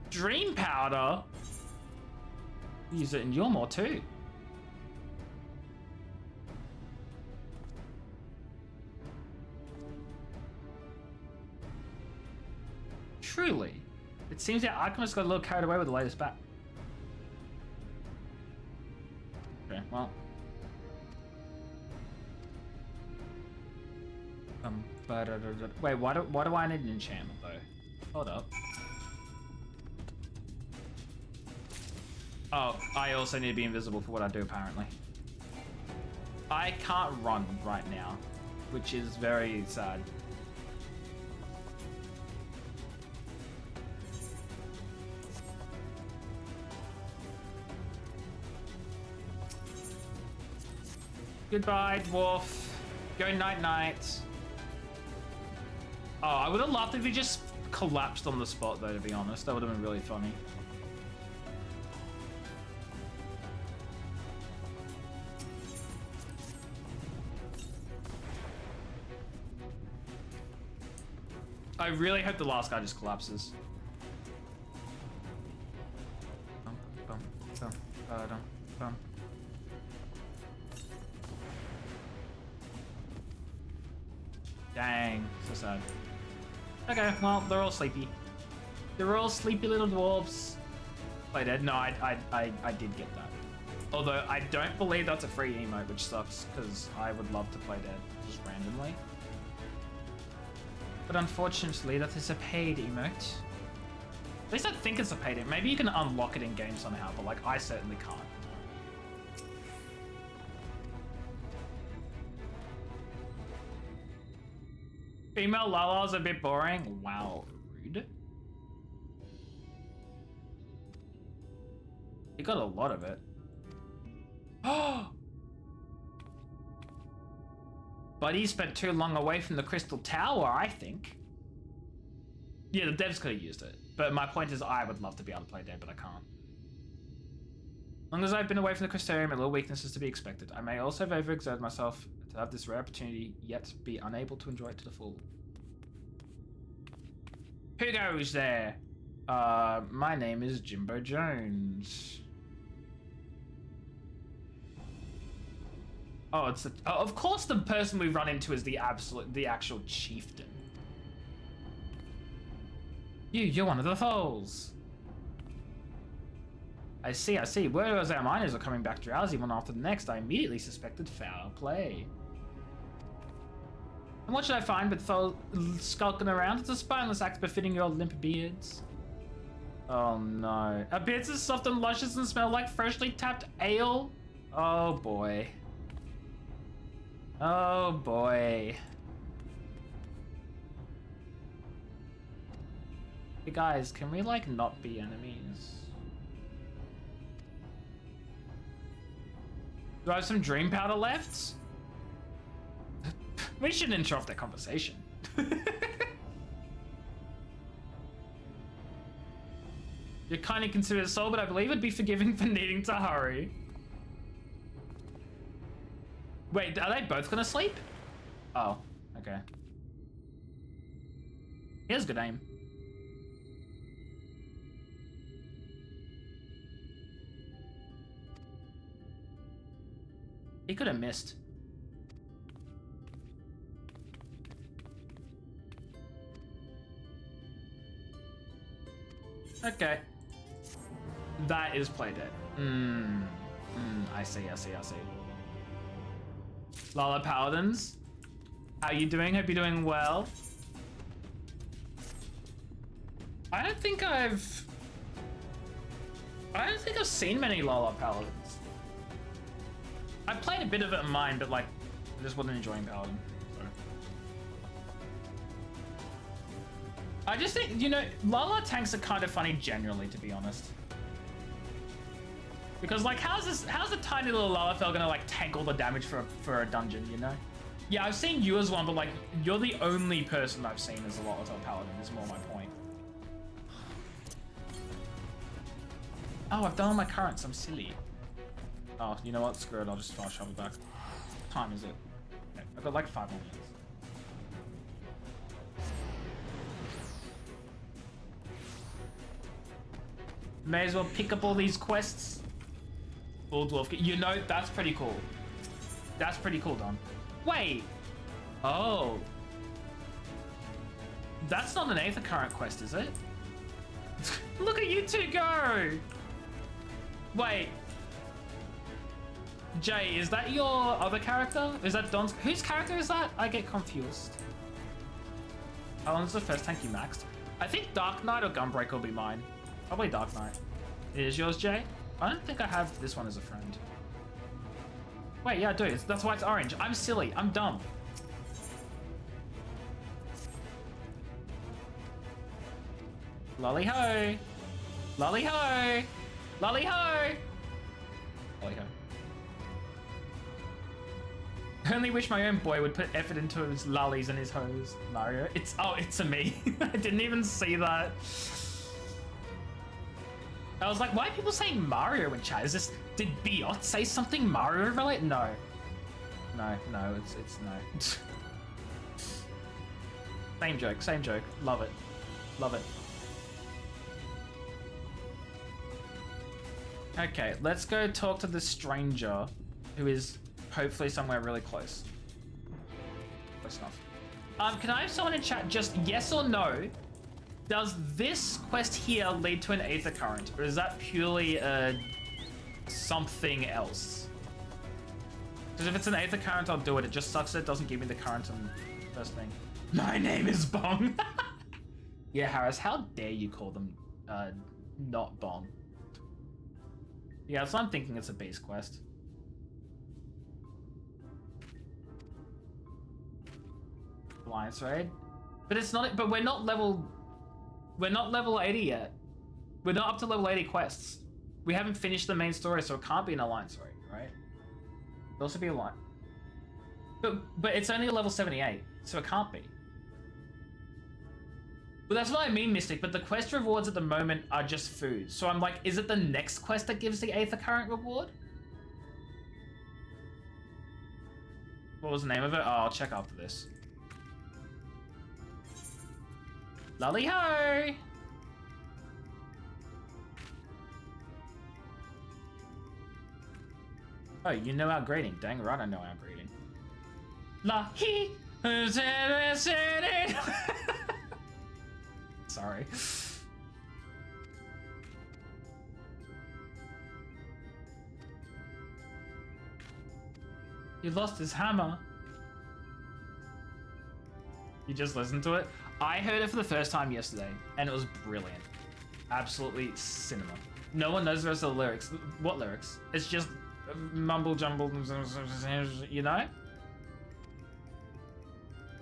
Dream powder? Use it in Yulmore too. Truly. It seems that Alchemist got a little carried away with the latest bat. Okay, well. Wait, why do I need an enchantment though? Hold up. Oh, I also need to be invisible for what I do, apparently. I can't run right now, which is very sad. Goodbye, dwarf. Go night-night. Oh, I would have loved if he just collapsed on the spot, though, to be honest. That would have been really funny. I really hope the last guy just collapses. Dang, so sad. Okay, well, they're all sleepy. They're all sleepy little dwarves. Play dead? No, I did get that. Although I don't believe that's a free emote, which sucks, because I would love to play dead just randomly. But unfortunately, that is a paid emote. At least I think it's a paid emote. Maybe you can unlock it in game somehow, but like I certainly can't. Female Lala's a bit boring. Wow, rude. You got a lot of it. Oh! Buddy spent too long away from the Crystal Tower, I think. Yeah, the devs could have used it. But my point is I would love to be able to play dead, but I can't. As long as I've been away from the Crystarium, a little weakness is to be expected. I may also have overexerted myself to have this rare opportunity, yet be unable to enjoy it to the full. Who goes there? My name is Jimbo Jones. Oh, it's of course the person we run into is the actual chieftain. You're one of the foals. I see. Word was our miners are coming back drowsy one after the next. I immediately suspected foul play. And what should I find but foul skulking around? It's a spineless act befitting your limp beards. Oh no. A bits as soft and luscious and smell like freshly tapped ale? Oh boy. Oh boy. Hey guys, can we like not be enemies? Do I have some dream powder left? We shouldn't interrupt their conversation. You're kind of considerate soul, but I believe it'd be forgiving for needing to hurry. Wait, are they both gonna sleep? Oh, okay. He has good aim. He could have missed. Okay. That is play dead. I see. Lala Paladins, how you doing? Hope you're doing well. I don't think I've seen many Lala Paladins. I played a bit of it in mine, but like, I just wasn't enjoying Paladin. So. I just think, you know, Lala tanks are kind of funny generally, to be honest. Because like, how's a tiny little Lalafell gonna like tank all the damage for a dungeon, you know? Yeah, I've seen you as one, but like, you're the only person I've seen as a Lalafell Paladin, is more my point. Oh, I've done all my currents, I'm silly. Oh, you know what? Screw it, I'll just fast travel back. What time is it? Okay, I've got like 5 more minutes. May as well pick up all these quests. Full dwarf. You know, that's pretty cool. That's pretty cool, Don. Wait. Oh. That's not an Aether Current quest, is it? Look at you two go. Wait. Jay, is that your other character? Is that Don's? Whose character is that? I get confused. How long's the first tank you maxed? I think Dark Knight or Gunbreaker will be mine. Probably Dark Knight. Is yours, Jay? I don't think I have this one as a friend. Wait, yeah, I do. That's why it's orange. I'm silly. I'm dumb. Lolly ho! Lolly ho! Lolly ho! Lolly ho. I only wish my own boy would put effort into his lollies and his hoes. Mario. It's a me. I didn't even see that. I was like, why are people saying Mario in chat? Is this, did Biot say something Mario related? No. No, it's no. Same joke. Love it. Love it. Okay, let's go talk to this stranger who is hopefully somewhere really close. Close enough. Can I have someone in chat just yes or no? Does this quest here lead to an Aether Current, or is that purely something else? Because if it's an Aether Current, I'll do it. It just sucks that it doesn't give me the current on the first thing. My name is Bong. Yeah, Harris, how dare you call them not Bong? Yeah, so I'm thinking it's a base quest. Alliance raid, but it's not. But we're not level 80 yet. We're not up to level 80 quests. We haven't finished the main story, so it can't be an alliance raid, right? It'll also be a line. But it's only a level 78, so it can't be. Well, that's what I mean, Mystic, but the quest rewards at the moment are just food. So I'm like, is it the next quest that gives the Aether Current reward? What was the name of it? Oh, I'll check after this. Lolly ho! Oh, you know our greeting. Dang right I know our greeting. La he. Sorry. He lost his hammer. You just listened to it? I heard it for the first time yesterday, and it was brilliant. absolutely cinema. No one knows the rest of the lyrics. What lyrics? It's just mumble jumble, you know?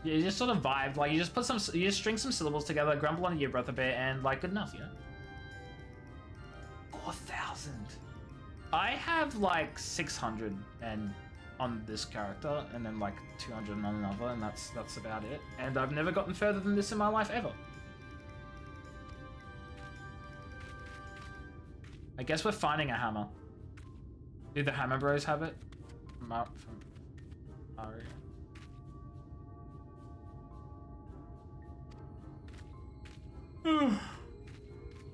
You just sort of vibe, like you just string some syllables together, grumble under your breath a bit, and like good enough, you know? 4,000. I have like 600 and on this character, and then like 200 on another, and that's about it. And I've never gotten further than this in my life ever. I guess we're finding a hammer. Do the Hammer Bros have it? From Mario.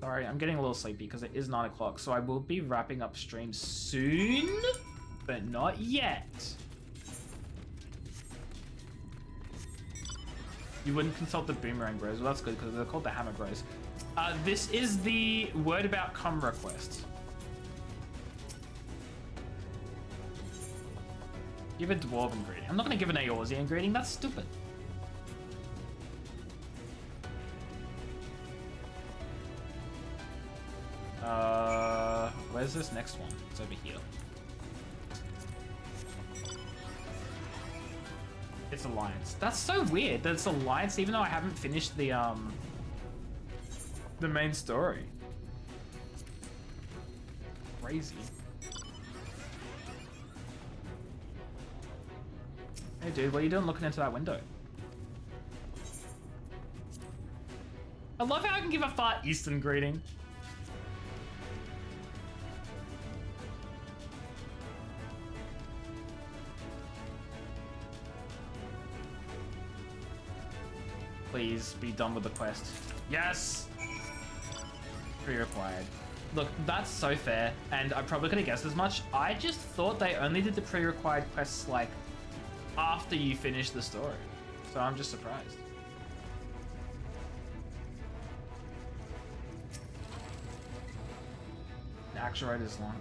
Sorry, I'm getting a little sleepy because it is 9 o'clock, so I will be wrapping up stream soon, but not yet. You wouldn't consult the Boomerang Bros. Well, that's good because they're called the Hammer Bros. This is the word about com request. Give a Dwarven greeting. I'm not going to give an Eorzean greeting. That's stupid. Where's this next one? It's over here. It's Alliance. That's so weird that it's Alliance even though I haven't finished the main story. Crazy. Hey dude, what are you doing looking into that window? I love how I can give a Far Eastern greeting. Please be done with the quest. Yes! Pre-required. Look, that's so fair, and I probably could have guessed as much. I just thought they only did the pre-required quests, like, after you finish the story. So I'm just surprised. The actual rate is long.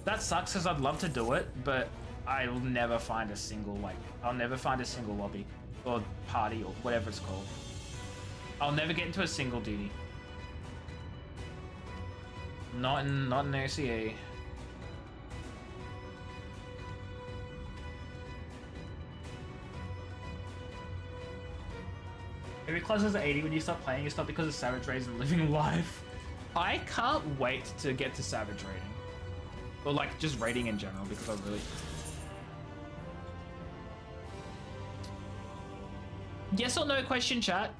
That sucks because I'd love to do it, but I'll never find a single, like, I'll never find a single lobby. Or party, or whatever it's called. I'll never get into a single duty. Not in OCE. If it closes at 80 when you start playing, it's not because of Savage Raids and living life. I can't wait to get to Savage Raiding. Or like just raiding in general because I really... Yes or no question, chat?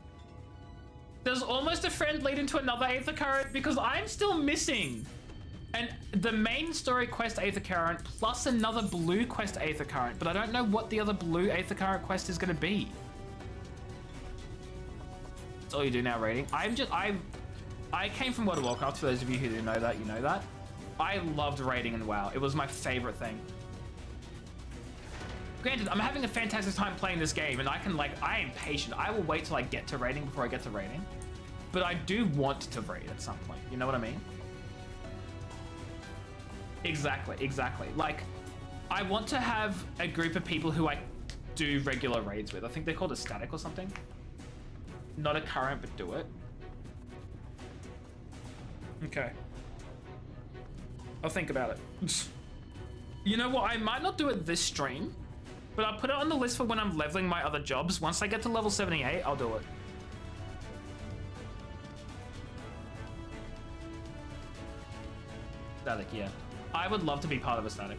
Does almost a friend lead into another Aether Current? Because I'm still missing the main story quest Aether Current plus another blue quest Aether Current, but I don't know what the other blue Aether Current quest is going to be. That's all you do now, raiding. I came from World of Warcraft. For those of you who do know that, you know that. I loved raiding in WoW. It was my favorite thing. Granted, I'm having a fantastic time playing this game, and I am patient. I will wait till I get to raiding before I get to raiding. But I do want to raid at some point. You know what I mean? Exactly, exactly. Like, I want to have a group of people who I do regular raids with. I think they're called a static or something. Not a current, but do it. Okay. I'll think about it. You know what? I might not do it this stream. But I'll put it on the list for when I'm leveling my other jobs. Once I get to level 78, I'll do it. Static, yeah. I would love to be part of a static.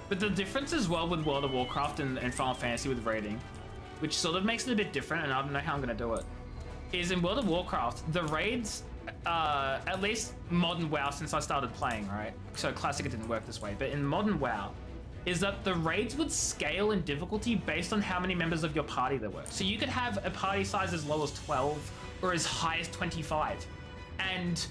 But the difference as well with World of Warcraft and Final Fantasy with raiding, which sort of makes it a bit different, and I don't know how I'm going to do it, is in World of Warcraft, the raids, at least modern WoW since I started playing, right? So Classic it didn't work this way, but in modern WoW, is that the raids would scale in difficulty based on how many members of your party there were. So you could have a party size as low as 12 or as high as 25. And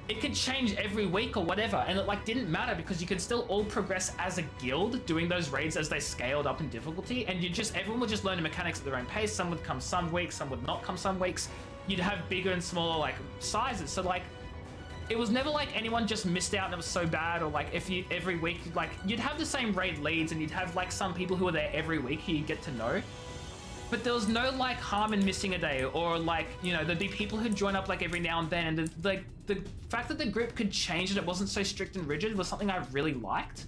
it could change every week or whatever. And it like didn't matter because you could still all progress as a guild doing those raids as they scaled up in difficulty. And everyone would just learn the mechanics at their own pace. Some would come some weeks, some would not come some weeks. You'd have bigger and smaller like sizes. So like it was never like anyone just missed out and it was so bad, or like if you every week, like you'd have the same raid leads and you'd have like some people who are there every week who you get to know. But there was no like harm in missing a day, or like, you know, there'd be people who'd join up like every now and then, and the fact that the group could change and it wasn't so strict and rigid was something I really liked.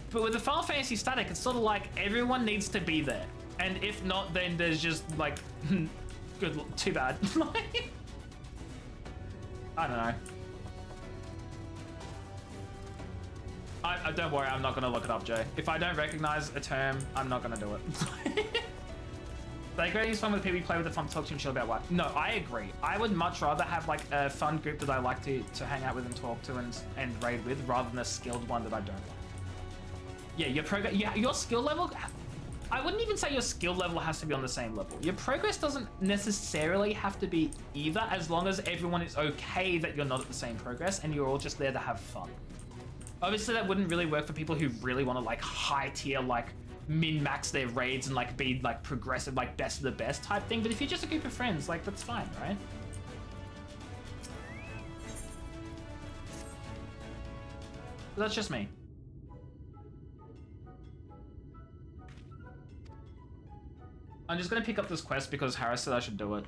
But with the Final Fantasy static, it's sort of like everyone needs to be there, and if not, then there's just like too bad. I don't know. I don't worry, I'm not gonna look it up, Jay. If I don't recognize a term, I'm not gonna do it. Like, it's fun with people you play with, the fun to talk to and chill about what. No, I agree. I would much rather have like a fun group that I like to hang out with and talk to and raid with, rather than a skilled one that I don't like. Yeah, your skill level, I wouldn't even say your skill level has to be on the same level. Your progress doesn't necessarily have to be either, as long as everyone is okay that you're not at the same progress and you're all just there to have fun. Obviously, that wouldn't really work for people who really want to like high tier, like min-max their raids and like be like progressive, like best of the best type thing. But if you're just a group of friends, like that's fine, right? But that's just me. I'm just gonna pick up this quest because Harris said I should do it.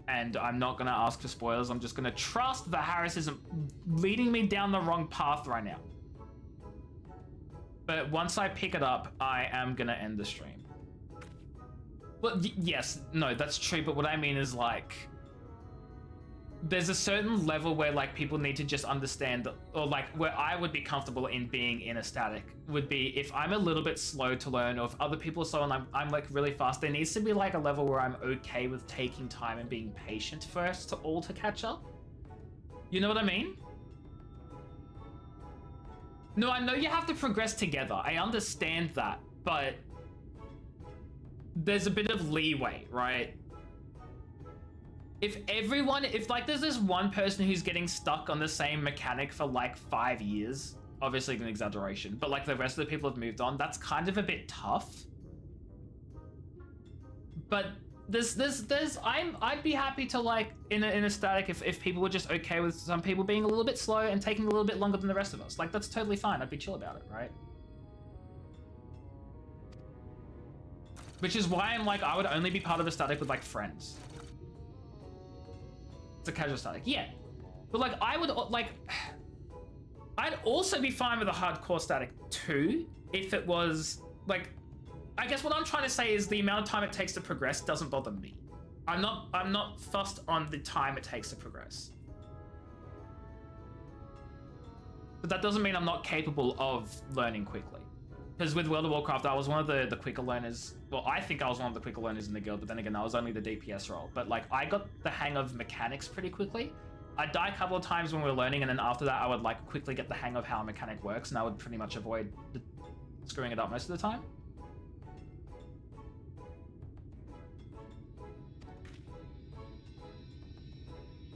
And I'm not gonna ask for spoilers. I'm just gonna trust that Harris isn't leading me down the wrong path right now. But once I pick it up, I am gonna end the stream. Well, yes, no, that's true. But what I mean is like, there's a certain level where like people need to just understand that, or like where I would be comfortable in being in a static would be if I'm a little bit slow to learn, or if other people are slow and I'm like really fast. There needs to be like a level where I'm okay with taking time and being patient first to catch up. You know what I mean? No, I know you have to progress together. I understand that, but there's a bit of leeway, right? If like there's this one person who's getting stuck on the same mechanic for like 5 years, obviously an exaggeration, but like the rest of the people have moved on, that's kind of a bit tough. But I'd be happy to like in a static if people were just okay with some people being a little bit slow and taking a little bit longer than the rest of us. Like that's totally fine. I'd be chill about it, right? Which is why I'm like, I would only be part of a static with like friends. It's a casual static, yeah. But like I'd also be fine with a hardcore static too if it was like, I guess what I'm trying to say is the amount of time it takes to progress doesn't bother me. I'm not fussed on the time it takes to progress. But that doesn't mean I'm not capable of learning quickly. Because with World of Warcraft, I was one of the quicker learners. Well, I think I was one of the quicker learners in the guild, but then again, I was only the DPS role. But like, I got the hang of mechanics pretty quickly. I'd die a couple of times when we were learning, and then after that, I would like quickly get the hang of how a mechanic works, and I would pretty much avoid screwing it up most of the time.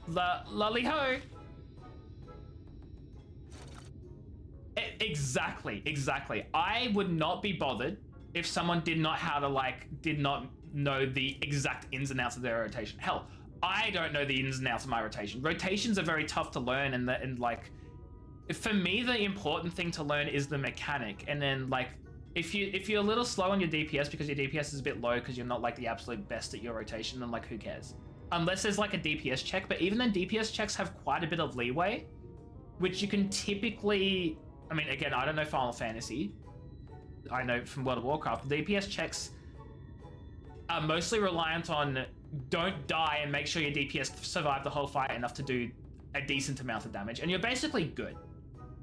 Lolly ho! Exactly. I would not be bothered if someone did not know the exact ins and outs of their rotation. Hell, I don't know the ins and outs of my rotation. Rotations are very tough to learn, and like, for me, the important thing to learn is the mechanic. And then like, if you're a little slow on your DPS because your DPS is a bit low because you're not like the absolute best at your rotation, then like, who cares? Unless there's like a DPS check, but even then DPS checks have quite a bit of leeway, which you can typically, I mean, again, I don't know Final Fantasy. I know from World of Warcraft, the DPS checks are mostly reliant on don't die and make sure your DPS survive the whole fight enough to do a decent amount of damage, and you're basically good.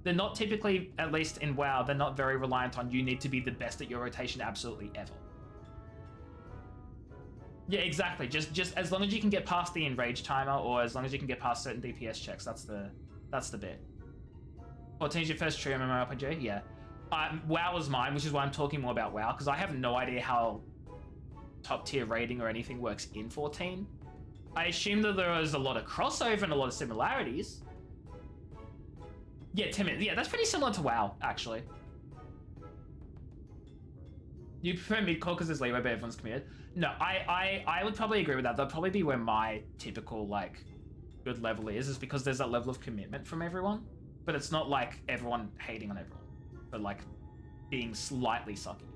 They're not typically, at least in WoW, they're not very reliant on you need to be the best at your rotation absolutely ever. Yeah, exactly. Just as long as you can get past the enrage timer, or as long as you can get past certain DPS checks, that's the bit. 14's your first true MMORPG? Yeah. WoW was mine, which is why I'm talking more about WoW, because I have no idea how top tier rating or anything works in 14. I assume that there was a lot of crossover and a lot of similarities. Yeah, Timid. Yeah, that's pretty similar to WoW, actually. You prefer mid-core because there's leeway, but everyone's committed? No, I would probably agree with that. That'd probably be where my typical, like, good level is because there's that level of commitment from everyone. But it's not like everyone hating on everyone, but like being slightly sucky.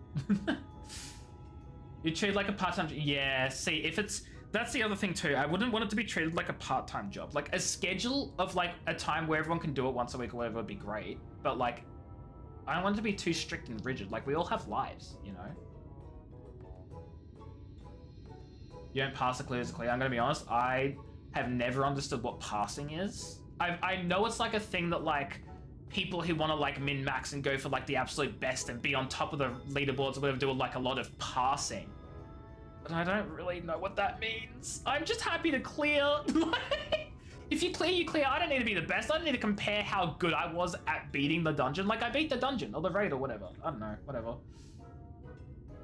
You treat like a part-time. Yeah, see, if it's that's the other thing too. I wouldn't want it to be treated like a part-time job. Like a schedule of like a time where everyone can do it once a week or whatever would be great. But like, I don't want it to be too strict and rigid. Like we all have lives, you know. You don't pass a clear as a clear. I'm gonna be honest. I have never understood what passing is. I know it's like a thing that like people who want to like min-max and go for like the absolute best and be on top of the leaderboards or whatever do like a lot of passing. But I don't really know what that means. I'm just happy to clear. If you clear, you clear. I don't need to be the best. I don't need to compare how good I was at beating the dungeon. Like I beat the dungeon or the raid or whatever. I don't know, whatever.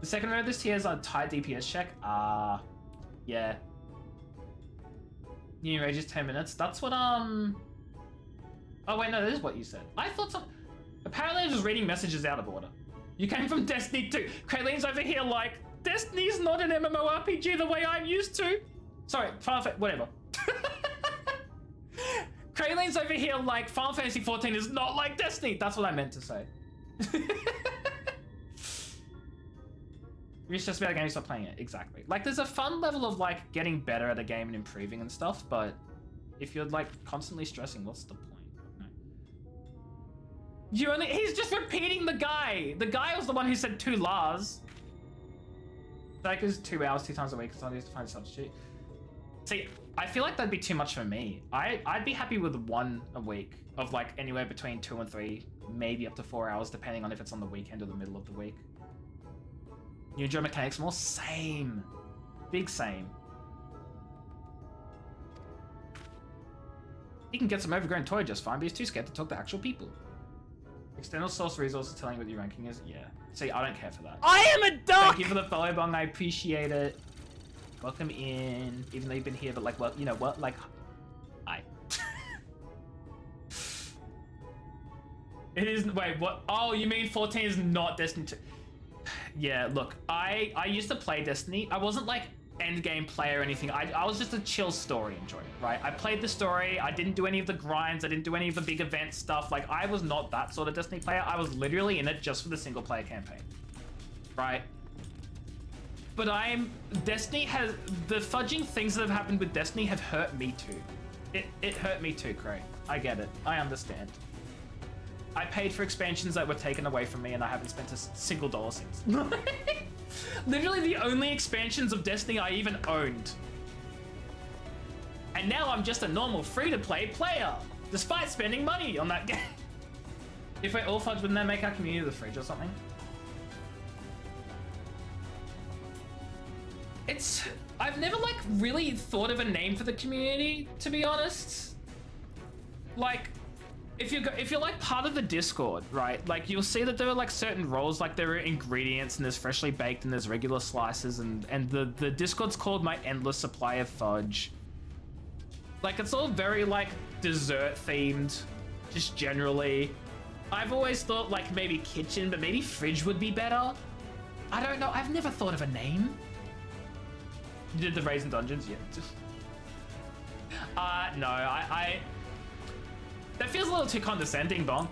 The second row of this tier is a tight DPS check. Yeah. New rage is 10 minutes. That's what, Oh, wait, no, that is what you said. I thought some... Apparently I was just reading messages out of order. You came from Destiny 2. Krayleen's over here like, Destiny's not an MMORPG the way I'm used to. Sorry, whatever. Krayleen's over here like, Final Fantasy XIV is not like Destiny. That's what I meant to say. You're just about a game, you stop playing it. Exactly. Like, there's a fun level of, like, getting better at a game and improving and stuff, but if you're, like, constantly stressing, what's the point? No. He's just repeating the guy! The guy was the one who said 2 Lars. That goes 2 hours, 2 times a week, so I need to find a substitute. See, I feel like that'd be too much for me. I'd be happy with 1 a week of, like, anywhere between 2 and 3, maybe up to 4 hours, depending on if it's on the weekend or the middle of the week. You enjoy mechanics more? Same. Big same. He can get some overgrown toy just fine, but he's too scared to talk to actual people. External source resources telling you what your ranking is? Yeah. See, I don't care for that. I am a dog! Thank you for the follow, Bong. I appreciate it. Welcome in. Even though you've been here, but like, well, you know what? Like, hi. It isn't, wait, what? Oh, you mean 14 is not Destiny 2? Yeah, look, I used to play Destiny. I wasn't like end game player or anything. I was just a chill story enjoyer, right? I played the story. I didn't do any of the grinds. I didn't do any of the big event stuff. Like, I was not that sort of Destiny player. I was literally in it just for the single player campaign, right? But Destiny has, the fudging things that have happened with Destiny have hurt me too. It hurt me too, Cray. I get it. I understand. I paid for expansions that were taken away from me and I haven't spent a single dollar since. Literally the only expansions of Destiny I even owned. And now I'm just a normal free-to-play player, despite spending money on that game. If we all fudge, wouldn't that make our community the fridge or something? I've never like really thought of a name for the community, to be honest. Like, if you're like part of the Discord, right? Like you'll see that there are like certain roles, like there are ingredients and there's freshly baked and there's regular slices and the Discord's called my endless supply of fudge. Like it's all very like dessert themed, just generally. I've always thought like maybe kitchen, but maybe fridge would be better. I don't know. I've never thought of a name. You did the Raisin Dungeons? Yeah. No, I that feels a little too condescending, Bong.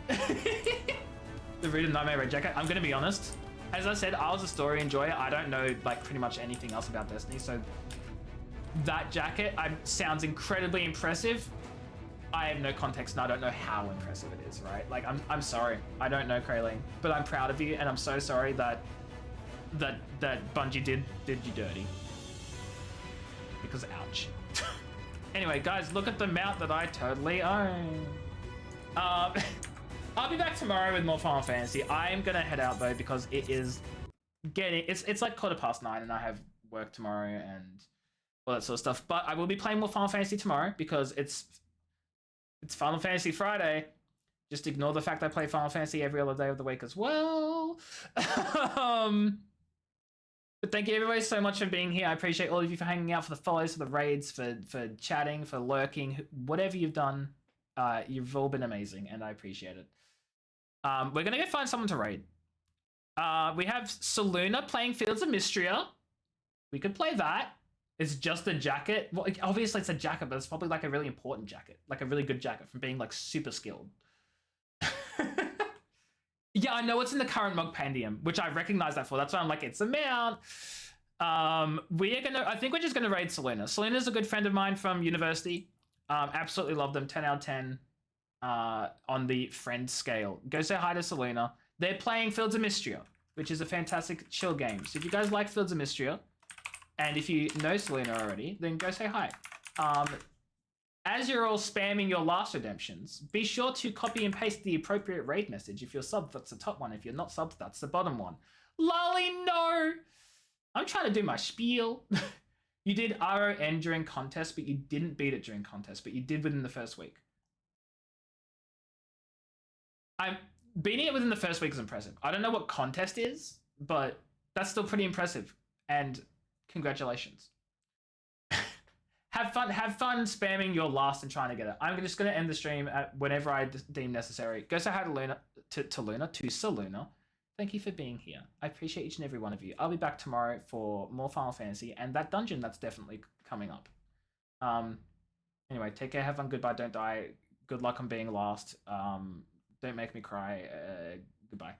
The Root of Nightmare Red Jacket. I'm gonna be honest. As I said, I was a story enjoyer. I don't know like pretty much anything else about Destiny, so that jacket sounds incredibly impressive. I have no context and I don't know how impressive it is, right? Like I'm sorry. I don't know, Kraylene, but I'm proud of you and I'm so sorry that Bungie did you dirty. Because ouch. Anyway, guys, look at the mount that I totally own. I'll be back tomorrow with more Final Fantasy. I'm gonna head out though because it is it's like 9:15 and I have work tomorrow and all that sort of stuff. But I will be playing more Final Fantasy tomorrow because it's Final Fantasy Friday. Just ignore the fact I play Final Fantasy every other day of the week as well. But thank you everybody so much for being here. I appreciate all of you for hanging out, for the follows, for the raids, for chatting, for lurking, whatever you've done. You've all been amazing and I appreciate it. We're gonna go find someone to raid. We have Saluna playing Fields of Mystria. We could play that. It's just a jacket. Well, obviously it's a jacket, but it's probably like a really important jacket, like a really good jacket from being like super skilled. Yeah, I know it's in the current Mogpandium, which I recognize that for. That's why I'm like, it's a mount. I think we're just gonna raid Selena. Selena's a good friend of mine from university. Absolutely love them. 10 out of 10 on the friend scale. Go say hi to Selena. They're playing Fields of Mystria, which is a fantastic chill game. So if you guys like Fields of Mystria, and if you know Selena already, then go say hi. As you're all spamming your last redemptions, be sure to copy and paste the appropriate raid message. If you're subbed, that's the top one. If you're not subbed, that's the bottom one. Lolly, no! I'm trying to do my spiel. You did RON during contest, but you didn't beat it during contest, but you did within the first week. Beating it within the first week is impressive. I don't know what contest is, but that's still pretty impressive. And congratulations. Have fun spamming your last and trying to get it. I'm just going to end the stream at whenever I deem necessary. Go say hi to Luna, to Seluna. Thank you for being here. I appreciate each and every one of you. I'll be back tomorrow for more Final Fantasy and that dungeon that's definitely coming up. Anyway, take care, have fun, goodbye, don't die. Good luck on being last. Don't make me cry. Goodbye.